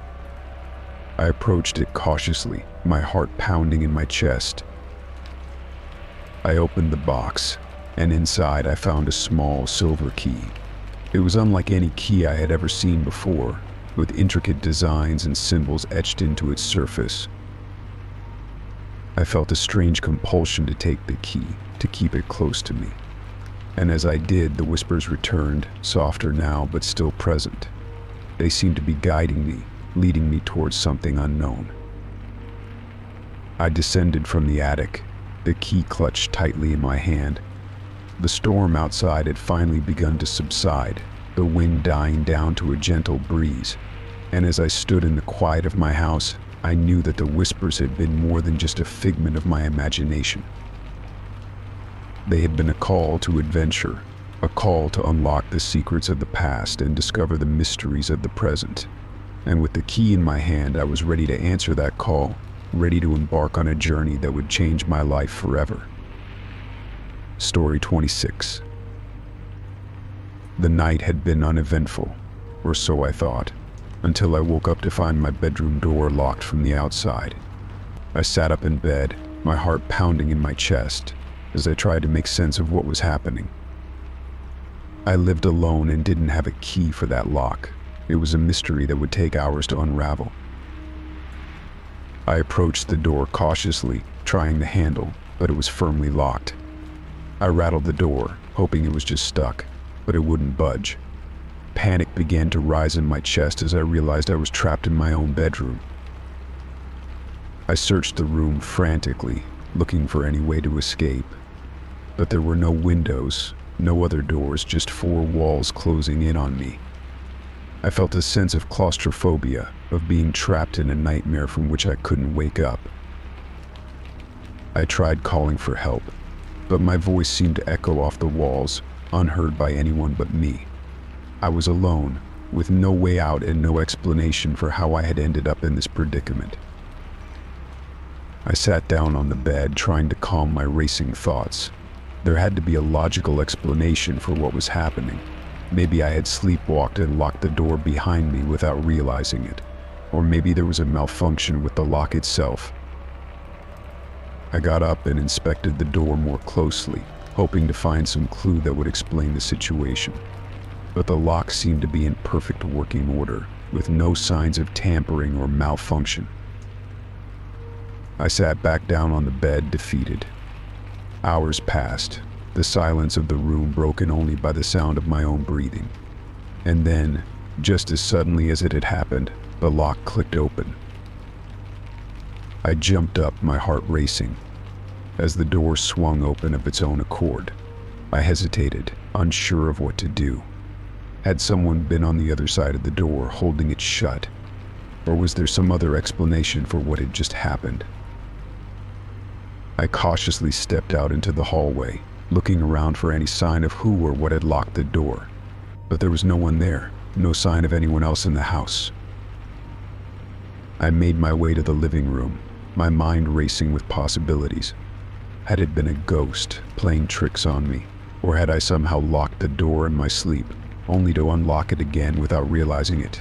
I approached it cautiously, my heart pounding in my chest. I opened the box, and inside I found a small silver key. It was unlike any key I had ever seen before, with intricate designs and symbols etched into its surface. I felt a strange compulsion to take the key, to keep it close to me. And as I did, the whispers returned, softer now but still present. They seemed to be guiding me, leading me towards something unknown. I descended from the attic, the key clutched tightly in my hand. The storm outside had finally begun to subside, the wind dying down to a gentle breeze. And as I stood in the quiet of my house, I knew that the whispers had been more than just a figment of my imagination. They had been a call to adventure, a call to unlock the secrets of the past and discover the mysteries of the present. And with the key in my hand, I was ready to answer that call, ready to embark on a journey that would change my life forever. Story 26. The night had been uneventful, or so I thought, until I woke up to find my bedroom door locked from the outside. I sat up in bed, my heart pounding in my chest, as I tried to make sense of what was happening. I lived alone and didn't have a key for that lock. It was a mystery that would take hours to unravel. I approached the door cautiously, trying the handle, but it was firmly locked. I rattled the door, hoping it was just stuck, but it wouldn't budge. Panic began to rise in my chest as I realized I was trapped in my own bedroom. I searched the room frantically, looking for any way to escape. But there were no windows, no other doors, just four walls closing in on me. I felt a sense of claustrophobia, of being trapped in a nightmare from which I couldn't wake up. I tried calling for help, but my voice seemed to echo off the walls, unheard by anyone but me. I was alone, with no way out and no explanation for how I had ended up in this predicament. I sat down on the bed, trying to calm my racing thoughts. There had to be a logical explanation for what was happening. Maybe I had sleepwalked and locked the door behind me without realizing it. Or maybe there was a malfunction with the lock itself. I got up and inspected the door more closely, hoping to find some clue that would explain the situation. But the lock seemed to be in perfect working order, with no signs of tampering or malfunction. I sat back down on the bed, defeated. Hours passed, the silence of the room broken only by the sound of my own breathing. And then, just as suddenly as it had happened, the lock clicked open. I jumped up, my heart racing. As the door swung open of its own accord, I hesitated, unsure of what to do. Had someone been on the other side of the door, holding it shut? Or was there some other explanation for what had just happened? I cautiously stepped out into the hallway, looking around for any sign of who or what had locked the door. But there was no one there, no sign of anyone else in the house. I made my way to the living room, my mind racing with possibilities. Had it been a ghost playing tricks on me, or had I somehow locked the door in my sleep, only to unlock it again without realizing it?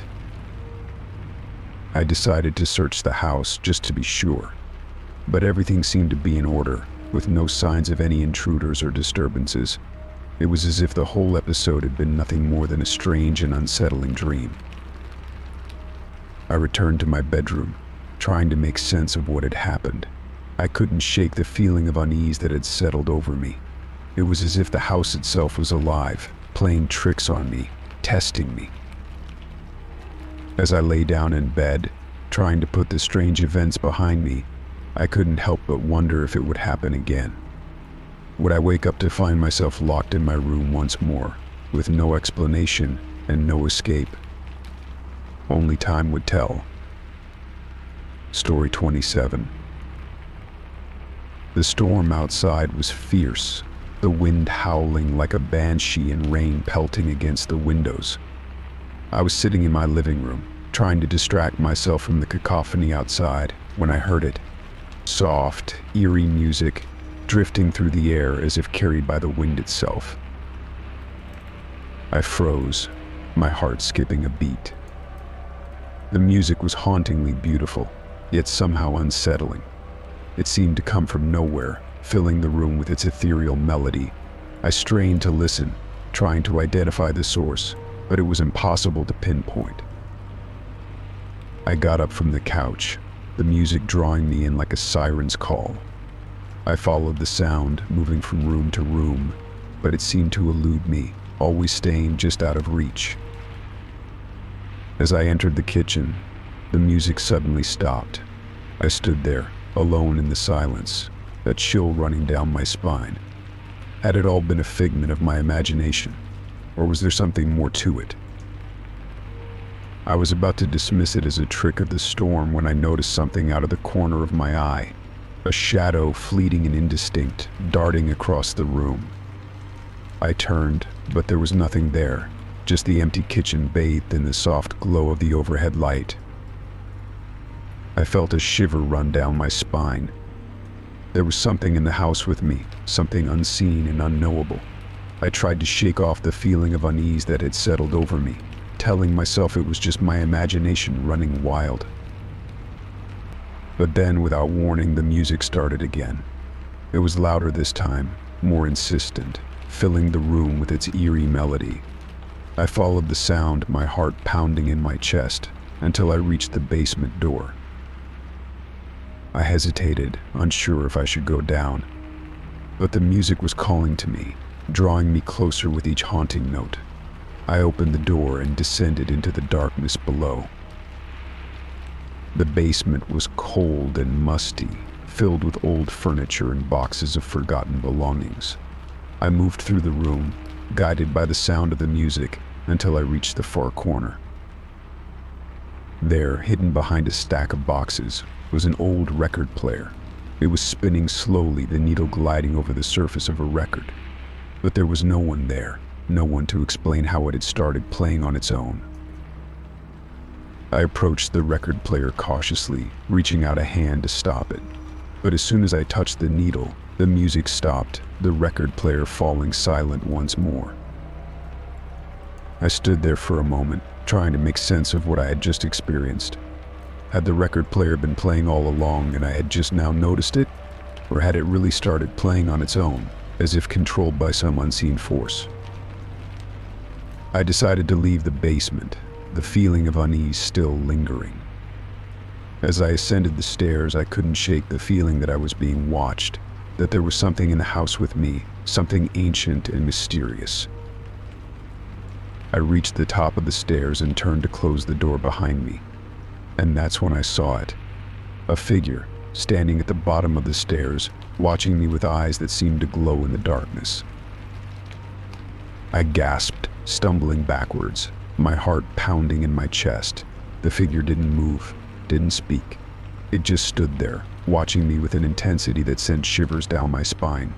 I decided to search the house just to be sure, but everything seemed to be in order, with no signs of any intruders or disturbances. It was as if the whole episode had been nothing more than a strange and unsettling dream. I returned to my bedroom, trying to make sense of what had happened. I couldn't shake the feeling of unease that had settled over me. It was as if the house itself was alive, playing tricks on me, testing me. As I lay down in bed, trying to put the strange events behind me, I couldn't help but wonder if it would happen again. Would I wake up to find myself locked in my room once more, with no explanation and no escape? Only time would tell. Story 27. The storm outside was fierce, the wind howling like a banshee and rain pelting against the windows. I was sitting in my living room, trying to distract myself from the cacophony outside, when I heard it. Soft, eerie music, drifting through the air as if carried by the wind itself. I froze, my heart skipping a beat. The music was hauntingly beautiful, yet somehow unsettling. It seemed to come from nowhere, filling the room with its ethereal melody. I strained to listen, trying to identify the source, but it was impossible to pinpoint. I got up from the couch, the music drawing me in like a siren's call. I followed the sound, moving from room to room, but it seemed to elude me, always staying just out of reach. As I entered the kitchen, the music suddenly stopped. I stood there, alone in the silence, a chill running down my spine. Had it all been a figment of my imagination, or was there something more to it? I was about to dismiss it as a trick of the storm when I noticed something out of the corner of my eye, a shadow, fleeting and indistinct, darting across the room. I turned, but there was nothing there, just the empty kitchen bathed in the soft glow of the overhead light. I felt a shiver run down my spine. There was something in the house with me, something unseen and unknowable. I tried to shake off the feeling of unease that had settled over me, telling myself it was just my imagination running wild. But then, without warning, the music started again. It was louder this time, more insistent, filling the room with its eerie melody. I followed the sound, my heart pounding in my chest, until I reached the basement door. I hesitated, unsure if I should go down. But the music was calling to me, drawing me closer with each haunting note. I opened the door and descended into the darkness below. The basement was cold and musty, filled with old furniture and boxes of forgotten belongings. I moved through the room, guided by the sound of the music, until I reached the far corner. There, hidden behind a stack of boxes, was an old record player. It was spinning slowly, the needle gliding over the surface of a record. But there was no one there, no one to explain how it had started playing on its own. I approached the record player cautiously, reaching out a hand to stop it. But as soon as I touched the needle, the music stopped, the record player falling silent once more. I stood there for a moment, trying to make sense of what I had just experienced. Had the record player been playing all along and I had just now noticed it? Or had it really started playing on its own, as if controlled by some unseen force? I decided to leave the basement, the feeling of unease still lingering. As I ascended the stairs, I couldn't shake the feeling that I was being watched, that there was something in the house with me, something ancient and mysterious. I reached the top of the stairs and turned to close the door behind me. And that's when I saw it. A figure, standing at the bottom of the stairs, watching me with eyes that seemed to glow in the darkness. I gasped, stumbling backwards, my heart pounding in my chest. The figure didn't move, didn't speak. It just stood there, watching me with an intensity that sent shivers down my spine.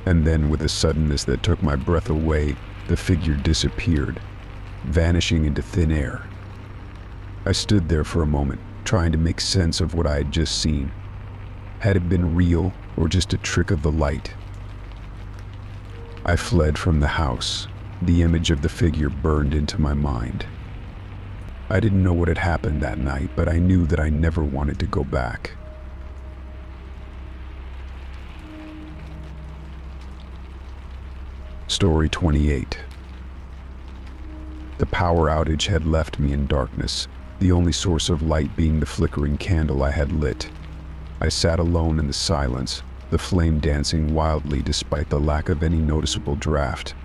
And then, with a suddenness that took my breath away, the figure disappeared, vanishing into thin air. I stood there for a moment, trying to make sense of what I had just seen. Had it been real, or just a trick of the light? I fled from the house. The image of the figure burned into my mind. I didn't know what had happened that night, but I knew that I never wanted to go back. Story 28. The power outage had left me in darkness, the only source of light being the flickering candle I had lit. I sat alone in the silence, the flame dancing wildly despite the lack of any noticeable draft.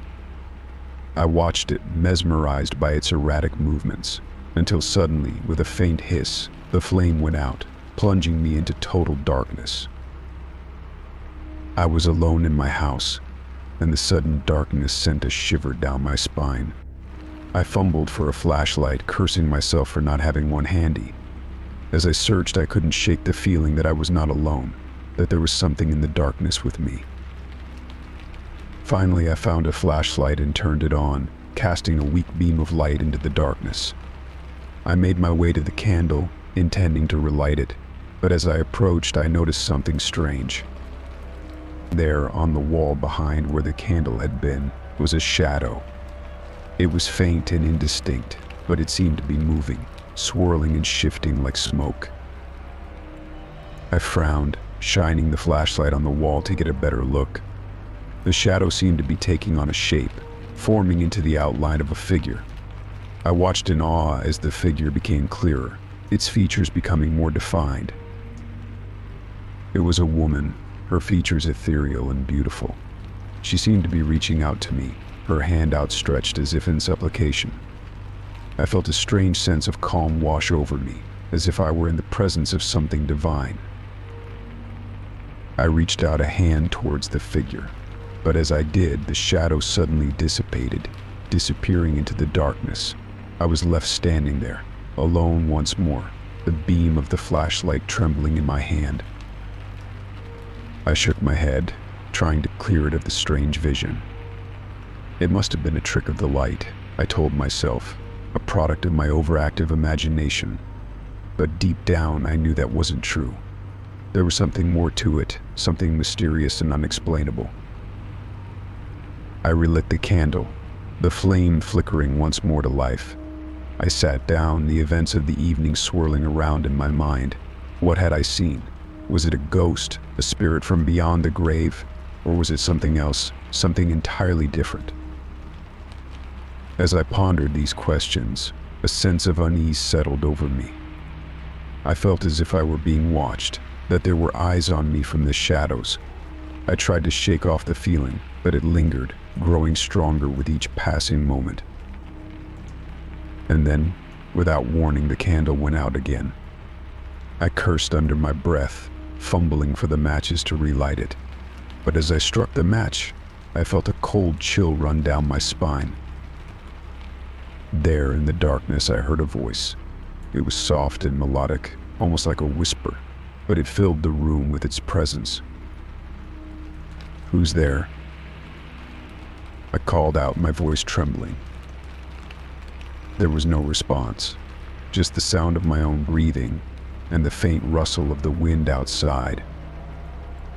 I watched it, mesmerized by its erratic movements, until suddenly, with a faint hiss, the flame went out, plunging me into total darkness. I was alone in my house, and the sudden darkness sent a shiver down my spine. I fumbled for a flashlight, cursing myself for not having one handy. As I searched, I couldn't shake the feeling that I was not alone, that there was something in the darkness with me. Finally, I found a flashlight and turned it on, casting a weak beam of light into the darkness. I made my way to the candle, intending to relight it, but as I approached, I noticed something strange. There, on the wall behind where the candle had been, was a shadow. It was faint and indistinct, but it seemed to be moving, swirling and shifting like smoke. I frowned, shining the flashlight on the wall to get a better look. The shadow seemed to be taking on a shape, forming into the outline of a figure. I watched in awe as the figure became clearer, its features becoming more defined. It was a woman, her features ethereal and beautiful. She seemed to be reaching out to me, her hand outstretched as if in supplication. I felt a strange sense of calm wash over me, as if I were in the presence of something divine. I reached out a hand towards the figure, but as I did, the shadow suddenly dissipated, disappearing into the darkness. I was left standing there, alone once more, the beam of the flashlight trembling in my hand. I shook my head, trying to clear it of the strange vision. It must have been a trick of the light, I told myself, a product of my overactive imagination. But deep down, I knew that wasn't true. There was something more to it, something mysterious and unexplainable. I relit the candle, the flame flickering once more to life. I sat down, the events of the evening swirling around in my mind. What had I seen? Was it a ghost, a spirit from beyond the grave, or was it something else, something entirely different? As I pondered these questions, a sense of unease settled over me. I felt as if I were being watched, that there were eyes on me from the shadows. I tried to shake off the feeling, but it lingered, growing stronger with each passing moment. And then, without warning, the candle went out again. I cursed under my breath, fumbling for the matches to relight it. But as I struck the match, I felt a cold chill run down my spine. There in the darkness, I heard a voice. It was soft and melodic, almost like a whisper, but it filled the room with its presence. "Who's there?" I called out, my voice trembling. There was no response, just the sound of my own breathing and the faint rustle of the wind outside.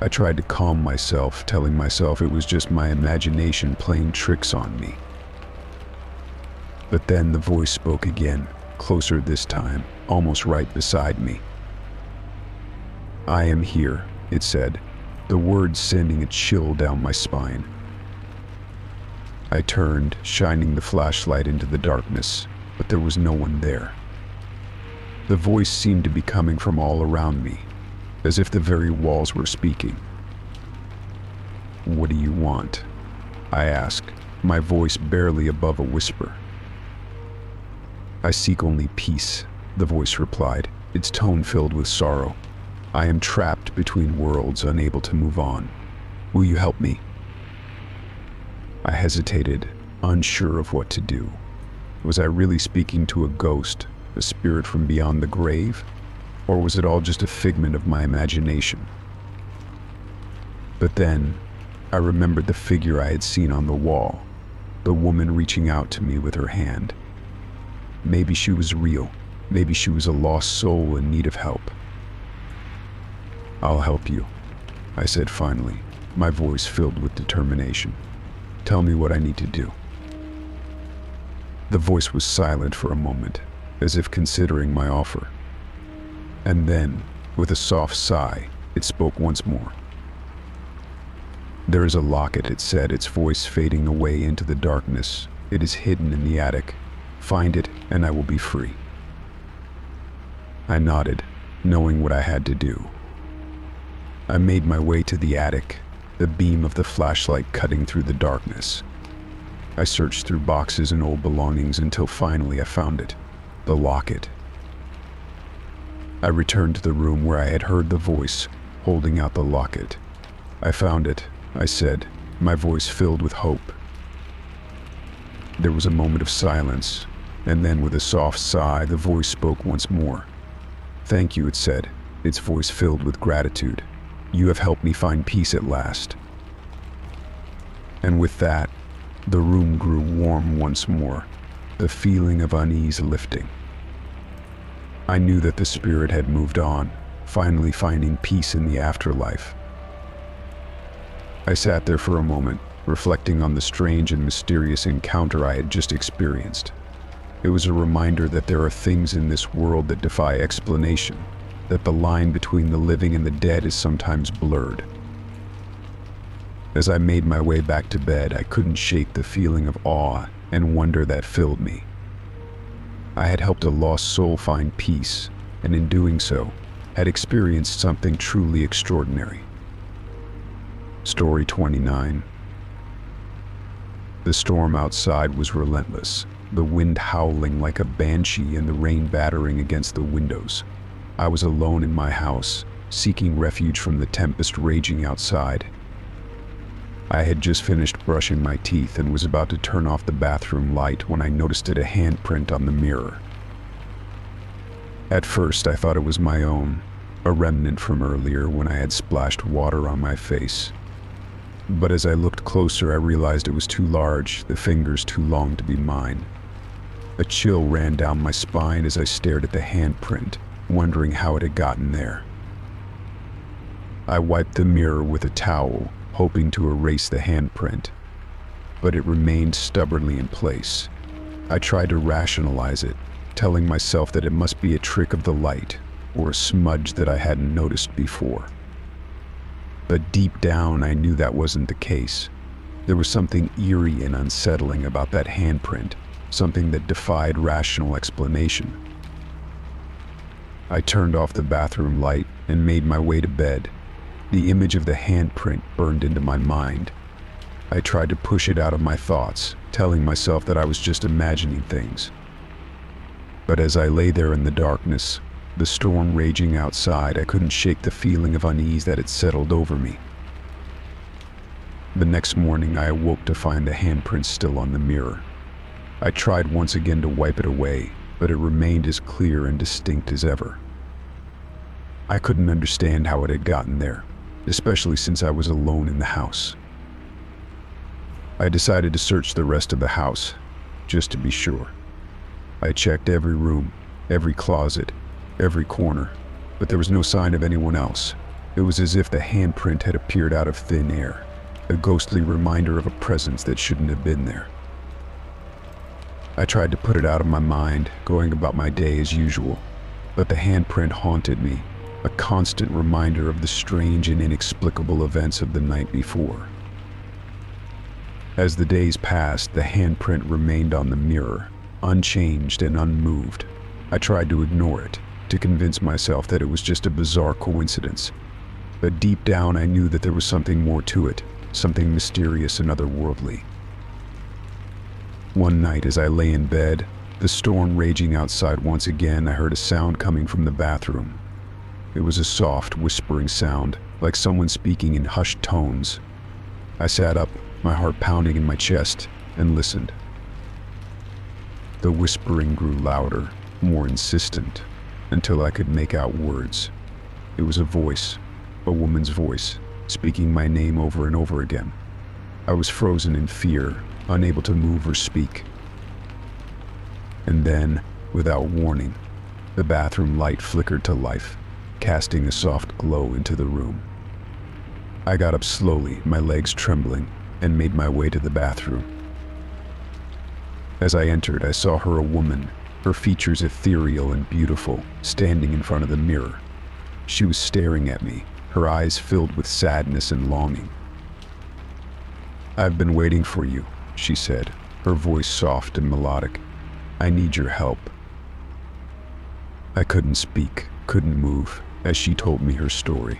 I tried to calm myself, telling myself it was just my imagination playing tricks on me. But then the voice spoke again, closer this time, almost right beside me. "I am here," it said, the words sending a chill down my spine. I turned, shining the flashlight into the darkness, but there was no one there. The voice seemed to be coming from all around me, as if the very walls were speaking. "What do you want?" I asked, my voice barely above a whisper. "I seek only peace," the voice replied, its tone filled with sorrow. "I am trapped between worlds, unable to move on. Will you help me?" I hesitated, unsure of what to do. Was I really speaking to a ghost, a spirit from beyond the grave? Or was it all just a figment of my imagination? But then, I remembered the figure I had seen on the wall, the woman reaching out to me with her hand. Maybe she was real. Maybe she was a lost soul in need of help. "I'll help you," I said finally, my voice filled with determination. "Tell me what I need to do." The voice was silent for a moment, as if considering my offer. And then, with a soft sigh, it spoke once more. "There is a locket," it said, its voice fading away into the darkness. "It is hidden in the attic. Find it, and I will be free." I nodded, knowing what I had to do. I made my way to the attic, the beam of the flashlight cutting through the darkness. I searched through boxes and old belongings until finally I found it, the locket. I returned to the room where I had heard the voice, holding out the locket. "I found it," I said, my voice filled with hope. There was a moment of silence, and then with a soft sigh, the voice spoke once more. "Thank you," it said, its voice filled with gratitude. "You have helped me find peace at last." And with that, the room grew warm once more, the feeling of unease lifting. I knew that the spirit had moved on, finally finding peace in the afterlife. I sat there for a moment, reflecting on the strange and mysterious encounter I had just experienced. It was a reminder that there are things in this world that defy explanation, that the line between the living and the dead is sometimes blurred. As I made my way back to bed, I couldn't shake the feeling of awe and wonder that filled me. I had helped a lost soul find peace, and in doing so, had experienced something truly extraordinary. Story 29. The storm outside was relentless, the wind howling like a banshee and the rain battering against the windows. I was alone in my house, seeking refuge from the tempest raging outside. I had just finished brushing my teeth and was about to turn off the bathroom light when I noticed a handprint on the mirror. At first, I thought it was my own, a remnant from earlier when I had splashed water on my face. But as I looked closer, I realized it was too large, the fingers too long to be mine. A chill ran down my spine as I stared at the handprint, wondering how it had gotten there. I wiped the mirror with a towel, hoping to erase the handprint, but it remained stubbornly in place. I tried to rationalize it, telling myself that it must be a trick of the light, or a smudge that I hadn't noticed before. But deep down, I knew that wasn't the case. There was something eerie and unsettling about that handprint, something that defied rational explanation. I turned off the bathroom light and made my way to bed. The image of the handprint burned into my mind. I tried to push it out of my thoughts, telling myself that I was just imagining things. But as I lay there in the darkness, the storm raging outside, I couldn't shake the feeling of unease that had settled over me. The next morning, I awoke to find the handprint still on the mirror. I tried once again to wipe it away, but it remained as clear and distinct as ever. I couldn't understand how it had gotten there, especially since I was alone in the house. I decided to search the rest of the house, just to be sure. I checked every room, every closet, every corner, but there was no sign of anyone else. It was as if the handprint had appeared out of thin air, a ghostly reminder of a presence that shouldn't have been there. I tried to put it out of my mind, going about my day as usual, but the handprint haunted me, a constant reminder of the strange and inexplicable events of the night before. As the days passed, the handprint remained on the mirror, unchanged and unmoved. I tried to ignore it, to convince myself that it was just a bizarre coincidence. But deep down, I knew that there was something more to it, something mysterious and otherworldly. One night, as I lay in bed, the storm raging outside once again, I heard a sound coming from the bathroom. It was a soft, whispering sound, like someone speaking in hushed tones. I sat up, my heart pounding in my chest, and listened. The whispering grew louder, more insistent, until I could make out words. It was a voice, a woman's voice, speaking my name over and over again. I was frozen in fear, unable to move or speak. And then, without warning, the bathroom light flickered to life, casting a soft glow into the room. I got up slowly, my legs trembling, and made my way to the bathroom. As I entered, I saw her a woman, her features ethereal and beautiful, standing in front of the mirror. She was staring at me, her eyes filled with sadness and longing. "I've been waiting for you," she said, her voice soft and melodic. "I need your help." I couldn't speak, couldn't move, as she told me her story.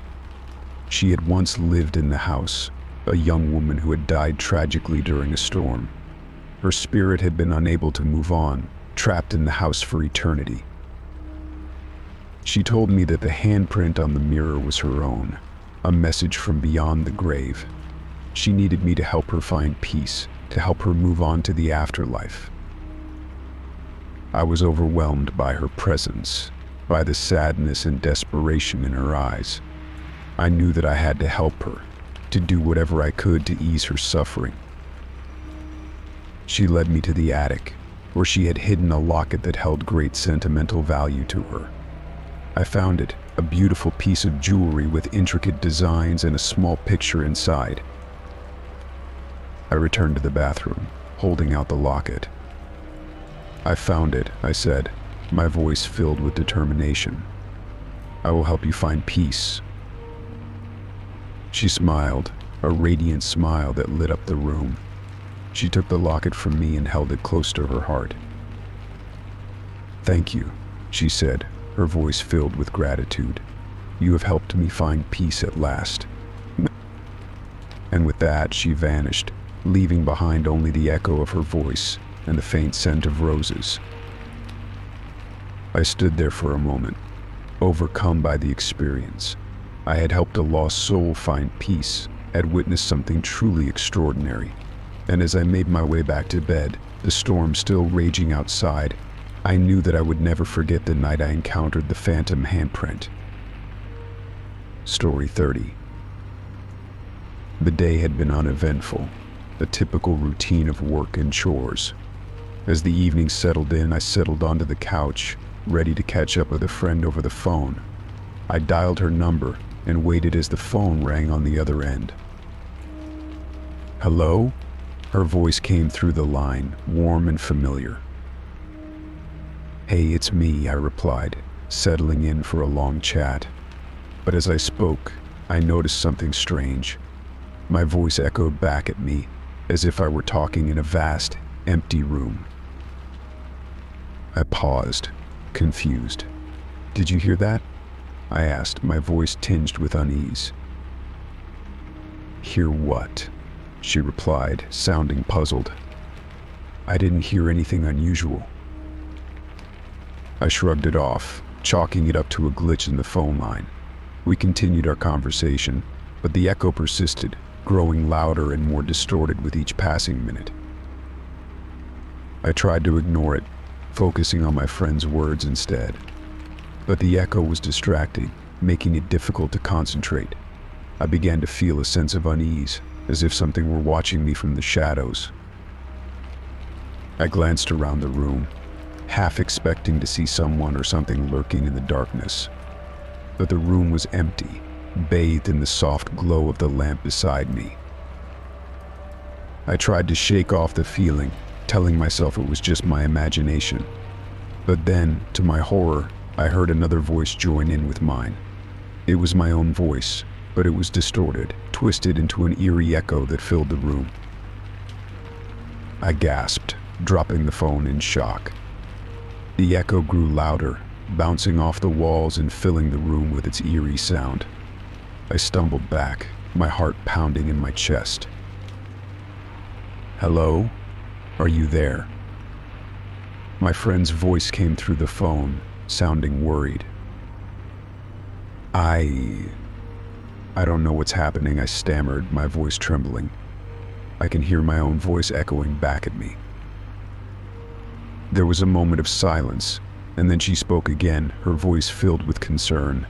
She had once lived in the house, a young woman who had died tragically during a storm. Her spirit had been unable to move on, trapped in the house for eternity. She told me that the handprint on the mirror was her own, a message from beyond the grave. She needed me to help her find peace, to help her move on to the afterlife. I was overwhelmed by her presence, by the sadness and desperation in her eyes. I knew that I had to help her, to do whatever I could to ease her suffering. She led me to the attic, where she had hidden a locket that held great sentimental value to her. I found it, a beautiful piece of jewelry with intricate designs and a small picture inside. I returned to the bathroom, holding out the locket. "I found it," I said, my voice filled with determination. "I will help you find peace." She smiled, a radiant smile that lit up the room. She took the locket from me and held it close to her heart. "Thank you," she said, her voice filled with gratitude. "You have helped me find peace at last." And with that, she vanished, leaving behind only the echo of her voice and the faint scent of roses. I stood there for a moment, overcome by the experience. I had helped a lost soul find peace, had witnessed something truly extraordinary. And as I made my way back to bed, the storm still raging outside, I knew that I would never forget the night I encountered the phantom handprint. Story 30. The day had been uneventful, a typical routine of work and chores. As the evening settled in, I settled onto the couch, ready to catch up with a friend over the phone. I dialed her number and waited as the phone rang on the other end. "Hello?" Her voice came through the line, warm and familiar. "Hey, it's me," I replied, settling in for a long chat. But as I spoke, I noticed something strange. My voice echoed back at me, as if I were talking in a vast, empty room. I paused, confused. "Did you hear that?" I asked, my voice tinged with unease. "Hear what?" she replied, sounding puzzled. "I didn't hear anything unusual." I shrugged it off, chalking it up to a glitch in the phone line. We continued our conversation, but the echo persisted, growing louder and more distorted with each passing minute. I tried to ignore it, focusing on my friend's words instead. But the echo was distracting, making it difficult to concentrate. I began to feel a sense of unease, as if something were watching me from the shadows. I glanced around the room, half expecting to see someone or something lurking in the darkness. But the room was empty, bathed in the soft glow of the lamp beside me. I tried to shake off the feeling, telling myself it was just my imagination. But then, to my horror, I heard another voice join in with mine. It was my own voice, but it was distorted, twisted into an eerie echo that filled the room. I gasped, dropping the phone in shock. The echo grew louder, bouncing off the walls and filling the room with its eerie sound. I stumbled back, my heart pounding in my chest. "Hello? Are you there?" My friend's voice came through the phone, sounding worried. I don't know what's happening," I stammered, my voice trembling. I can hear my own voice echoing back at me. There was a moment of silence, and then she spoke again, her voice filled with concern.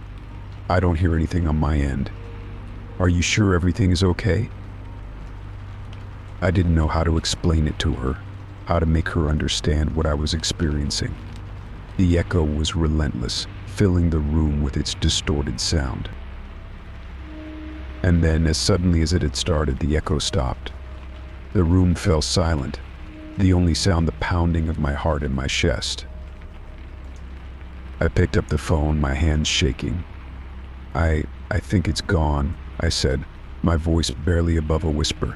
"I don't hear anything on my end. Are you sure everything is okay?" I didn't know how to explain it to her, how to make her understand what I was experiencing. The echo was relentless, filling the room with its distorted sound. And then, as suddenly as it had started, the echo stopped. The room fell silent, the only sound the pounding of my heart in my chest. I picked up the phone, my hands shaking. I think it's gone," I said, my voice barely above a whisper.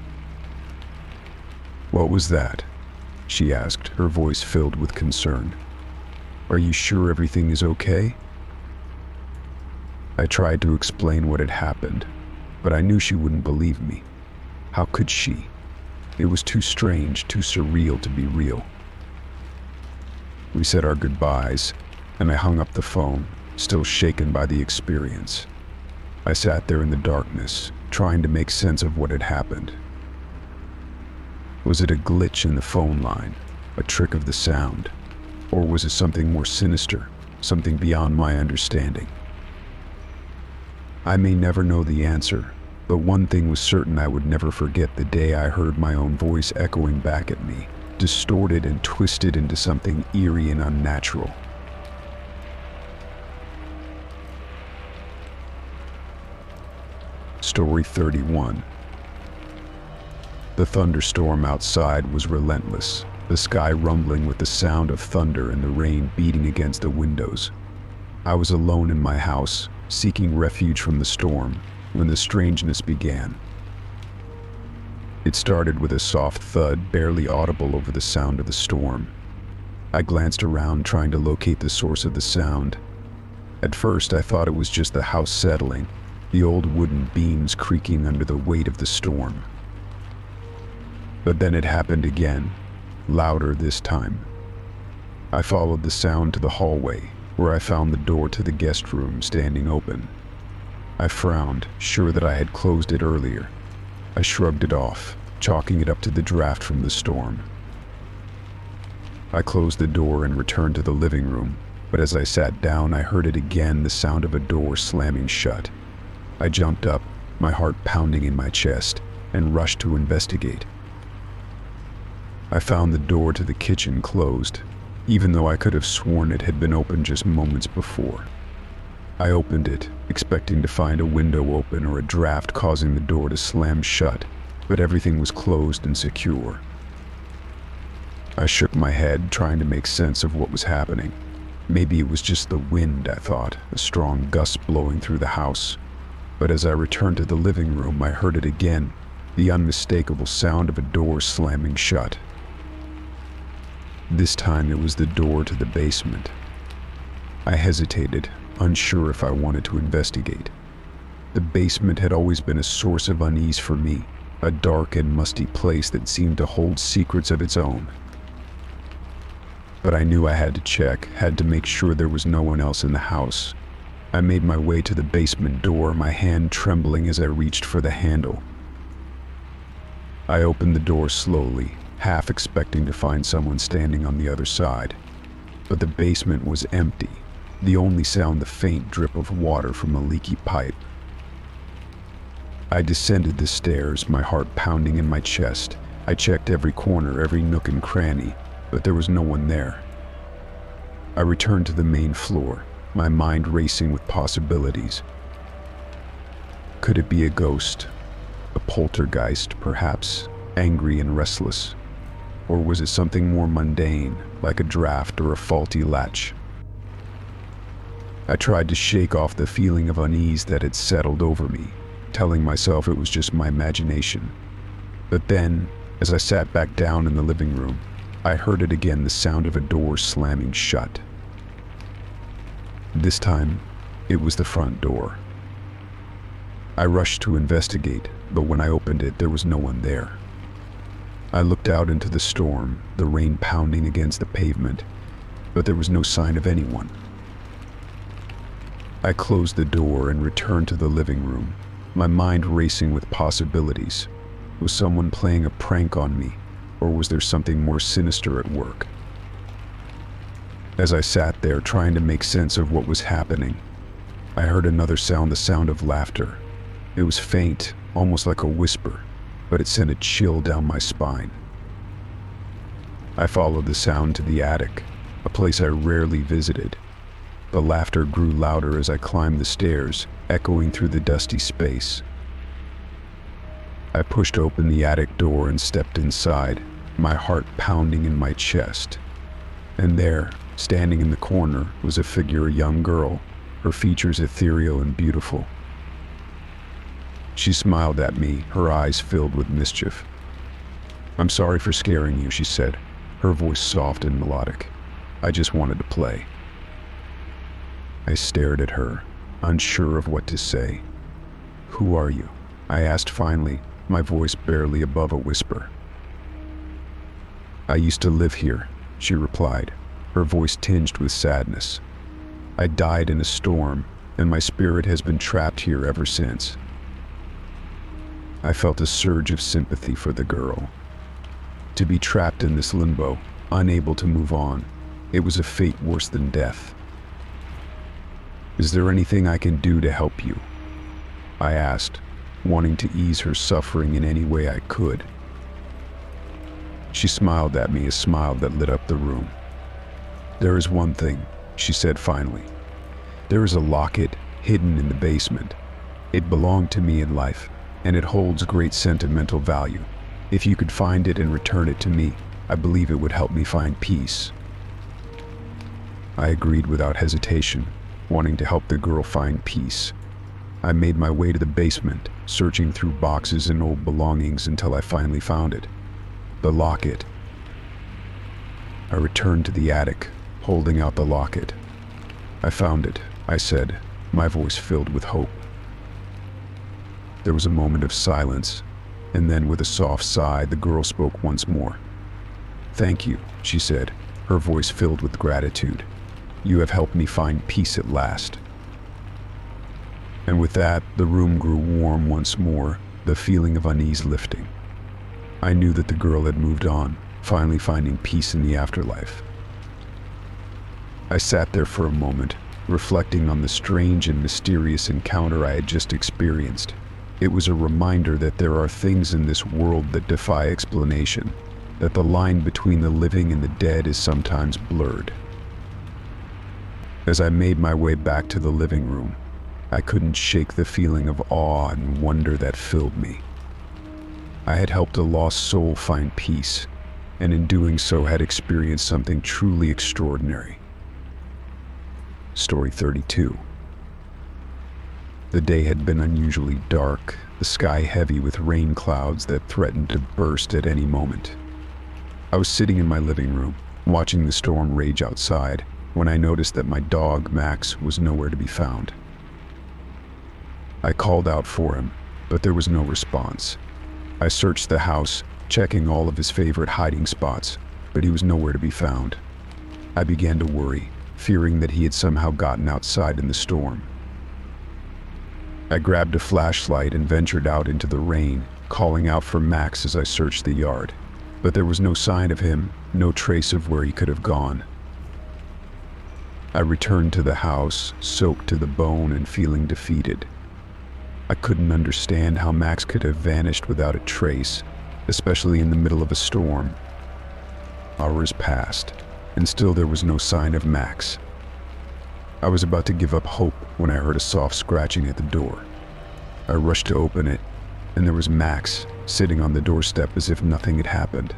"What was that?" she asked, her voice filled with concern. "Are you sure everything is okay?" I tried to explain what had happened, but I knew she wouldn't believe me. How could she? It was too strange, too surreal to be real. We said our goodbyes, and I hung up the phone, still shaken by the experience. I sat there in the darkness, trying to make sense of what had happened. Was it a glitch in the phone line, a trick of the sound, or was it something more sinister, something beyond my understanding? I may never know the answer, but one thing was certain: I would never forget the day I heard my own voice echoing back at me, distorted and twisted into something eerie and unnatural. Story 31. The thunderstorm outside was relentless, the sky rumbling with the sound of thunder and the rain beating against the windows. I was alone in my house, seeking refuge from the storm, when the strangeness began. It started with a soft thud barely audible over the sound of the storm. I glanced around trying to locate the source of the sound. At first I thought it was just the house settling, the old wooden beams creaking under the weight of the storm. But then it happened again, louder this time. I followed the sound to the hallway, where I found the door to the guest room standing open. I frowned, sure that I had closed it earlier. I shrugged it off, chalking it up to the draft from the storm. I closed the door and returned to the living room, but as I sat down I heard it again, the sound of a door slamming shut. I jumped up, my heart pounding in my chest, and rushed to investigate. I found the door to the kitchen closed, even though I could have sworn it had been open just moments before. I opened it, expecting to find a window open or a draft causing the door to slam shut, but everything was closed and secure. I shook my head, trying to make sense of what was happening. Maybe it was just the wind, I thought, a strong gust blowing through the house. But as I returned to the living room, I heard it again, the unmistakable sound of a door slamming shut. This time it was the door to the basement. I hesitated, unsure if I wanted to investigate. The basement had always been a source of unease for me, a dark and musty place that seemed to hold secrets of its own. But I knew I had to check, had to make sure there was no one else in the house. I made my way to the basement door, my hand trembling as I reached for the handle. I opened the door slowly, half expecting to find someone standing on the other side. But the basement was empty, the only sound the faint drip of water from a leaky pipe. I descended the stairs, my heart pounding in my chest. I checked every corner, every nook and cranny, but there was no one there. I returned to the main floor, my mind racing with possibilities. Could it be a ghost? A poltergeist, perhaps, angry and restless? Or was it something more mundane, like a draft or a faulty latch? I tried to shake off the feeling of unease that had settled over me, telling myself it was just my imagination. But then, as I sat back down in the living room, I heard it again, the sound of a door slamming shut. This time, it was the front door. I rushed to investigate, but when I opened it, there was no one there. I looked out into the storm, the rain pounding against the pavement, but there was no sign of anyone. I closed the door and returned to the living room, my mind racing with possibilities. Was someone playing a prank on me, or was there something more sinister at work? As I sat there trying to make sense of what was happening, I heard another sound, the sound of laughter. It was faint, almost like a whisper, but it sent a chill down my spine. I followed the sound to the attic, a place I rarely visited. The laughter grew louder as I climbed the stairs, echoing through the dusty space. I pushed open the attic door and stepped inside, my heart pounding in my chest. And there, standing in the corner, was a figure, a young girl, her features ethereal and beautiful. She smiled at me, her eyes filled with mischief. "I'm sorry for scaring you," she said, her voice soft and melodic. "I just wanted to play." I stared at her, unsure of what to say. "Who are you?" I asked finally, my voice barely above a whisper. "I used to live here," she replied, her voice tinged with sadness. "I died in a storm, and my spirit has been trapped here ever since." I felt a surge of sympathy for the girl. To be trapped in this limbo, unable to move on, it was a fate worse than death. "Is there anything I can do to help you?" I asked, wanting to ease her suffering in any way I could. She smiled at me, a smile that lit up the room. "There is one thing," she said finally. "There is a locket hidden in the basement. It belonged to me in life, and it holds great sentimental value. If you could find it and return it to me, I believe it would help me find peace." I agreed without hesitation, wanting to help the girl find peace. I made my way to the basement, searching through boxes and old belongings until I finally found it. The locket. I returned to the attic, holding out the locket. "I found it," I said, my voice filled with hope. There was a moment of silence, and then with a soft sigh, the girl spoke once more. "Thank you," she said, her voice filled with gratitude. "You have helped me find peace at last." And with that, the room grew warm once more, the feeling of unease lifting. I knew that the girl had moved on, finally finding peace in the afterlife. I sat there for a moment, reflecting on the strange and mysterious encounter I had just experienced. It was a reminder that there are things in this world that defy explanation, that the line between the living and the dead is sometimes blurred. As I made my way back to the living room, I couldn't shake the feeling of awe and wonder that filled me. I had helped a lost soul find peace, and in doing so had experienced something truly extraordinary. Story 32. The day had been unusually dark, the sky heavy with rain clouds that threatened to burst at any moment. I was sitting in my living room, watching the storm rage outside, when I noticed that my dog, Max, was nowhere to be found. I called out for him, but there was no response. I searched the house, checking all of his favorite hiding spots, but he was nowhere to be found. I began to worry, fearing that he had somehow gotten outside in the storm. I grabbed a flashlight and ventured out into the rain, calling out for Max as I searched the yard, but there was no sign of him, no trace of where he could have gone. I returned to the house, soaked to the bone and feeling defeated. I couldn't understand how Max could have vanished without a trace, especially in the middle of a storm. Hours passed, and still there was no sign of Max. I was about to give up hope when I heard a soft scratching at the door. I rushed to open it, and there was Max, sitting on the doorstep as if nothing had happened.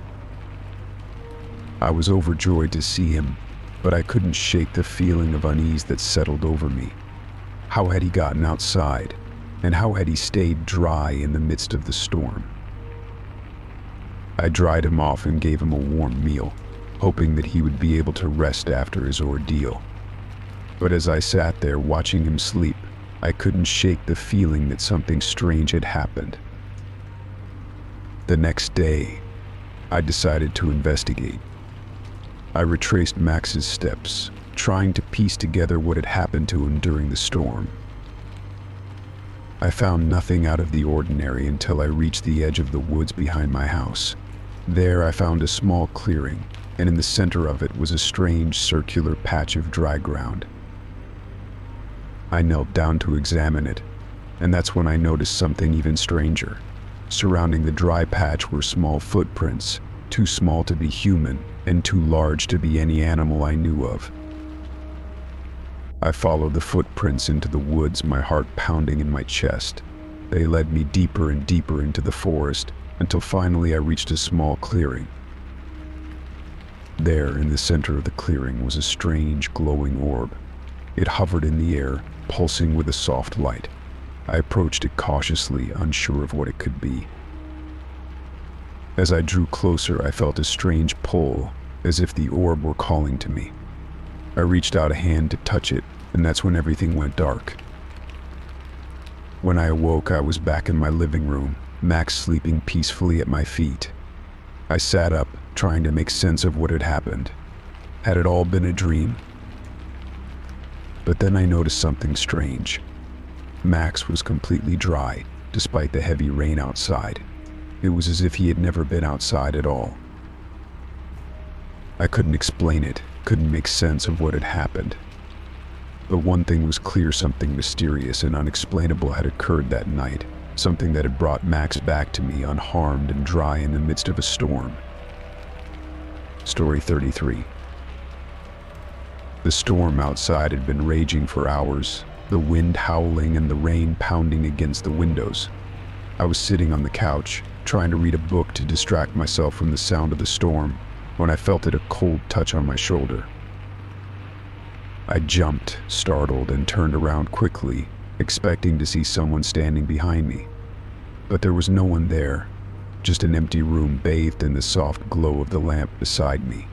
I was overjoyed to see him, but I couldn't shake the feeling of unease that settled over me. How had he gotten outside? And how had he stayed dry in the midst of the storm? I dried him off and gave him a warm meal, hoping that he would be able to rest after his ordeal. But as I sat there watching him sleep, I couldn't shake the feeling that something strange had happened. The next day, I decided to investigate. I retraced Max's steps, trying to piece together what had happened to him during the storm. I found nothing out of the ordinary until I reached the edge of the woods behind my house. There I found a small clearing, and in the center of it was a strange circular patch of dry ground. I knelt down to examine it, and that's when I noticed something even stranger. Surrounding the dry patch were small footprints, too small to be human and too large to be any animal I knew of. I followed the footprints into the woods, my heart pounding in my chest. They led me deeper and deeper into the forest, until finally I reached a small clearing. There, in the center of the clearing, was a strange, glowing orb. It hovered in the air, pulsing with a soft light. I approached it cautiously, unsure of what it could be. As I drew closer, I felt a strange pull, as if the orb were calling to me. I reached out a hand to touch it, and that's when everything went dark. When I awoke, I was back in my living room, Max sleeping peacefully at my feet. I sat up, trying to make sense of what had happened. Had it all been a dream? But then I noticed something strange. Max was completely dry, despite the heavy rain outside. It was as if he had never been outside at all. I couldn't explain it, couldn't make sense of what had happened. But one thing was clear, something mysterious and unexplainable had occurred that night, something that had brought Max back to me unharmed and dry in the midst of a storm. Story 33. The storm outside had been raging for hours, the wind howling and the rain pounding against the windows. I was sitting on the couch, trying to read a book to distract myself from the sound of the storm, when I felt a cold touch on my shoulder. I jumped, startled, and turned around quickly, expecting to see someone standing behind me. But there was no one there, just an empty room bathed in the soft glow of the lamp beside me.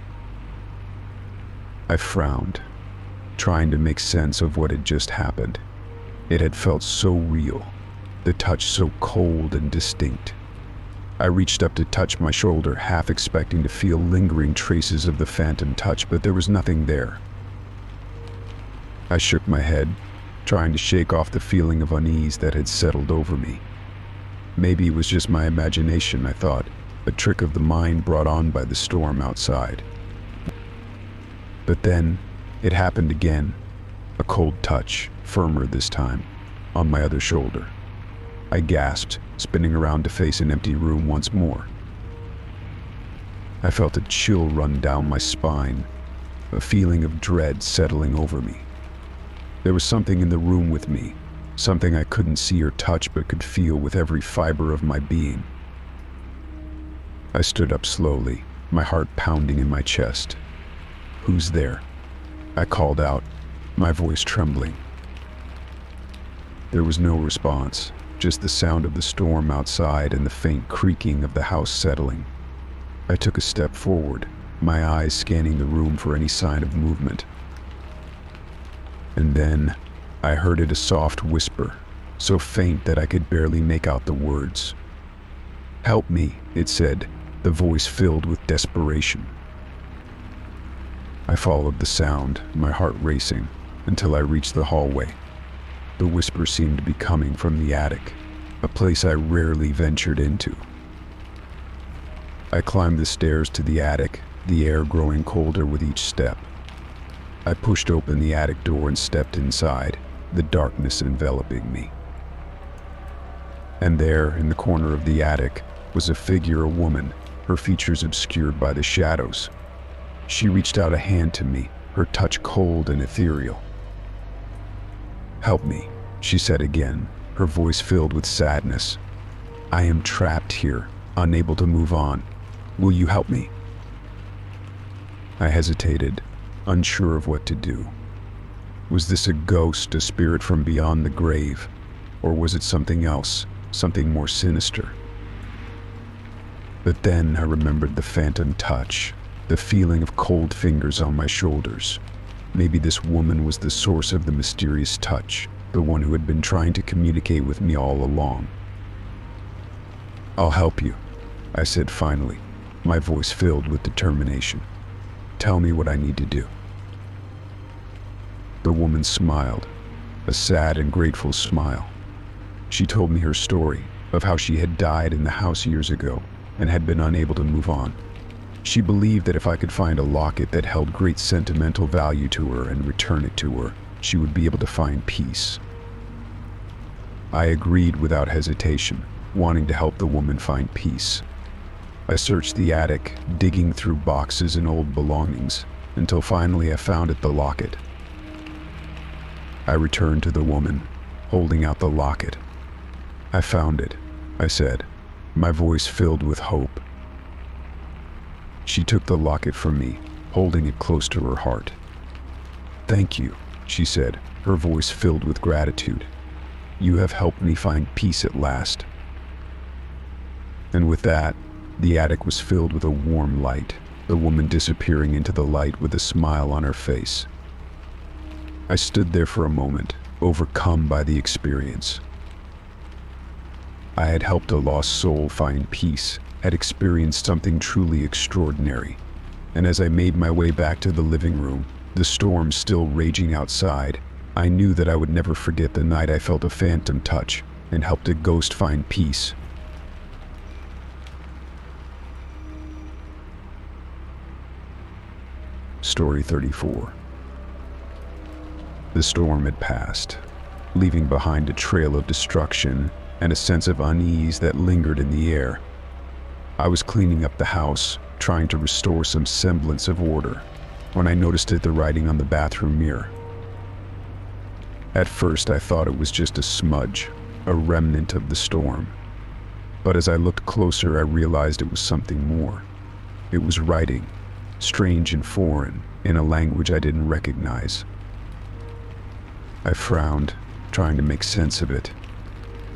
I frowned, trying to make sense of what had just happened. It had felt so real, the touch so cold and distinct. I reached up to touch my shoulder, half expecting to feel lingering traces of the phantom touch, but there was nothing there. I shook my head, trying to shake off the feeling of unease that had settled over me. Maybe it was just my imagination, I thought, a trick of the mind brought on by the storm outside. But then, it happened again, a cold touch, firmer this time, on my other shoulder. I gasped, spinning around to face an empty room once more. I felt a chill run down my spine, a feeling of dread settling over me. There was something in the room with me, something I couldn't see or touch but could feel with every fiber of my being. I stood up slowly, my heart pounding in my chest. "Who's there?" I called out, my voice trembling. There was no response, just the sound of the storm outside and the faint creaking of the house settling. I took a step forward, my eyes scanning the room for any sign of movement. And then, I heard a soft whisper, so faint that I could barely make out the words. "Help me," it said, the voice filled with desperation. I followed the sound, my heart racing, until I reached the hallway. The whisper seemed to be coming from the attic, a place I rarely ventured into. I climbed the stairs to the attic, the air growing colder with each step. I pushed open the attic door and stepped inside, the darkness enveloping me. And there, in the corner of the attic, was a figure, a woman, her features obscured by the shadows. She reached out a hand to me, her touch cold and ethereal. "Help me," she said again, her voice filled with sadness. "I am trapped here, unable to move on. Will you help me?" I hesitated, unsure of what to do. Was this a ghost, a spirit from beyond the grave? Or was it something else, something more sinister? But then I remembered the phantom touch, the feeling of cold fingers on my shoulders. Maybe this woman was the source of the mysterious touch, the one who had been trying to communicate with me all along. "I'll help you," I said finally, my voice filled with determination. "Tell me what I need to do." The woman smiled, a sad and grateful smile. She told me her story of how she had died in the house years ago and had been unable to move on. She believed that if I could find a locket that held great sentimental value to her and return it to her, she would be able to find peace. I agreed without hesitation, wanting to help the woman find peace. I searched the attic, digging through boxes and old belongings, until finally I found the locket. I returned to the woman, holding out the locket. "I found it," I said, my voice filled with hope. She took the locket from me, holding it close to her heart. "Thank you," she said, her voice filled with gratitude. "You have helped me find peace at last." And with that, the attic was filled with a warm light, the woman disappearing into the light with a smile on her face. I stood there for a moment, overcome by the experience. I had helped a lost soul find peace, had experienced something truly extraordinary. And as I made my way back to the living room, the storm still raging outside, I knew that I would never forget the night I felt a phantom touch and helped a ghost find peace. Story 34. The storm had passed, leaving behind a trail of destruction and a sense of unease that lingered in the air. I was cleaning up the house, trying to restore some semblance of order, when I noticed the writing on the bathroom mirror. At first I thought it was just a smudge, a remnant of the storm. But as I looked closer, I realized it was something more. It was writing, strange and foreign, in a language I didn't recognize. I frowned, trying to make sense of it.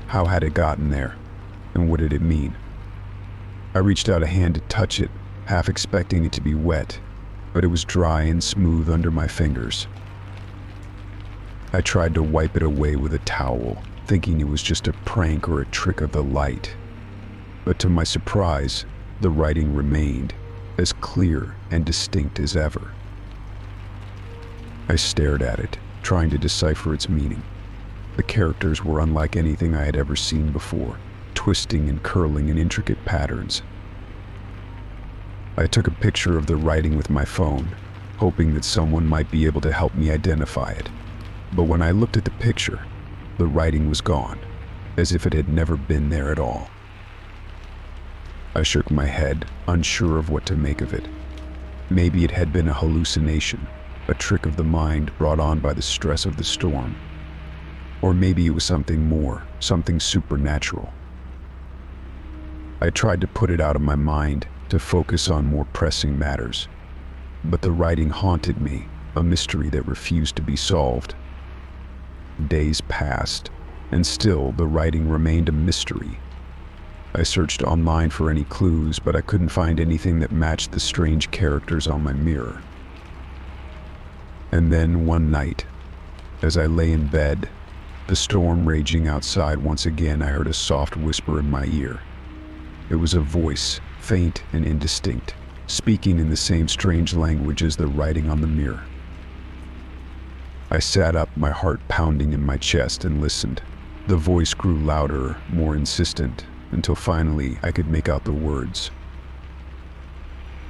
How had it gotten there, and what did it mean? I reached out a hand to touch it, half expecting it to be wet, but it was dry and smooth under my fingers. I tried to wipe it away with a towel, thinking it was just a prank or a trick of the light. But to my surprise, the writing remained, as clear and distinct as ever. I stared at it, trying to decipher its meaning. The characters were unlike anything I had ever seen before, twisting and curling in intricate patterns. I took a picture of the writing with my phone, hoping that someone might be able to help me identify it. But when I looked at the picture, the writing was gone, as if it had never been there at all. I shook my head, unsure of what to make of it. Maybe it had been a hallucination, a trick of the mind brought on by the stress of the storm. Or maybe it was something more, something supernatural. I tried to put it out of my mind, to focus on more pressing matters. But the writing haunted me, a mystery that refused to be solved. Days passed, and still the writing remained a mystery. I searched online for any clues, but I couldn't find anything that matched the strange characters on my mirror. And then one night, as I lay in bed, the storm raging outside once again, I heard a soft whisper in my ear. It was a voice, faint and indistinct, speaking in the same strange language as the writing on the mirror. I sat up, my heart pounding in my chest, and listened. The voice grew louder, more insistent, until finally I could make out the words.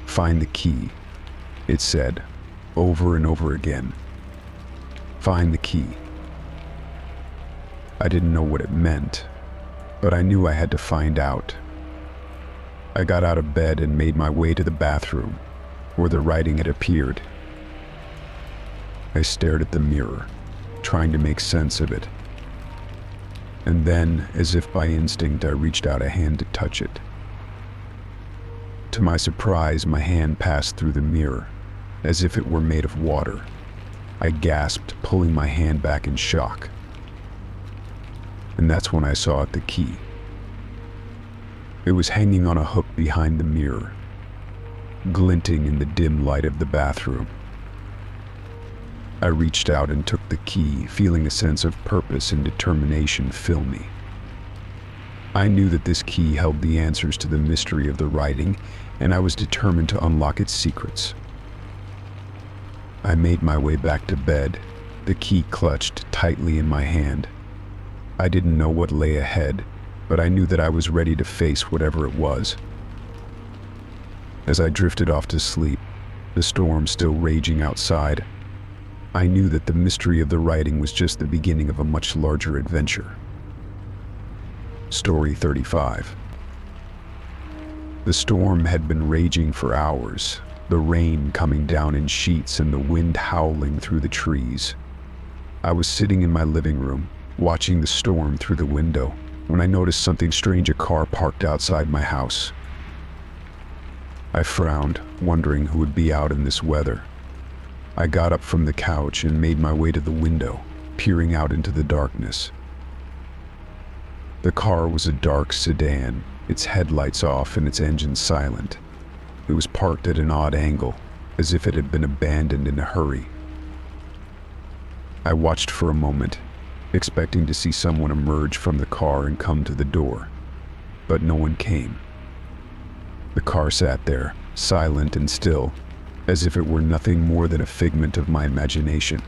"Find the key," it said, over and over again. "Find the key." I didn't know what it meant, but I knew I had to find out. I got out of bed and made my way to the bathroom, where the writing had appeared. I stared at the mirror, trying to make sense of it. And then, as if by instinct, I reached out a hand to touch it. To my surprise, my hand passed through the mirror, as if it were made of water. I gasped, pulling my hand back in shock. And that's when I saw the key. It was hanging on a hook behind the mirror, glinting in the dim light of the bathroom. I reached out and took the key, feeling a sense of purpose and determination fill me. I knew that this key held the answers to the mystery of the writing, and I was determined to unlock its secrets. I made my way back to bed, the key clutched tightly in my hand. I didn't know what lay ahead, but I knew that I was ready to face whatever it was. As I drifted off to sleep, the storm still raging outside, I knew that the mystery of the writing was just the beginning of a much larger adventure. Story 35. The storm had been raging for hours, the rain coming down in sheets and the wind howling through the trees. I was sitting in my living room, watching the storm through the window, when I noticed something strange: a car parked outside my house. I frowned, wondering who would be out in this weather. I got up from the couch and made my way to the window, peering out into the darkness. The car was a dark sedan, its headlights off and its engine silent. It was parked at an odd angle, as if it had been abandoned in a hurry. I watched for a moment, expecting to see someone emerge from the car and come to the door, but no one came. The car sat there, silent and still, as if it were nothing more than a figment of my imagination.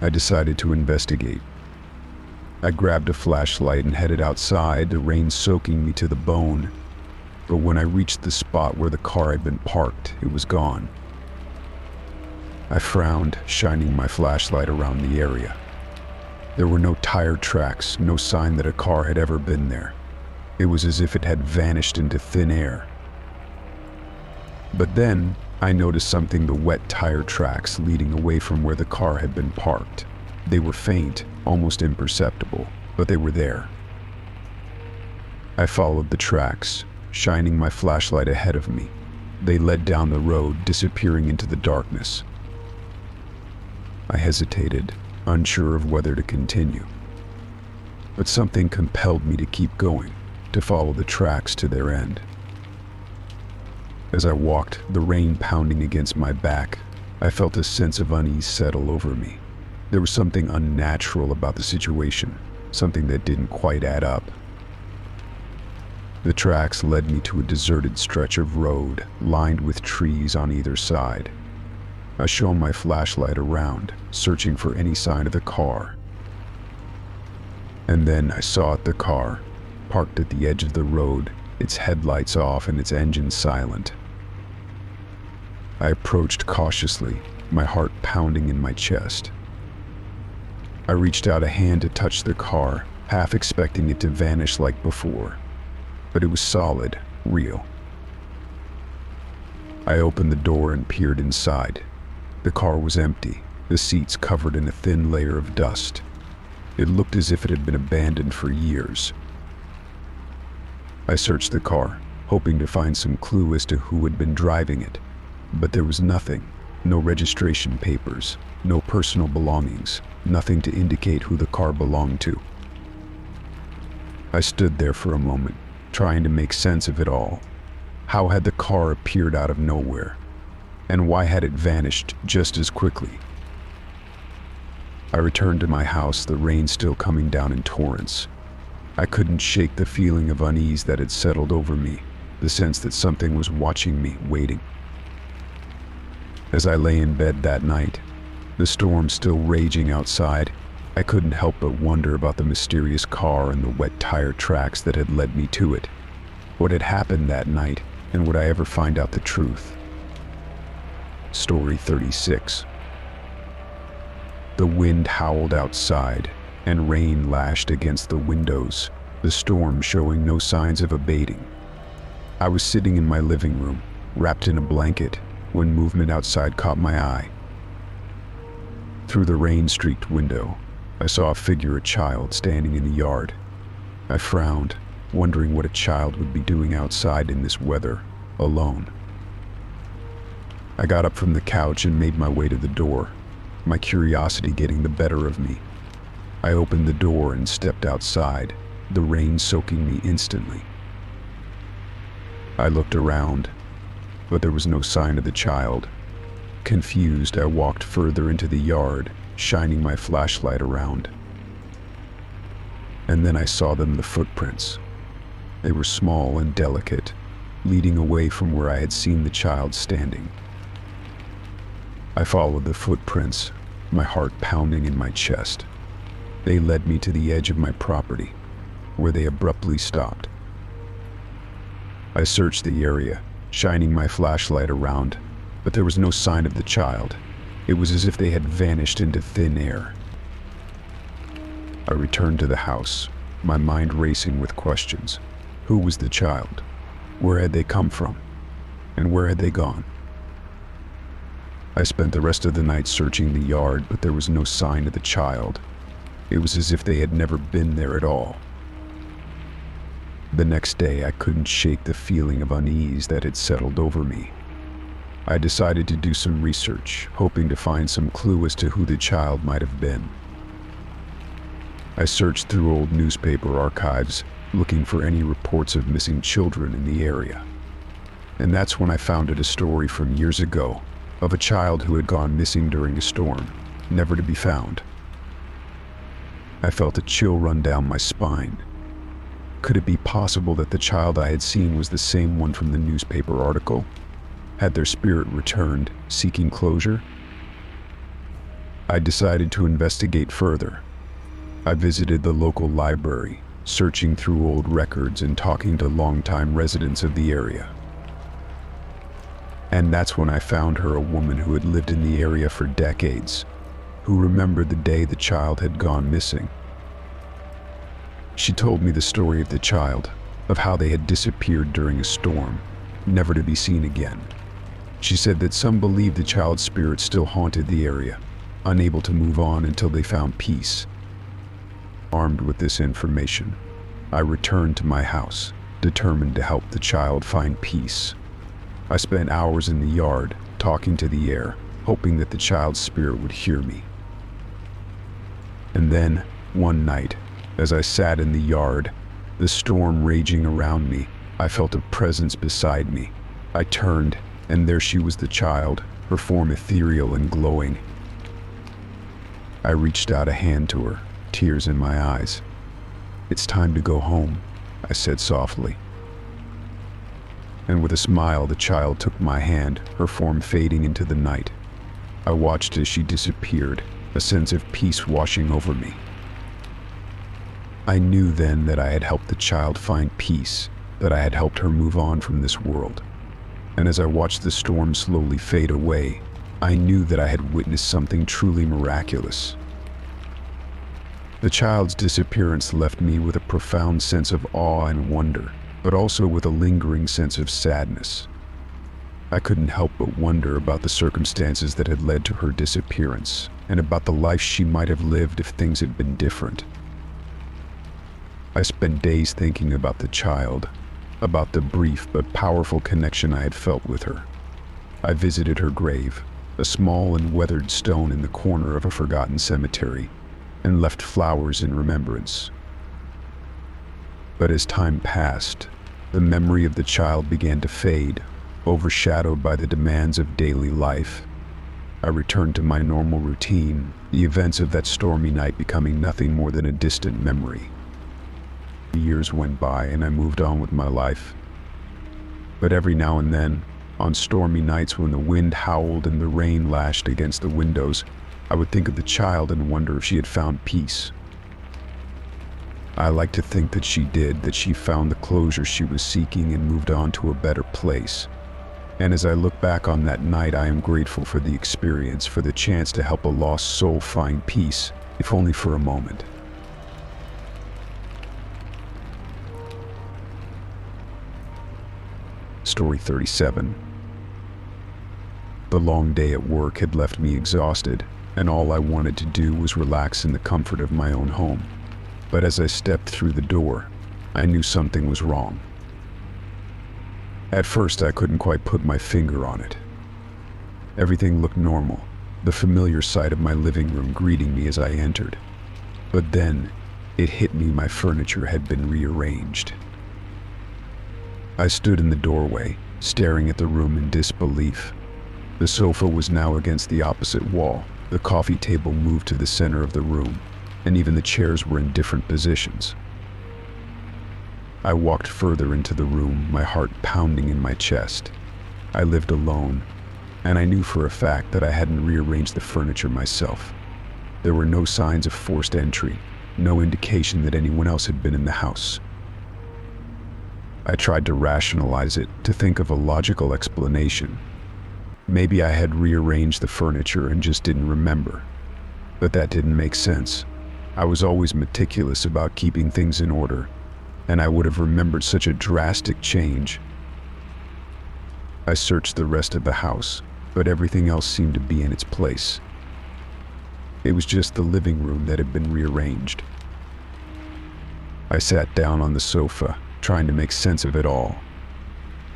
I decided to investigate. I grabbed a flashlight and headed outside, the rain soaking me to the bone. But when I reached the spot where the car had been parked, it was gone. I frowned, shining my flashlight around the area. There were no tire tracks, no sign that a car had ever been there. It was as if it had vanished into thin air. But then, I noticed something: the wet tire tracks leading away from where the car had been parked. They were faint, almost imperceptible, but they were there. I followed the tracks, shining my flashlight ahead of me. They led down the road, disappearing into the darkness. I hesitated, unsure of whether to continue. But something compelled me to keep going, to follow the tracks to their end. As I walked, the rain pounding against my back, I felt a sense of unease settle over me. There was something unnatural about the situation, something that didn't quite add up. The tracks led me to a deserted stretch of road, lined with trees on either side. I shone my flashlight around, searching for any sign of the car. And then I saw the car, parked at the edge of the road, its headlights off and its engine silent. I approached cautiously, my heart pounding in my chest. I reached out a hand to touch the car, half expecting it to vanish like before. But it was solid, real. I opened the door and peered inside. The car was empty, the seats covered in a thin layer of dust. It looked as if it had been abandoned for years. I searched the car, hoping to find some clue as to who had been driving it. But there was nothing. No registration papers, no personal belongings, nothing to indicate who the car belonged to. I stood there for a moment, trying to make sense of it all. How had the car appeared out of nowhere? And why had it vanished just as quickly? I returned to my house, the rain still coming down in torrents. I couldn't shake the feeling of unease that had settled over me, the sense that something was watching me, waiting. As I lay in bed that night, the storm still raging outside, I couldn't help but wonder about the mysterious car and the wet tire tracks that had led me to it. What had happened that night, and would I ever find out the truth? Story 36. The wind howled outside, and rain lashed against the windows, the storm showing no signs of abating. I was sitting in my living room, wrapped in a blanket, when movement outside caught my eye. Through the rain-streaked window, I saw a figure, a child, standing in the yard. I frowned, wondering what a child would be doing outside in this weather, alone. I got up from the couch and made my way to the door, my curiosity getting the better of me. I opened the door and stepped outside, the rain soaking me instantly. I looked around, but there was no sign of the child. Confused, I walked further into the yard, shining my flashlight around. And then I saw them, the footprints. They were small and delicate, leading away from where I had seen the child standing. I followed the footprints, my heart pounding in my chest. They led me to the edge of my property, where they abruptly stopped. I searched the area, shining my flashlight around, but there was no sign of the child. It was as if they had vanished into thin air. I returned to the house, my mind racing with questions. Who was the child? Where had they come from? And where had they gone? I spent the rest of the night searching the yard, but there was no sign of the child. It was as if they had never been there at all. The next day, I couldn't shake the feeling of unease that had settled over me. I decided to do some research, hoping to find some clue as to who the child might have been. I searched through old newspaper archives, looking for any reports of missing children in the area. And that's when I found a story from years ago of a child who had gone missing during a storm, never to be found. I felt a chill run down my spine. Could it be possible that the child I had seen was the same one from the newspaper article? Had their spirit returned, seeking closure? I decided to investigate further. I visited the local library, searching through old records and talking to longtime residents of the area. And that's when I found her, a woman who had lived in the area for decades, who remembered the day the child had gone missing. She told me the story of the child, of how they had disappeared during a storm, never to be seen again. She said that some believed the child's spirit still haunted the area, unable to move on until they found peace. Armed with this information, I returned to my house, determined to help the child find peace. I spent hours in the yard, talking to the air, hoping that the child's spirit would hear me. And then, one night, as I sat in the yard, the storm raging around me, I felt a presence beside me. I turned, and there she was, the child, her form ethereal and glowing. I reached out a hand to her, tears in my eyes. "It's time to go home," I said softly. And with a smile, the child took my hand, her form fading into the night. I watched as she disappeared, a sense of peace washing over me. I knew then that I had helped the child find peace, that I had helped her move on from this world. And as I watched the storm slowly fade away, I knew that I had witnessed something truly miraculous. The child's disappearance left me with a profound sense of awe and wonder, but also with a lingering sense of sadness. I couldn't help but wonder about the circumstances that had led to her disappearance, and about the life she might have lived if things had been different. I spent days thinking about the child, about the brief but powerful connection I had felt with her. I visited her grave, a small and weathered stone in the corner of a forgotten cemetery, and left flowers in remembrance. But as time passed, the memory of the child began to fade, overshadowed by the demands of daily life. I returned to my normal routine, the events of that stormy night becoming nothing more than a distant memory. Years went by and I moved on with my life. But every now and then, on stormy nights when the wind howled and the rain lashed against the windows, I would think of the child and wonder if she had found peace. I like to think that she did, that she found the closure she was seeking and moved on to a better place. And as I look back on that night, I am grateful for the experience, for the chance to help a lost soul find peace, if only for a moment. Story 37. The long day at work had left me exhausted, and all I wanted to do was relax in the comfort of my own home. But as I stepped through the door, I knew something was wrong. At first, I couldn't quite put my finger on it. Everything looked normal, the familiar sight of my living room greeting me as I entered. But then, it hit me: my furniture had been rearranged. I stood in the doorway, staring at the room in disbelief. The sofa was now against the opposite wall, the coffee table moved to the center of the room, and even the chairs were in different positions. I walked further into the room, my heart pounding in my chest. I lived alone, and I knew for a fact that I hadn't rearranged the furniture myself. There were no signs of forced entry, no indication that anyone else had been in the house. I tried to rationalize it, to think of a logical explanation. Maybe I had rearranged the furniture and just didn't remember. But that didn't make sense. I was always meticulous about keeping things in order, and I would have remembered such a drastic change. I searched the rest of the house, but everything else seemed to be in its place. It was just the living room that had been rearranged. I sat down on the sofa, trying to make sense of it all.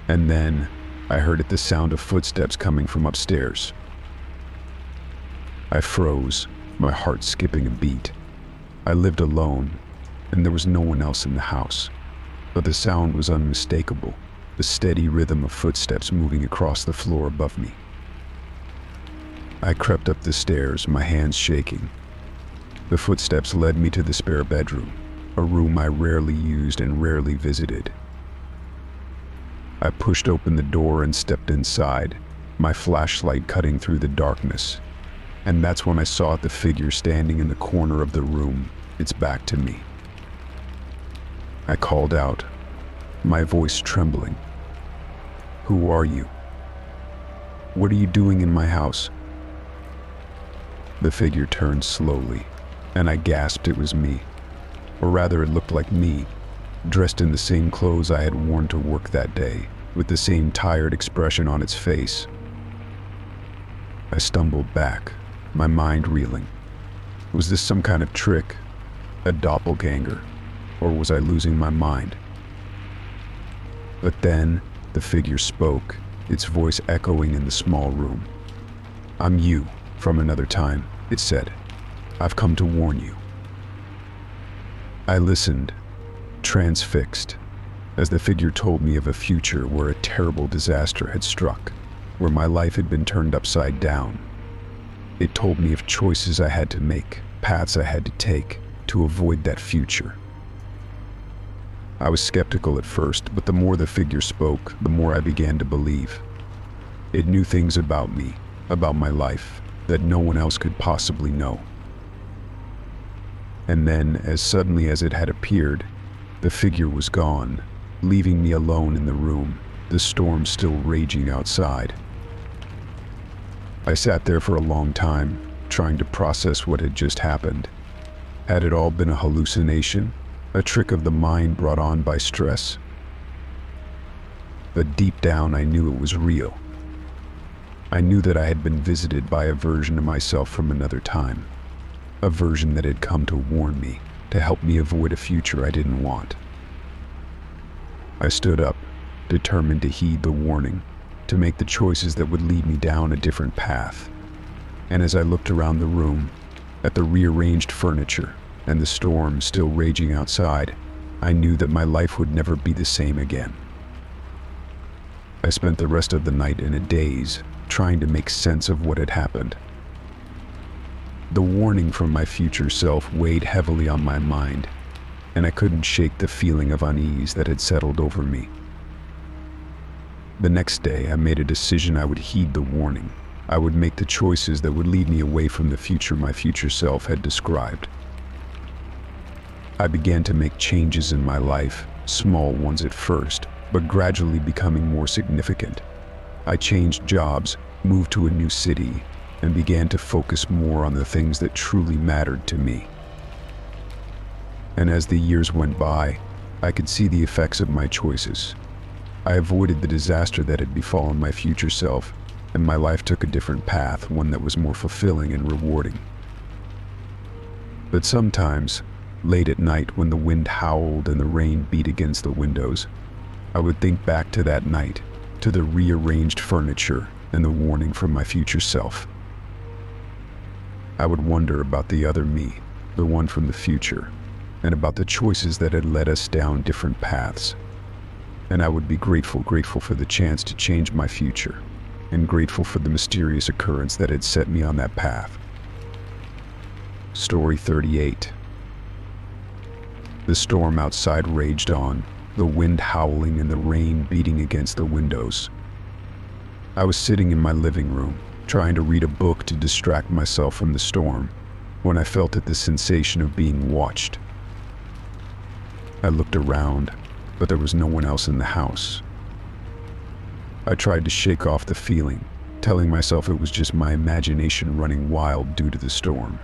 And then, I heard the sound of footsteps coming from upstairs. I froze, my heart skipping a beat. I lived alone, and there was no one else in the house. But the sound was unmistakable, the steady rhythm of footsteps moving across the floor above me. I crept up the stairs, my hands shaking. The footsteps led me to the spare bedroom, a room I rarely used and rarely visited. I pushed open the door and stepped inside, my flashlight cutting through the darkness. And that's when I saw the figure standing in the corner of the room, its back to me. I called out, my voice trembling. "Who are you? What are you doing in my house?" The figure turned slowly, and I gasped it was me. Or rather, it looked like me, dressed in the same clothes I had worn to work that day, with the same tired expression on its face. I stumbled back, my mind reeling. Was this some kind of trick? A doppelganger? or was I losing my mind? But then, the figure spoke, its voice echoing in the small room. "I'm you, from another time," it said. "I've come to warn you." I listened, transfixed, as the figure told me of a future where a terrible disaster had struck, where my life had been turned upside down. It told me of choices I had to make, paths I had to take to avoid that future. I was skeptical at first, but the more the figure spoke, the more I began to believe. It knew things about me, about my life, that no one else could possibly know. And then, as suddenly as it had appeared, the figure was gone, leaving me alone in the room, the storm still raging outside. I sat there for a long time, trying to process what had just happened. Had it all been a hallucination, a trick of the mind brought on by stress? But deep down, I knew it was real. I knew that I had been visited by a version of myself from another time, a version that had come to warn me, to help me avoid a future I didn't want. I stood up, determined to heed the warning, to make the choices that would lead me down a different path. And as I looked around the room, at the rearranged furniture and the storm still raging outside, I knew that my life would never be the same again. I spent the rest of the night in a daze, trying to make sense of what had happened. The warning from my future self weighed heavily on my mind, and I couldn't shake the feeling of unease that had settled over me. The next day, I made a decision I would heed the warning. I would make the choices that would lead me away from the future my future self had described. I began to make changes in my life, small ones at first, but gradually becoming more significant. I changed jobs, moved to a new city, and began to focus more on the things that truly mattered to me. And as the years went by, I could see the effects of my choices. I avoided the disaster that had befallen my future self, and my life took a different path, one that was more fulfilling and rewarding. But sometimes, late at night when the wind howled and the rain beat against the windows, I would think back to that night, to the rearranged furniture and the warning from my future self. I would wonder about the other me, the one from the future, and about the choices that had led us down different paths. And I would be grateful for the chance to change my future, and grateful for the mysterious occurrence that had set me on that path. Story 38. The storm outside raged on, the wind howling and the rain beating against the windows. I was sitting in my living room, trying to read a book to distract myself from the storm, when I felt the sensation of being watched. I looked around, but there was no one else in the house. I tried to shake off the feeling, telling myself it was just my imagination running wild due to the storm.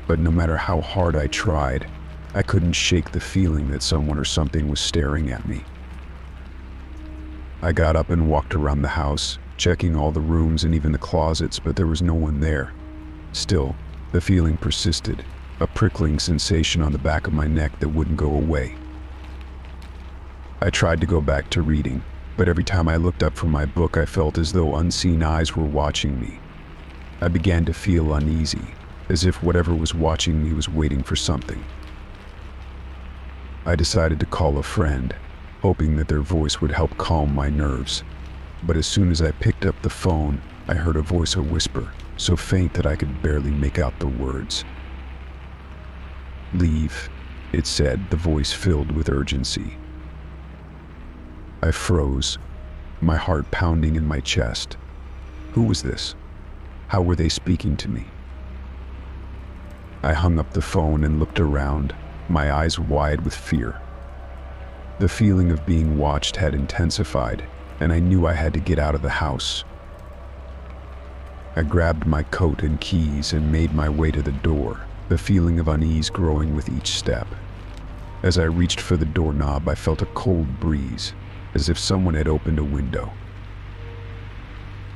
But no matter how hard I tried, I couldn't shake the feeling that someone or something was staring at me. I got up and walked around the house, checking all the rooms and even the closets, but there was no one there. Still, the feeling persisted, a prickling sensation on the back of my neck that wouldn't go away. I tried to go back to reading, but every time I looked up from my book, I felt as though unseen eyes were watching me. I began to feel uneasy, as if whatever was watching me was waiting for something. I decided to call a friend, hoping that their voice would help calm my nerves. But as soon as I picked up the phone, I heard a voice whisper, so faint that I could barely make out the words. "Leave," it said, the voice filled with urgency. I froze, my heart pounding in my chest. Who was this? How were they speaking to me? I hung up the phone and looked around, my eyes wide with fear. The feeling of being watched had intensified, and I knew I had to get out of the house. I grabbed my coat and keys and made my way to the door, the feeling of unease growing with each step. As I reached for the doorknob, I felt a cold breeze, as if someone had opened a window.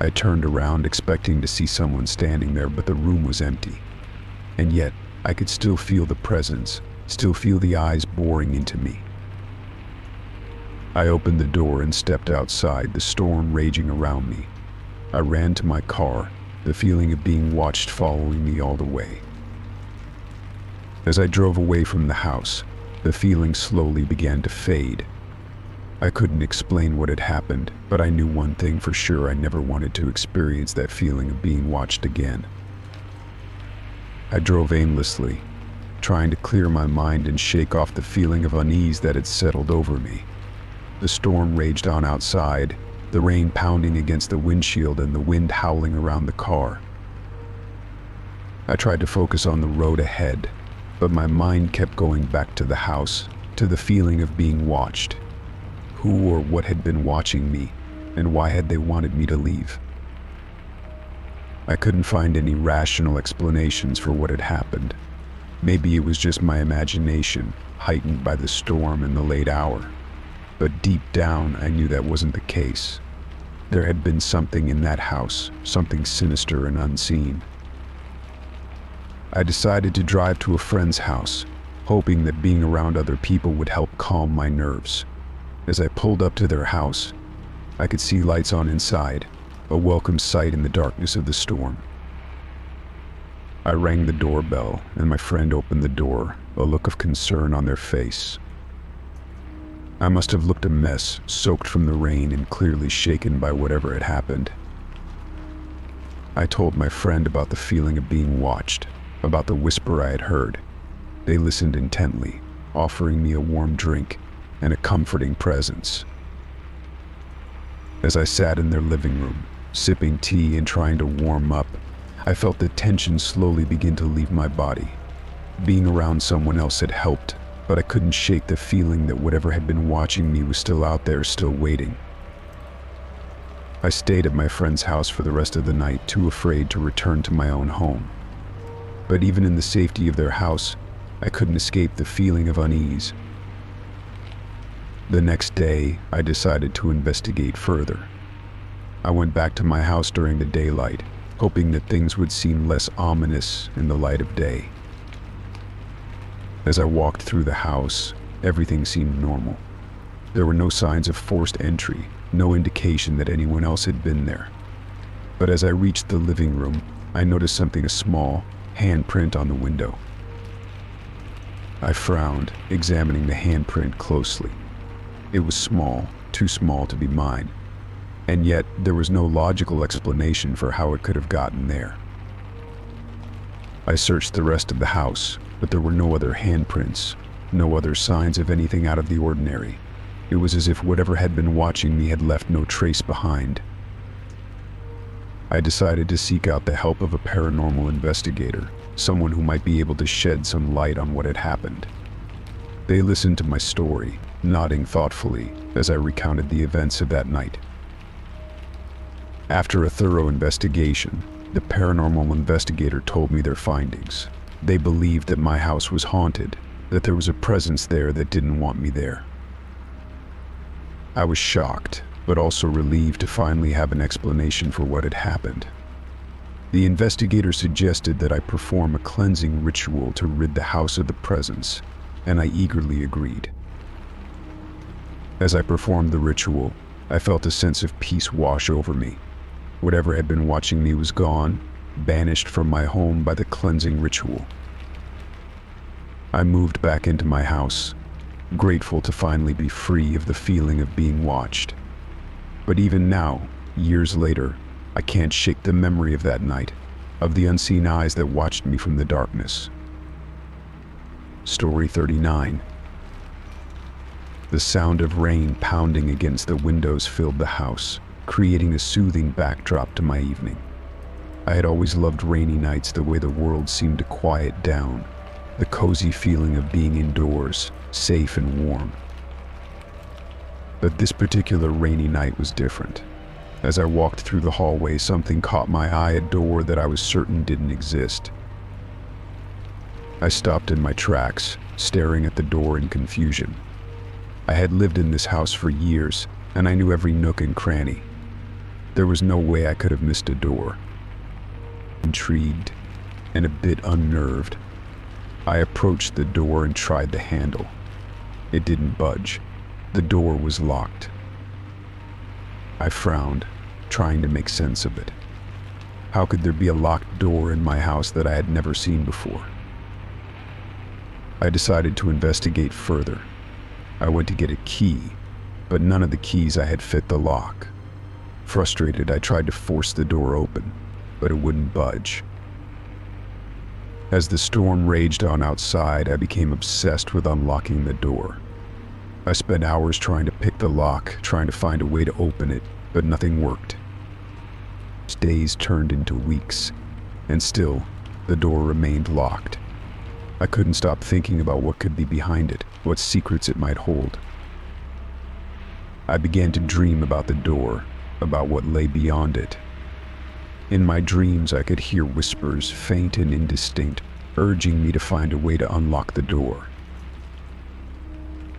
I turned around expecting to see someone standing there, but the room was empty. And yet, I could still feel the presence, still feel the eyes boring into me. I opened the door and stepped outside, the storm raging around me. I ran to my car, the feeling of being watched following me all the way. As I drove away from the house, the feeling slowly began to fade. I couldn't explain what had happened, but I knew one thing for sure: I never wanted to experience that feeling of being watched again. I drove aimlessly, trying to clear my mind and shake off the feeling of unease that had settled over me. The storm raged on outside, the rain pounding against the windshield and the wind howling around the car. I tried to focus on the road ahead, but my mind kept going back to the house, to the feeling of being watched. Who or what had been watching me, and why had they wanted me to leave? I couldn't find any rational explanations for what had happened. Maybe it was just my imagination, heightened by the storm and the late hour. But deep down, I knew that wasn't the case. There had been something in that house, something sinister and unseen. I decided to drive to a friend's house, hoping that being around other people would help calm my nerves. As I pulled up to their house, I could see lights on inside, a welcome sight in the darkness of the storm. I rang the doorbell, and my friend opened the door, a look of concern on their face. I must have looked a mess, soaked from the rain and clearly shaken by whatever had happened. I told my friend about the feeling of being watched, about the whisper I had heard. They listened intently, offering me a warm drink and a comforting presence. As I sat in their living room, sipping tea and trying to warm up, I felt the tension slowly begin to leave my body. Being around someone else had helped, but I couldn't shake the feeling that whatever had been watching me was still out there, still waiting. I stayed at my friend's house for the rest of the night, too afraid to return to my own home. But even in the safety of their house, I couldn't escape the feeling of unease. The next day, I decided to investigate further. I went back to my house during the daylight, hoping that things would seem less ominous in the light of day. As I walked through the house, everything seemed normal. There were no signs of forced entry, no indication that anyone else had been there. But as I reached the living room, I noticed something: a small handprint on the window. I frowned, examining the handprint closely. It was small, too small to be mine, and yet there was no logical explanation for how it could have gotten there. I searched the rest of the house, but there were no other handprints, no other signs of anything out of the ordinary. It was as if whatever had been watching me had left no trace behind. I decided to seek out the help of a paranormal investigator, someone who might be able to shed some light on what had happened. They listened to my story, nodding thoughtfully as I recounted the events of that night. After a thorough investigation, the paranormal investigator told me their findings. They believed that my house was haunted, that there was a presence there that didn't want me there. I was shocked, but also relieved to finally have an explanation for what had happened. The investigator suggested that I perform a cleansing ritual to rid the house of the presence, and I eagerly agreed. As I performed the ritual, I felt a sense of peace wash over me. Whatever had been watching me was gone, banished from my home by the cleansing ritual. I moved back into my house, grateful to finally be free of the feeling of being watched. But even now, years later, I can't shake the memory of that night, of the unseen eyes that watched me from the darkness. Story 39. The sound of rain pounding against the windows filled the house, creating a soothing backdrop to my evening. I had always loved rainy nights, the way the world seemed to quiet down, the cozy feeling of being indoors, safe and warm. But this particular rainy night was different. As I walked through the hallway, something caught my eye, a door that I was certain didn't exist. I stopped in my tracks, staring at the door in confusion. I had lived in this house for years, and I knew every nook and cranny. There was no way I could have missed a door. Intrigued and a bit unnerved, I approached the door and tried the handle. It didn't budge. The door was locked. I frowned, trying to make sense of it. How could there be a locked door in my house that I had never seen before? I decided to investigate further. I went to get a key, but none of the keys I had fit the lock. Frustrated, I tried to force the door open, but it wouldn't budge. As the storm raged on outside, I became obsessed with unlocking the door. I spent hours trying to pick the lock, trying to find a way to open it, but nothing worked. Days turned into weeks, and still, the door remained locked. I couldn't stop thinking about what could be behind it, what secrets it might hold. I began to dream about the door, about what lay beyond it. In my dreams, I could hear whispers, faint and indistinct, urging me to find a way to unlock the door.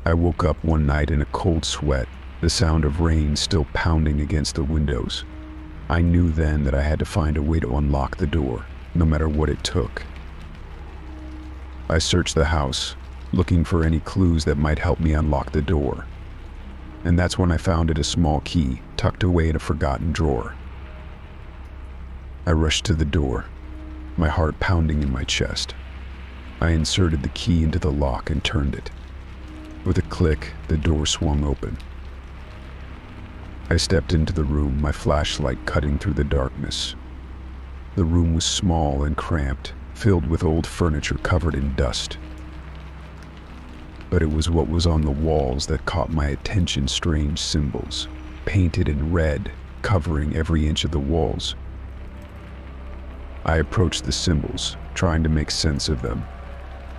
I woke up one night in a cold sweat, the sound of rain still pounding against the windows. I knew then that I had to find a way to unlock the door, no matter what it took. I searched the house, looking for any clues that might help me unlock the door. And that's when I found a small key tucked away in a forgotten drawer. I rushed to the door, my heart pounding in my chest. I inserted the key into the lock and turned it. With a click, the door swung open. I stepped into the room, my flashlight cutting through the darkness. The room was small and cramped, filled with old furniture covered in dust. But it was what was on the walls that caught my attention, strange symbols, painted in red, covering every inch of the walls. I approached the symbols, trying to make sense of them.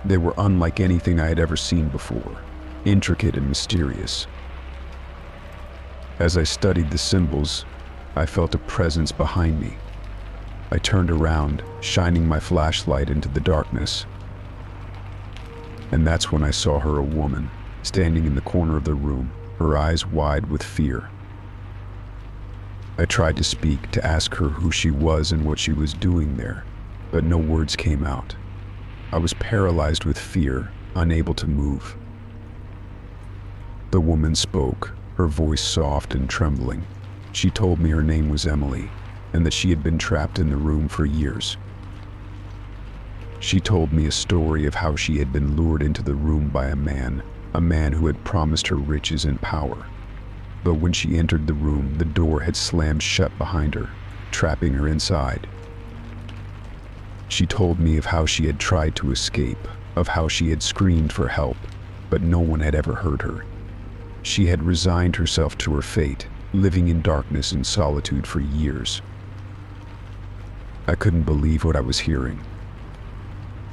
They were unlike anything I had ever seen before, intricate and mysterious. As I studied the symbols, I felt a presence behind me. I turned around, shining my flashlight into the darkness. And that's when I saw her, a woman, standing in the corner of the room, her eyes wide with fear. I tried to speak, to ask her who she was and what she was doing there, but no words came out. I was paralyzed with fear, unable to move. The woman spoke, her voice soft and trembling. She told me her name was Emily, and that she had been trapped in the room for years. She told me a story of how she had been lured into the room by a man who had promised her riches and power. But when she entered the room, the door had slammed shut behind her, trapping her inside. She told me of how she had tried to escape, of how she had screamed for help, but no one had ever heard her. She had resigned herself to her fate, living in darkness and solitude for years. I couldn't believe what I was hearing.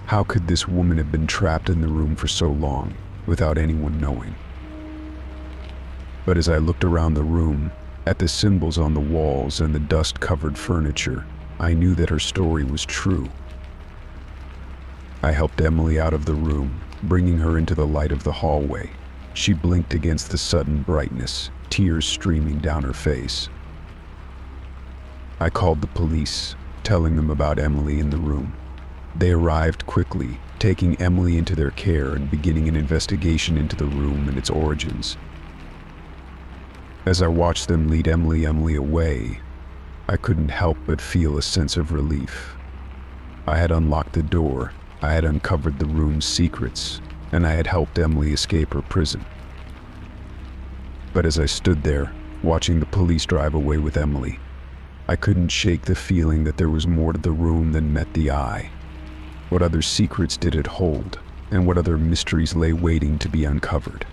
How could this woman have been trapped in the room for so long, without anyone knowing? But as I looked around the room, at the symbols on the walls and the dust-covered furniture, I knew that her story was true. I helped Emily out of the room, bringing her into the light of the hallway. She blinked against the sudden brightness, tears streaming down her face. I called the police, telling them about Emily in the room. They arrived quickly, taking Emily into their care and beginning an investigation into the room and its origins. As I watched them lead Emily away, I couldn't help but feel a sense of relief. I had unlocked the door, I had uncovered the room's secrets, and I had helped Emily escape her prison. But as I stood there, watching the police drive away with Emily, I couldn't shake the feeling that there was more to the room than met the eye. What other secrets did it hold, and what other mysteries lay waiting to be uncovered?